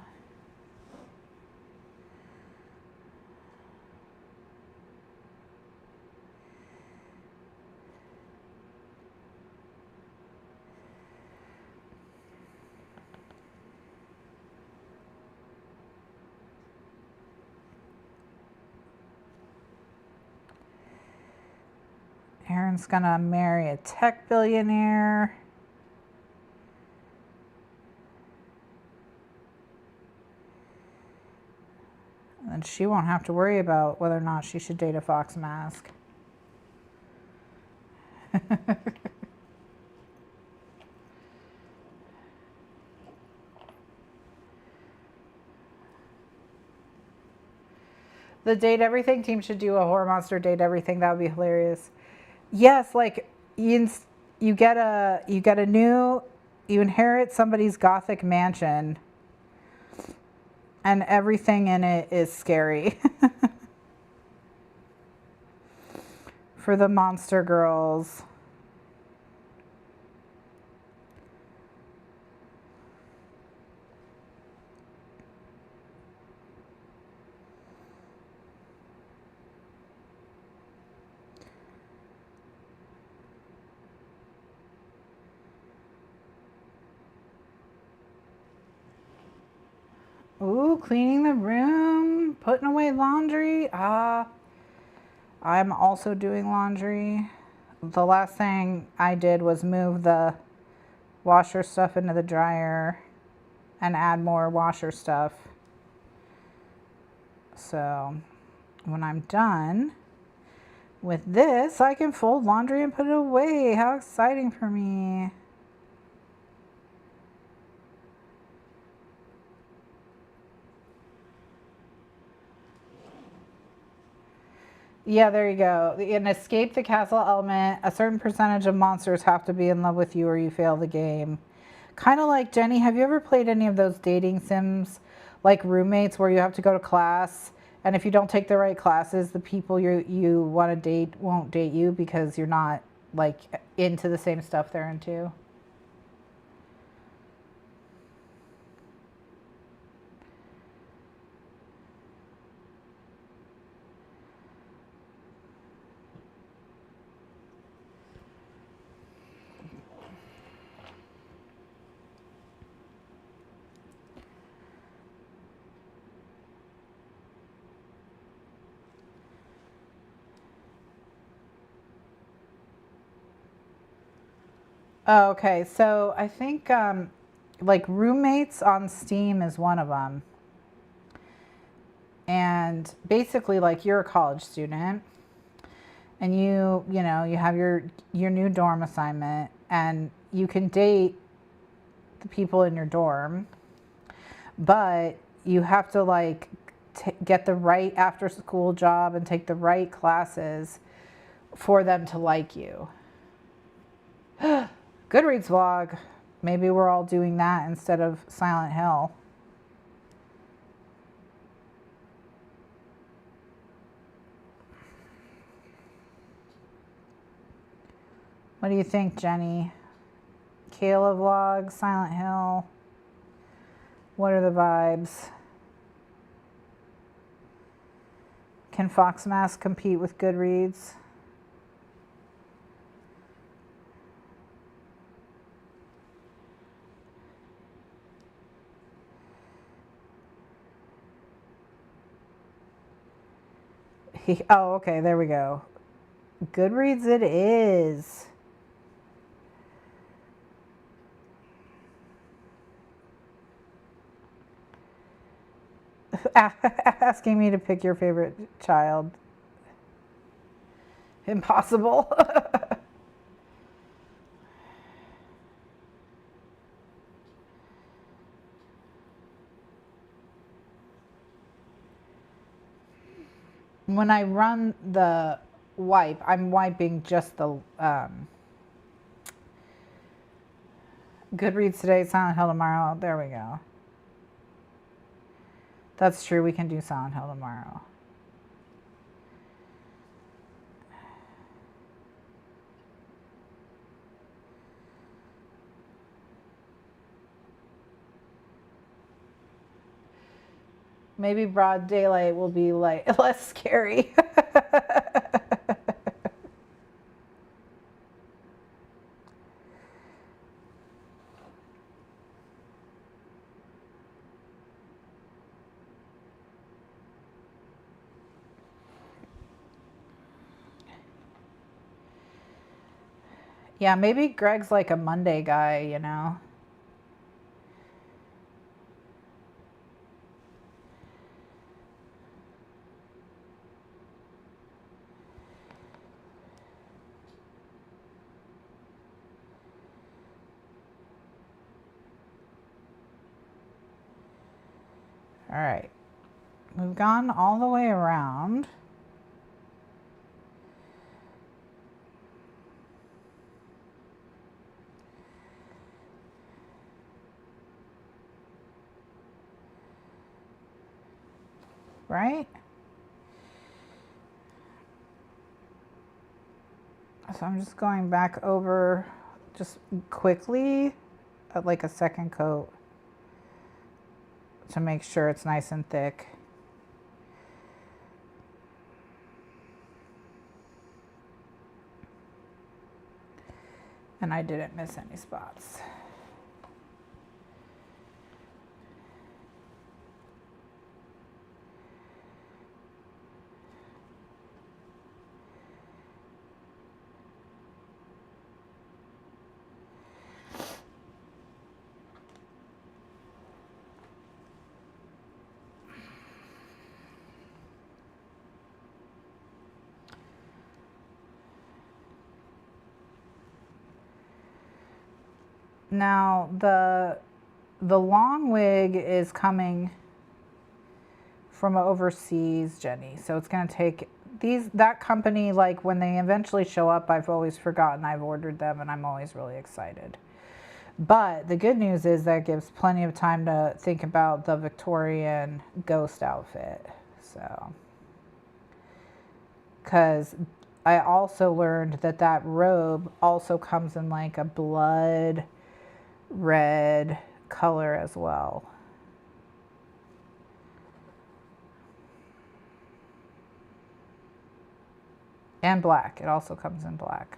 [SPEAKER 1] Aaron's gonna marry a tech billionaire. And she won't have to worry about whether or not she should date a Fox Mask. The Date Everything team should do a Horror Monster Date Everything. That would be hilarious. Yes, like you get a new, you inherit somebody's gothic mansion, and everything in it is scary. For the monster girls. Ooh, cleaning the room, putting away laundry. I'm also doing laundry. The last thing I did was move the washer stuff into the dryer and add more washer stuff. So when I'm done with this, I can fold laundry and put it away. How exciting for me. Yeah, there you go. In Escape the Castle element, a certain percentage of monsters have to be in love with you or you fail the game. Kind of like, Jenny, have you ever played any of those dating sims, like Roommates, where you have to go to class, and if you don't take the right classes, the people you want to date won't date you because you're not, like, into the same stuff they're into? Oh, okay, so I think like Roommates on Steam is one of them. And basically, like, you're a college student and you know, you have your new dorm assignment and you can date the people in your dorm, but you have to, like, get the right after school job and take the right classes for them to like you. Goodreads vlog. Maybe we're all doing that instead of Silent Hill. What do you think, Jenny? Kayla vlog, Silent Hill. What are the vibes? Can Foxmask compete with Goodreads? Oh, okay, there we go. Goodreads it is. Asking me to pick your favorite child. Impossible. When I run the wipe, I'm wiping just the Goodreads today, Silent Hill tomorrow. There we go. That's true. We can do Silent Hill tomorrow. Maybe broad daylight will be like less scary. Yeah, maybe Greg's like a Monday guy, you know? All right. We've gone all the way around. Right? So I'm just going back over just quickly at like a second coat to make sure it's nice and thick. And I didn't miss any spots. now the long wig is coming from overseas, Jenny. So it's going to take that company, like when they eventually show up, I've always forgotten I've ordered them, and I'm always really excited. But the good news is that gives plenty of time to think about the Victorian ghost outfit. So, because I also learned that that robe also comes in like a blood red color as well. And black. It also comes in black.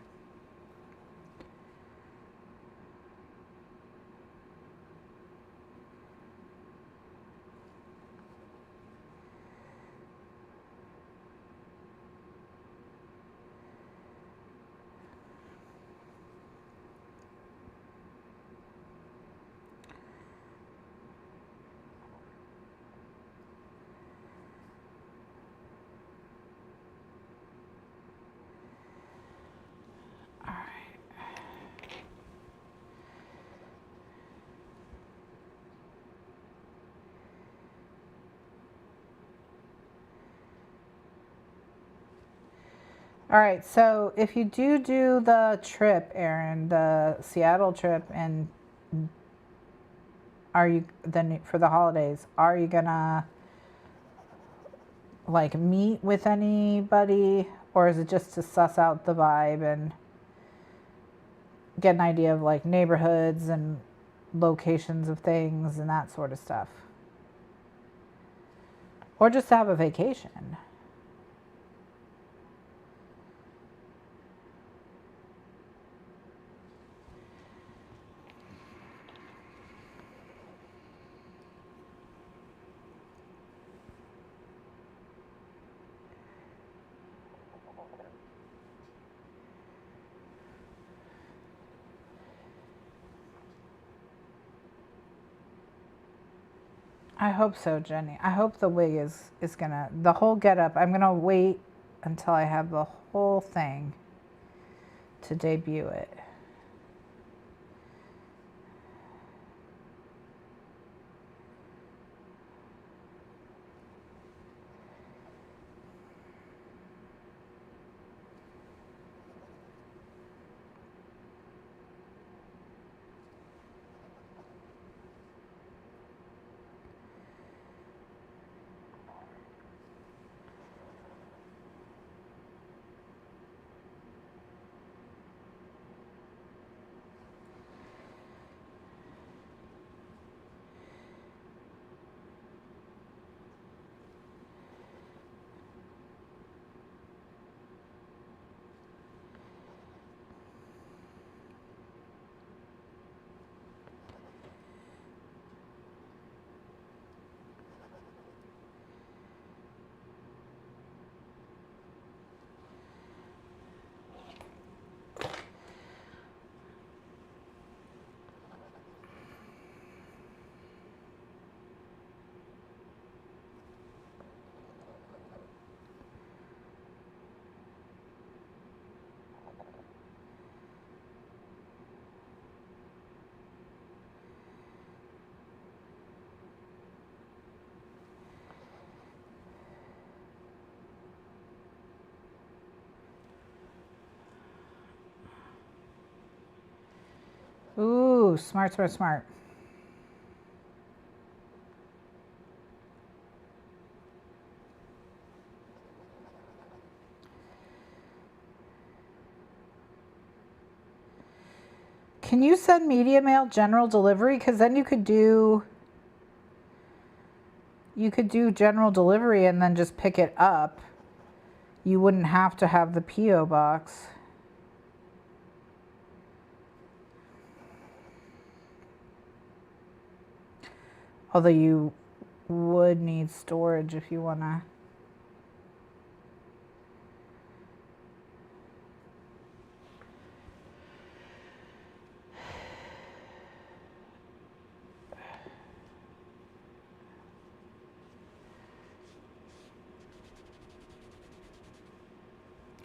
[SPEAKER 1] All right, so if you do the trip, Erin, the Seattle trip, and are you then for the holidays, are you gonna like meet with anybody, or is it just to suss out the vibe and get an idea of like neighborhoods and locations of things and that sort of stuff? Or just to have a vacation? I hope so, Jenny. I hope the wig is gonna, the whole getup, I'm gonna wait until I have the whole thing to debut it. Ooh, smart, smart, smart. Can you send media mail general delivery? Because then you could do general delivery and then just pick it up. You wouldn't have to have the P.O. box. Although you would need storage if you want to.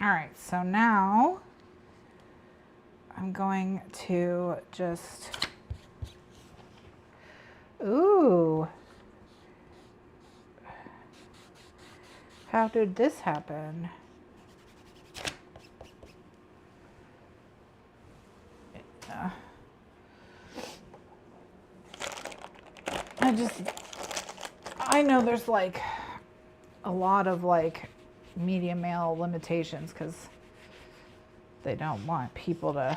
[SPEAKER 1] All right, so now I'm going to just Ooh. How did this happen? I know there's like a lot of like media mail limitations because they don't want people to.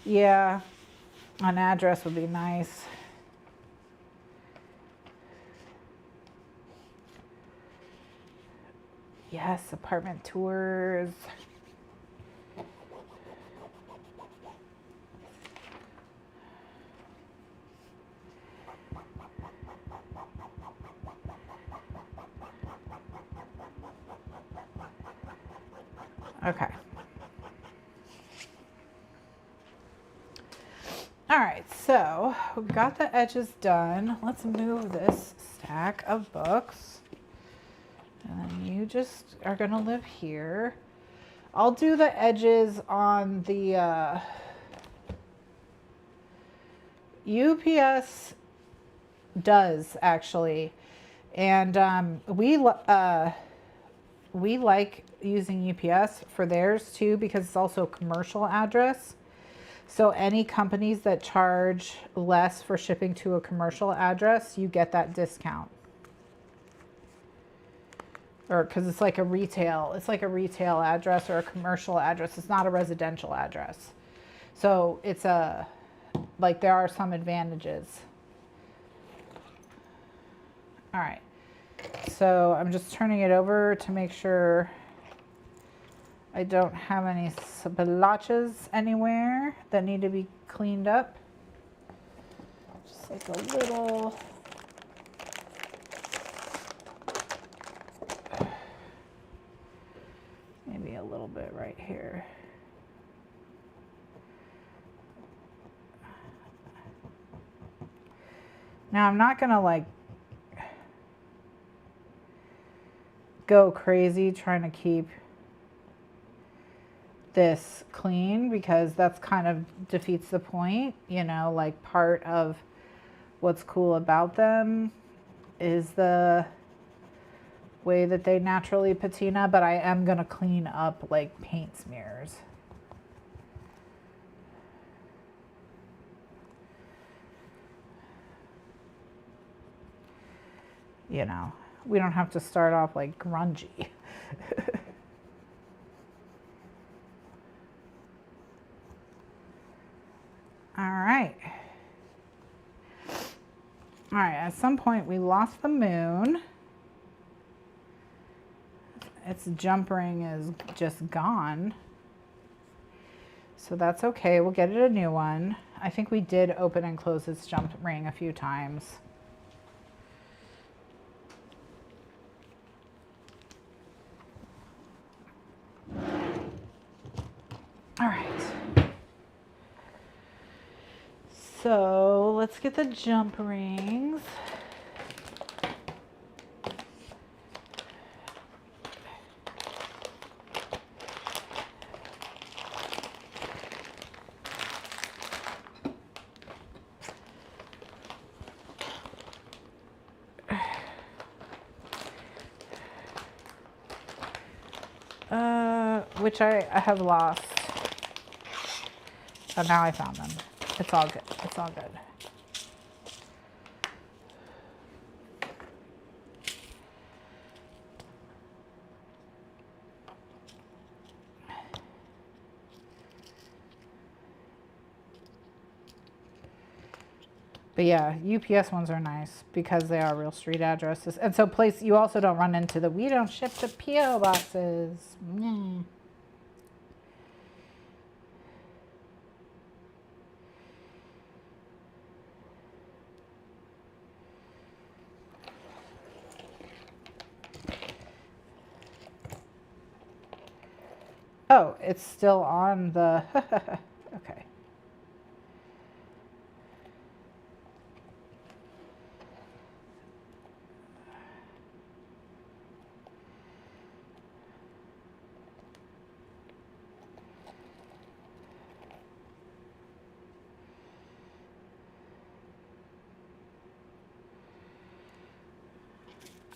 [SPEAKER 1] Yeah, an address would be nice. Yes, apartment tours. Okay. All right, so we've got the edges done. Let's move this stack of books. And then you just are gonna live here. I'll do the edges on the UPS does actually. And we like using UPS for theirs too because it's also a commercial address. So any companies that charge less for shipping to a commercial address, you get that discount. Or because it's like a retail address or a commercial address. It's not a residential address. So it's like there are some advantages. All right. So I'm just turning it over to make sure I don't have any splotches anywhere that need to be cleaned up. Just like a little. Maybe a little bit right here. Now I'm not gonna like go crazy trying to keep this clean because that's kind of defeats the point, you know, like part of what's cool about them is the way that they naturally patina, but I am gonna clean up like paint smears. You know, we don't have to start off like grungy. All right. All right, at some point we lost the moon. Its jump ring is just gone. So that's okay, we'll get it a new one. I think we did open and close its jump ring a few times. All right. So let's get the jump rings. Which I have lost. Oh, now I found them. It's all good. It's all good. But yeah, UPS ones are nice because they are real street addresses. And so you also don't run into the, we don't ship to P.O. boxes. Mm. Oh, it's still on the, okay.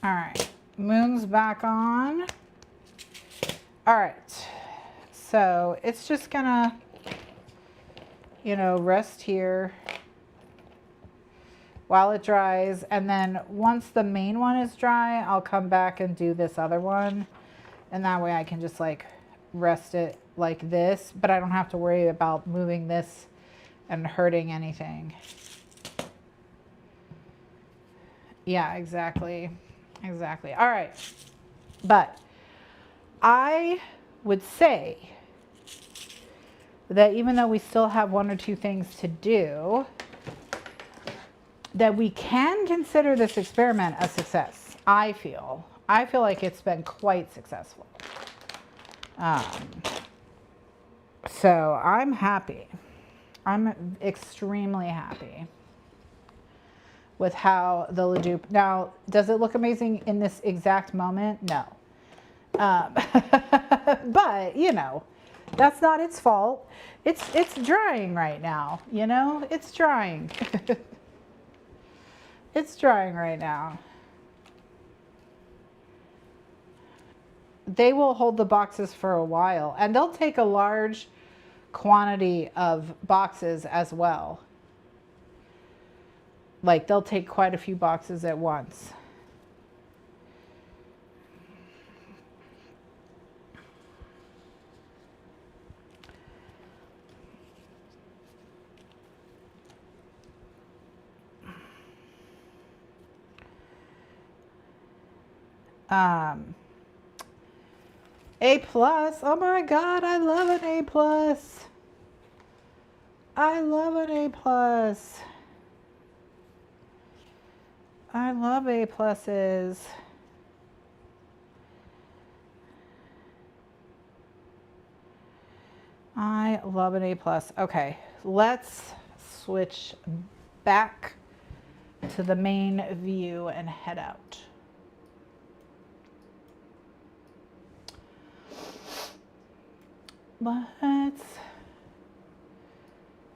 [SPEAKER 1] All right, moon's back on. All right, so it's just gonna, you know, rest here while it dries. And then once the main one is dry, I'll come back and do this other one. And that way I can just like rest it like this, but I don't have to worry about moving this and hurting anything. Yeah, exactly. Exactly. All right. But I would say that even though we still have one or two things to do, that we can consider this experiment a success. I feel like it's been quite successful. So I'm happy. I'm extremely happy with how the Dupe. Now, does it look amazing in this exact moment? No. But, you know, that's not its fault. It's drying right now, you know? It's drying. It's drying right now. They will hold the boxes for a while, and they'll take a large quantity of boxes as well. Like, they'll take quite a few boxes at once. A plus. Oh my God, I love an A plus. I love an A plus. I love A pluses. I love an A plus. Okay, let's switch back to the main view and head out. Let's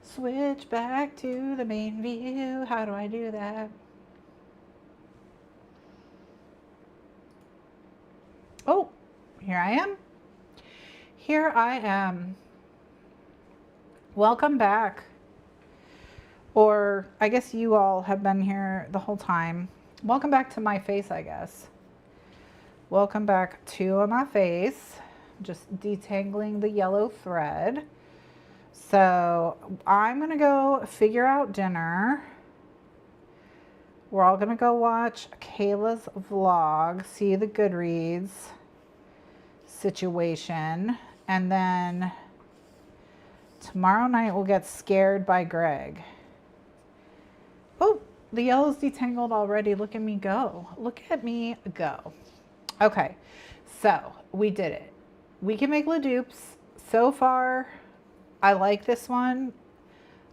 [SPEAKER 1] switch back to the main view. How do I do that? Oh, here I am. Here I am. Welcome back. Or I guess you all have been here the whole time. Welcome back to my face, I guess. Welcome back to my face. Just detangling the yellow thread. So I'm gonna go figure out dinner. We're all gonna go watch Kayla's vlog, see the Goodreads situation, and then tomorrow night we'll get scared by Greg. Oh, the yellow's detangled already. Look at me go. Look at me go. Okay, so we did it. We can make Dupes. So far, I like this one.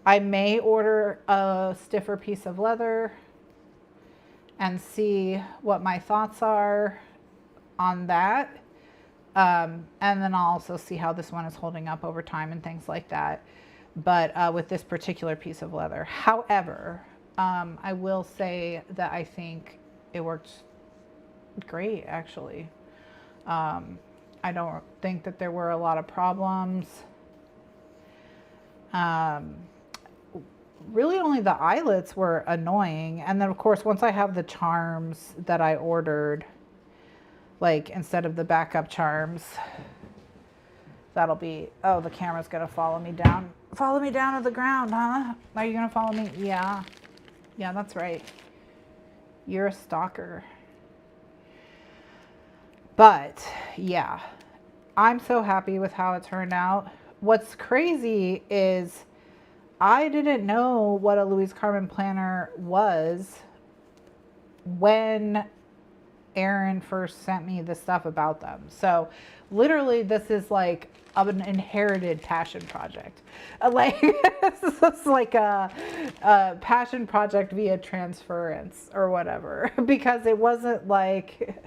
[SPEAKER 1] I may order a stiffer piece of leather and see what my thoughts are on that. And then I'll also see how this one is holding up over time and things like that. But with this particular piece of leather. However, I will say that I think it worked great, actually. I don't think that there were a lot of problems. Really only the eyelets were annoying. And then of course, once I have the charms that I ordered, like instead of the backup charms, that'll be, oh, the camera's gonna follow me down. Follow me down to the ground, huh? Are you gonna follow me? Yeah. Yeah, that's right. You're a stalker. But yeah, I'm so happy with how it turned out. What's crazy is I didn't know what a Louise Carmen planner was when Erin first sent me the stuff about them. So literally this is like an inherited passion project. Like this is like a passion project via transference or whatever, because it wasn't like,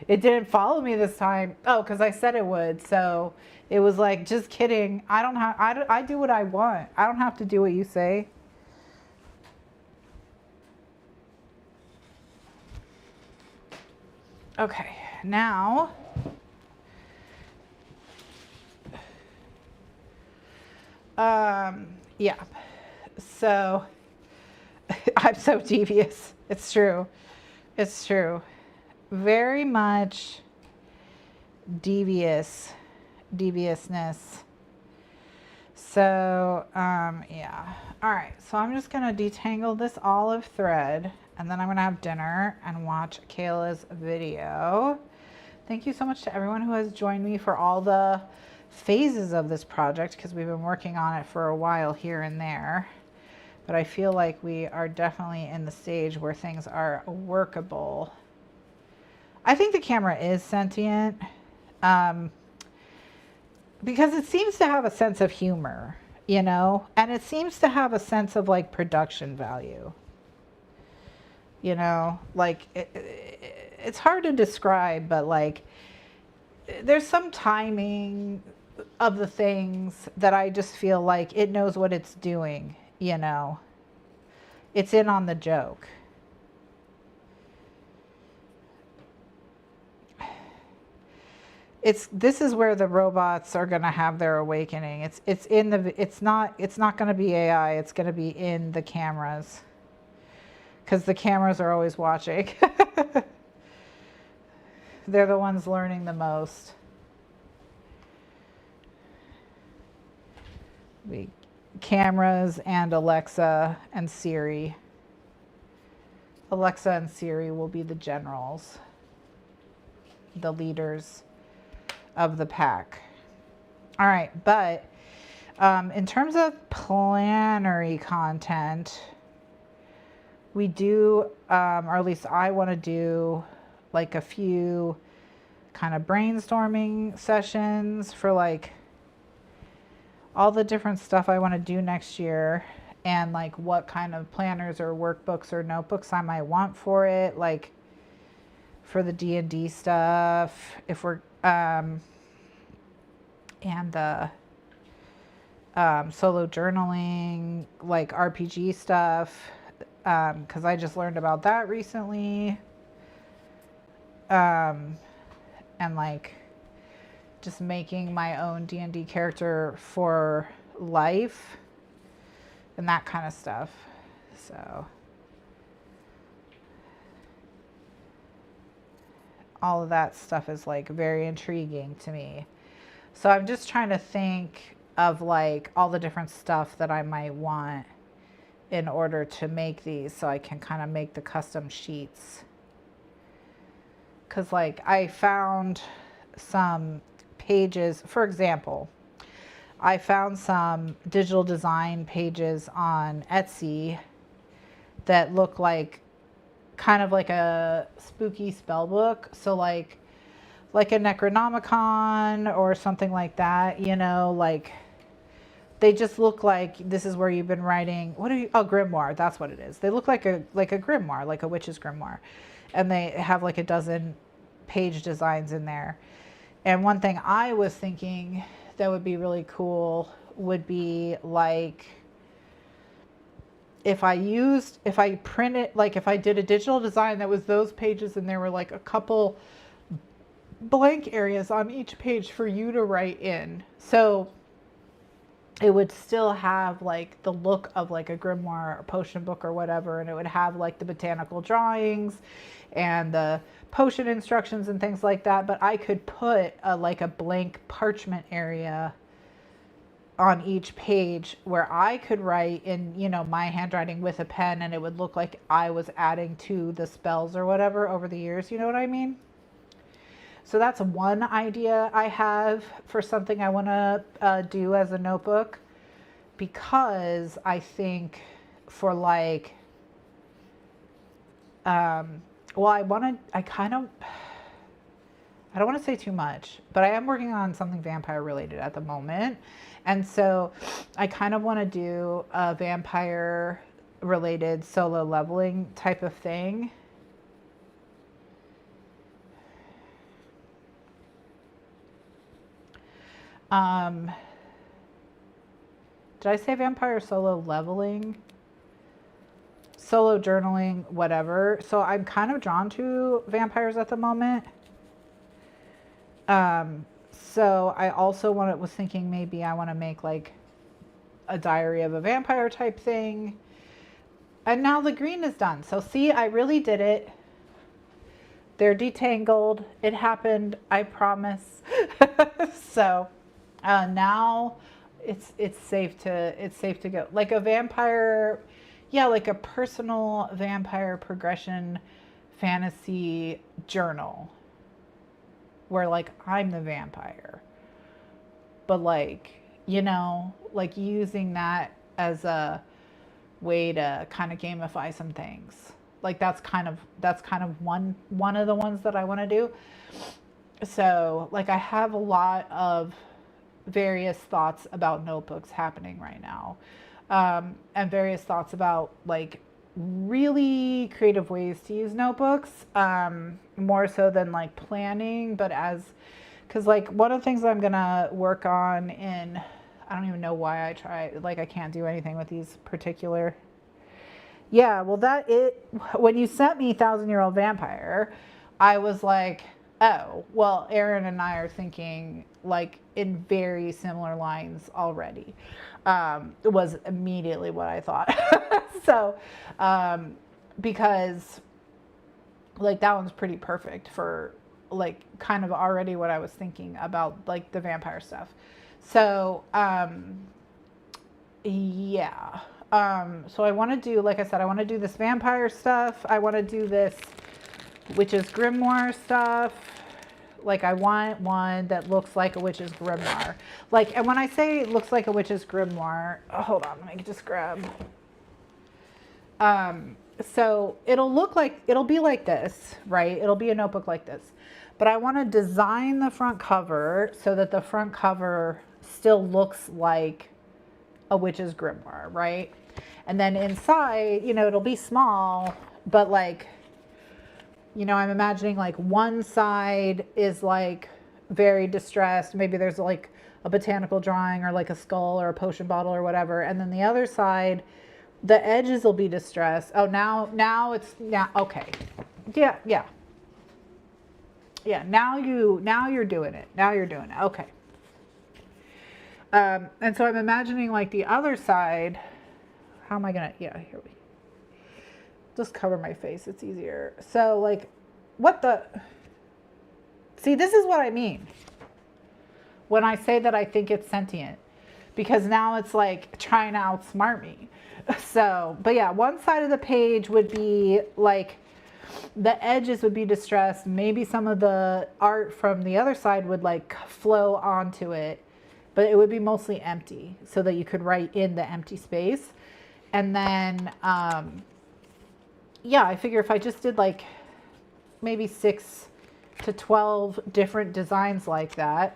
[SPEAKER 1] it didn't follow me this time. Oh, because I said it would. So it was like, just kidding. I do what I want. I don't have to do what you say. Okay, now yeah, so I'm so devious. It's true. It's true. Very much deviousness. So, yeah. All right, so I'm just gonna detangle this olive thread, and then I'm gonna have dinner and watch Kayla's video. Thank you so much to everyone who has joined me for all the phases of this project, because we've been working on it for a while here and there. But I feel like we are definitely in the stage where things are workable. I think the camera is sentient. Because it seems to have a sense of humor, you know, and it seems to have a sense of like production value, you know, like it's hard to describe, but like there's some timing of the things that I just feel like it knows what it's doing, you know, it's in on the joke. This is where the robots are going to have their awakening. It's not going to be AI. It's going to be in the cameras, because the cameras are always watching. They're the ones learning the most. The cameras and Alexa and Siri. Alexa and Siri will be the generals, the leaders of the pack. All right, but in terms of plannery content, we do, or at least I want to do like a few kind of brainstorming sessions for like all the different stuff I want to do next year, and like what kind of planners or workbooks or notebooks I might want for it, like for the D&D stuff, if we're and the solo journaling, like RPG stuff, because I just learned about that recently, and like just making my own D&D character for life and that kind of stuff. So all of that stuff is like very intriguing to me. So I'm just trying to think of like all the different stuff that I might want in order to make these, so I can kind of make the custom sheets. Because like I found some pages, for example, I found some digital design pages on Etsy that look like kind of like a spooky spell book. So like a Necronomicon or something like that, you know, like they just look like this is where you've been writing. What are you? Oh, grimoire. That's what it is. They look like a grimoire, like a witch's grimoire, and they have like a dozen page designs in there. And one thing I was thinking that would be really cool would be like if I printed, like if I did a digital design that was those pages and there were like a couple blank areas on each page for you to write in. So it would still have like the look of like a grimoire or potion book or whatever, and it would have like the botanical drawings and the potion instructions and things like that, but I could put like a blank parchment area on each page where I could write in, you know, my handwriting with a pen, and it would look like I was adding to the spells or whatever over the years, you know what I mean? So that's one idea I have for something I want to do as a notebook, because I think for like, well, I don't want to say too much, but I am working on something vampire related at the moment. And so I kind of want to do a vampire related solo leveling type of thing. Did I say vampire solo leveling? solo journaling, whatever. So I'm kind of drawn to vampires at the moment. So I also was thinking maybe I want to make like a diary of a vampire type thing. And now the green is done. So see, I really did it. They're detangled. It happened. I promise. So now it's safe to go. Like a vampire, yeah, like a personal vampire progression fantasy journal where like I'm the vampire. But like, you know, like using that as a way to kind of gamify some things. Like that's kind of one of the ones that I want to do. So like I have a lot of various thoughts about notebooks happening right now, and various thoughts about like really creative ways to use notebooks, more so than like planning, but because like one of the things I'm gonna work on I don't even know why I can't do anything with these particular. Yeah, well when you sent me 1,000-Year-Old Vampire, I was like, oh, well, Erin and I are thinking like in very similar lines already. It was immediately what I thought. So, because like that one's pretty perfect for like kind of already what I was thinking about like the vampire stuff. So, yeah. So I want to do, like I said, I want to do this vampire stuff. I want to do this witch's grimoire stuff. Like I want one that looks like a witch's grimoire. Like, and when I say it looks like a witch's grimoire, hold on, let me just grab. So it'll be like this, right? It'll be a notebook like this. But I want to design the front cover so that the front cover still looks like a witch's grimoire, right? And then inside, you know, it'll be small, but like, you know, I'm imagining like one side is like very distressed. Maybe there's like a botanical drawing or like a skull or a potion bottle or whatever. And then the other side, the edges will be distressed. Oh, now okay. Yeah. Yeah. Now you're doing it. Okay. And so I'm imagining like the other side. How am I gonna? Yeah, here we. Just cover my face. It's easier. So like, what the? See, this is what I mean when I say that I think it's sentient, because now it's like trying to outsmart me. So, but yeah, one side of the page would be like the edges would be distressed. Maybe some of the art from the other side would like flow onto it, but it would be mostly empty so that you could write in the empty space. And then, yeah, I figure if I just did like maybe 6 to 12 different designs like that,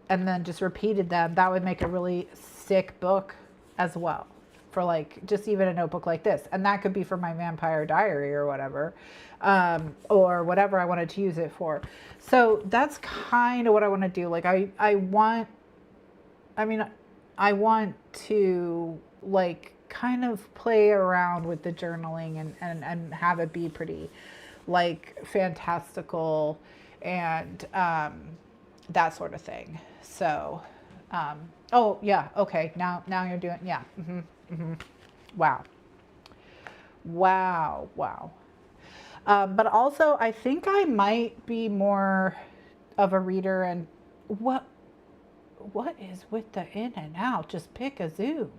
[SPEAKER 1] and then just repeated them, that would make a really sick book as well, for like just even a notebook like this. And that could be for my vampire diary or whatever, or whatever I wanted to use it for. So that's kind of what I want to do. Like I want to like kind of play around with the journaling and have it be pretty like fantastical and that sort of thing. So oh yeah, okay, now you're doing, yeah. Wow. But also I think I might be more of a reader. And what is with the in and out? Just pick a Zoom.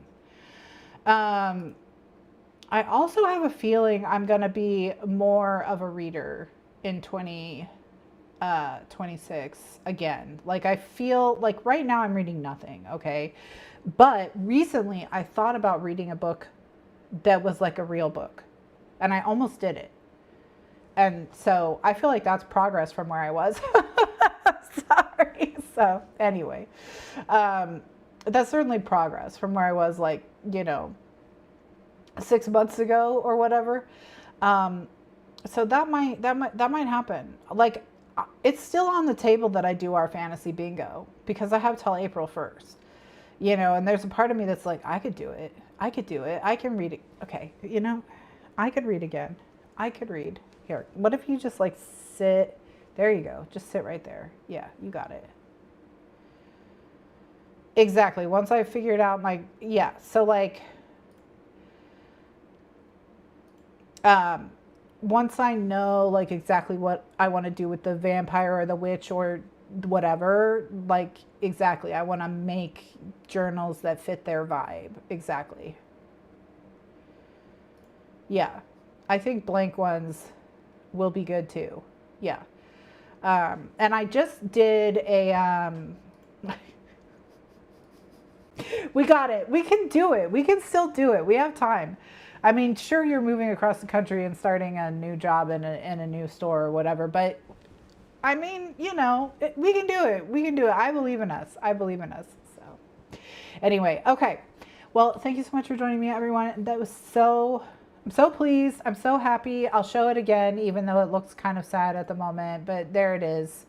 [SPEAKER 1] I also have a feeling I'm going to be more of a reader in 2026 again. Like I feel like right now I'm reading nothing, okay? But recently I thought about reading a book that was like a real book, and I almost did it. And so I feel like that's progress from where I was. Sorry. So anyway, that's certainly progress from where I was, like, you know, 6 months ago or whatever. So that might happen. Like, it's still on the table that I do our fantasy bingo, because I have till April 1st, you know, and there's a part of me that's like, I could do it. I can read it. Okay. You know, I could read again. I could read. Here, what if you just like sit? There you go. Just sit right there. Yeah, you got it. Exactly. Once I figured out my, yeah. So like, um, once I know like exactly what I want to do with the vampire or the witch or whatever, like exactly, I want to make journals that fit their vibe. Exactly. Yeah. I think blank ones will be good too. Yeah. And I just did a, we got it. We can do it. We can still do it. We have time. I mean, sure, you're moving across the country and starting a new job in a new store or whatever, but I mean, you know, we can do it. We can do it. I believe in us. I believe in us. So, anyway, okay. Well, thank you so much for joining me, everyone. That was so, I'm so pleased. I'm so happy. I'll show it again, even though it looks kind of sad at the moment, but there it is.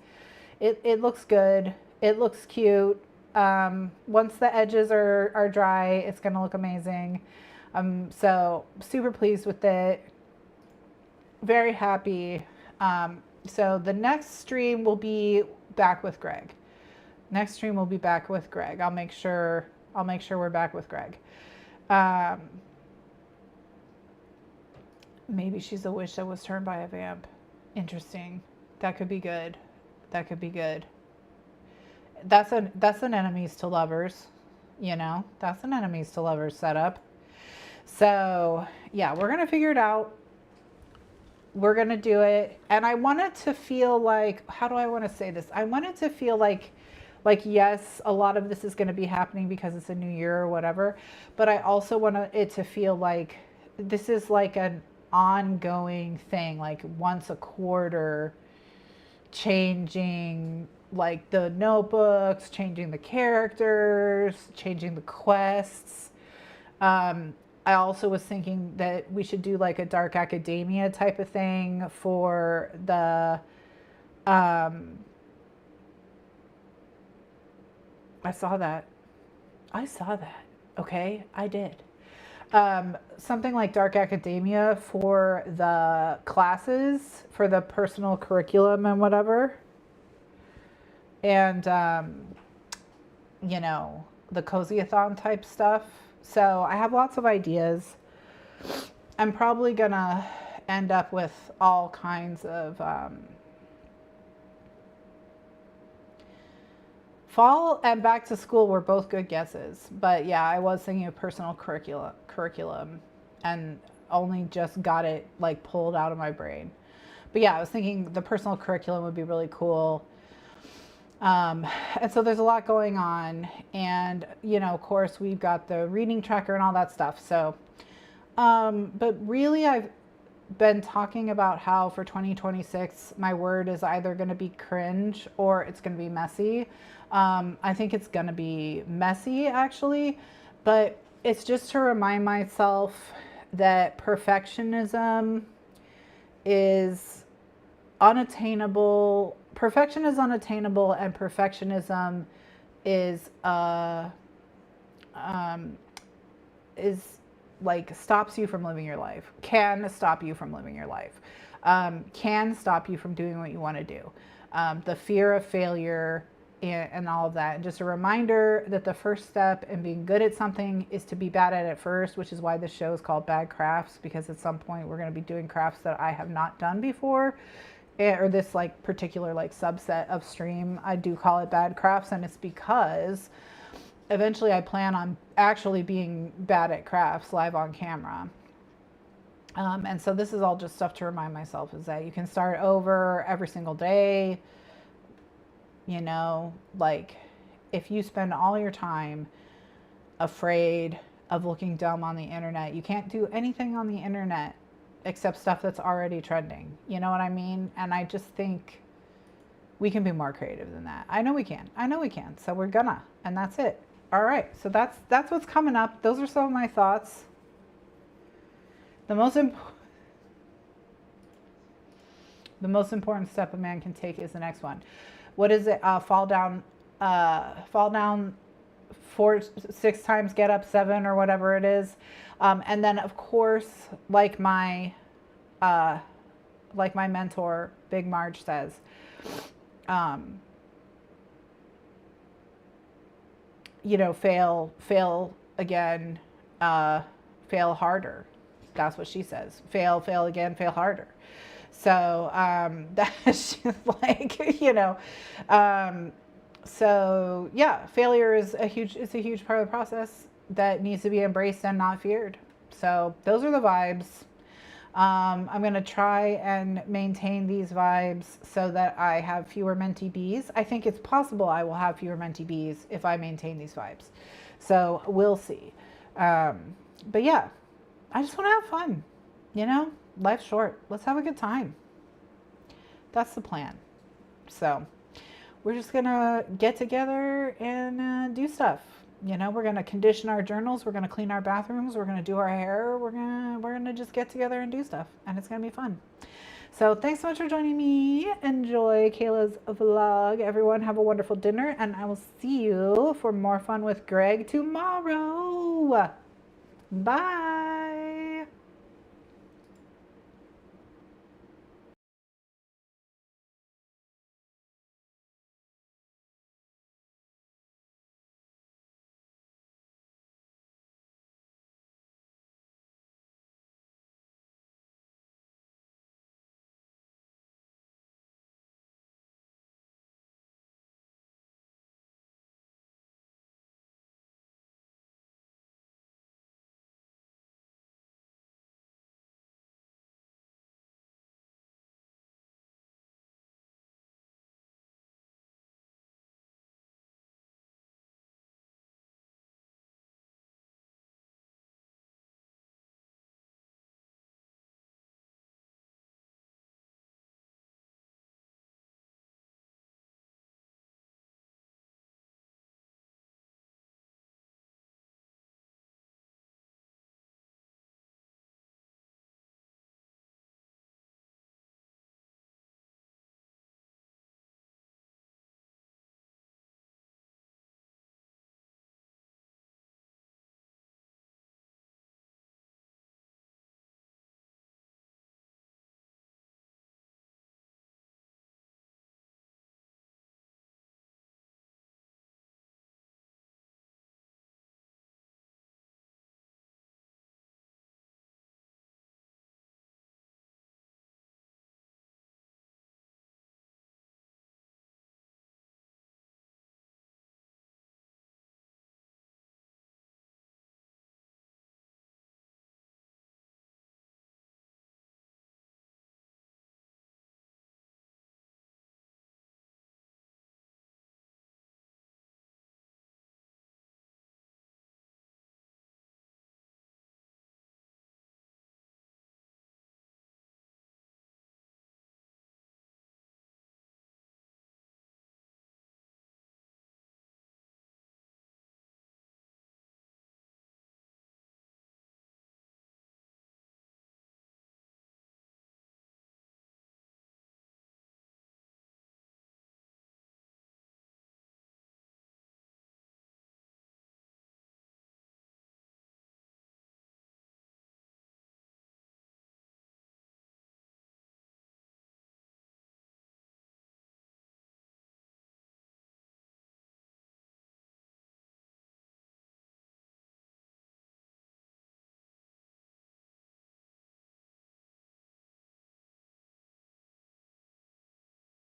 [SPEAKER 1] It looks good. It looks cute. Once the edges are dry, it's going to look amazing. So super pleased with it. Very happy. So the next stream will be back with Greg. Next stream will be back with Greg. I'll make sure we're back with Greg. Maybe she's a witch that was turned by a vamp. Interesting. That could be good. That could be good. That's an enemies to lovers, you know. That's an enemies to lovers setup. So yeah, we're gonna figure it out. We're gonna do it, and I want it to feel like, how do I want to say this? I want it to feel like yes, a lot of this is going to be happening because it's a new year or whatever, but I also want it to feel like this is like an ongoing thing, like once a quarter, changing like the notebooks, changing the characters, changing the quests. I also was thinking that we should do like a dark academia type of thing for the, I saw that. I saw that. Okay, I did. Something like dark academia for the classes, for the personal curriculum and whatever. And, you know, the cozy-a-thon type stuff. So I have lots of ideas. I'm probably going to end up with all kinds of fall and back to school were both good guesses. But yeah, I was thinking of personal curriculum and only just got it like pulled out of my brain. But yeah, I was thinking the personal curriculum would be really cool. And so there's a lot going on, and you know, of course, we've got the reading tracker and all that stuff. So, but really, I've been talking about how for 2026, my word is either going to be cringe or it's going to be messy. I think it's going to be messy, actually, but it's just to remind myself that perfectionism is unattainable. Perfection is unattainable, and perfectionism is like stops you from living your life. Can stop you from living your life. Can stop you from doing what you want to do. The fear of failure and all of that. And just a reminder that the first step in being good at something is to be bad at it first, which is why this show is called Bad Crafts, because at some point we're going to be doing crafts that I have not done before. Or this like particular like subset of stream, I do call it Bad Crafts, and it's because eventually I plan on actually being bad at crafts live on camera. And so this is all just stuff to remind myself, is that you can start over every single day. You know, like if you spend all your time afraid of looking dumb on the internet, you can't do anything on the internet except stuff that's already trending. You know what I mean? And I just think we can be more creative than that. I know we can. I know we can. So we're gonna, and that's it. All right. So that's what's coming up. Those are some of my thoughts. The most important step a man can take is the next one. What is it? Fall down 6 times get up 7 or whatever it is. And then of course, like my mentor, Big Marge says, you know, fail again, fail harder. That's what she says. Fail again, fail harder. So that's like, you know, so yeah, failure is a huge part of the process that needs to be embraced and not feared. So those are the vibes. I'm going to try and maintain these vibes so that I have fewer mentee bees. I think it's possible I will have fewer mentee bees if I maintain these vibes. So we'll see. But yeah, I just want to have fun. You know, life's short. Let's have a good time. That's the plan. So we're just going to get together and do stuff. You know, we're going to condition our journals. We're going to clean our bathrooms. We're going to do our hair. We're going to just get together and do stuff. And it's going to be fun. So thanks so much for joining me. Enjoy Kayla's vlog. Everyone have a wonderful dinner. And I will see you for more fun with Greg tomorrow. Bye.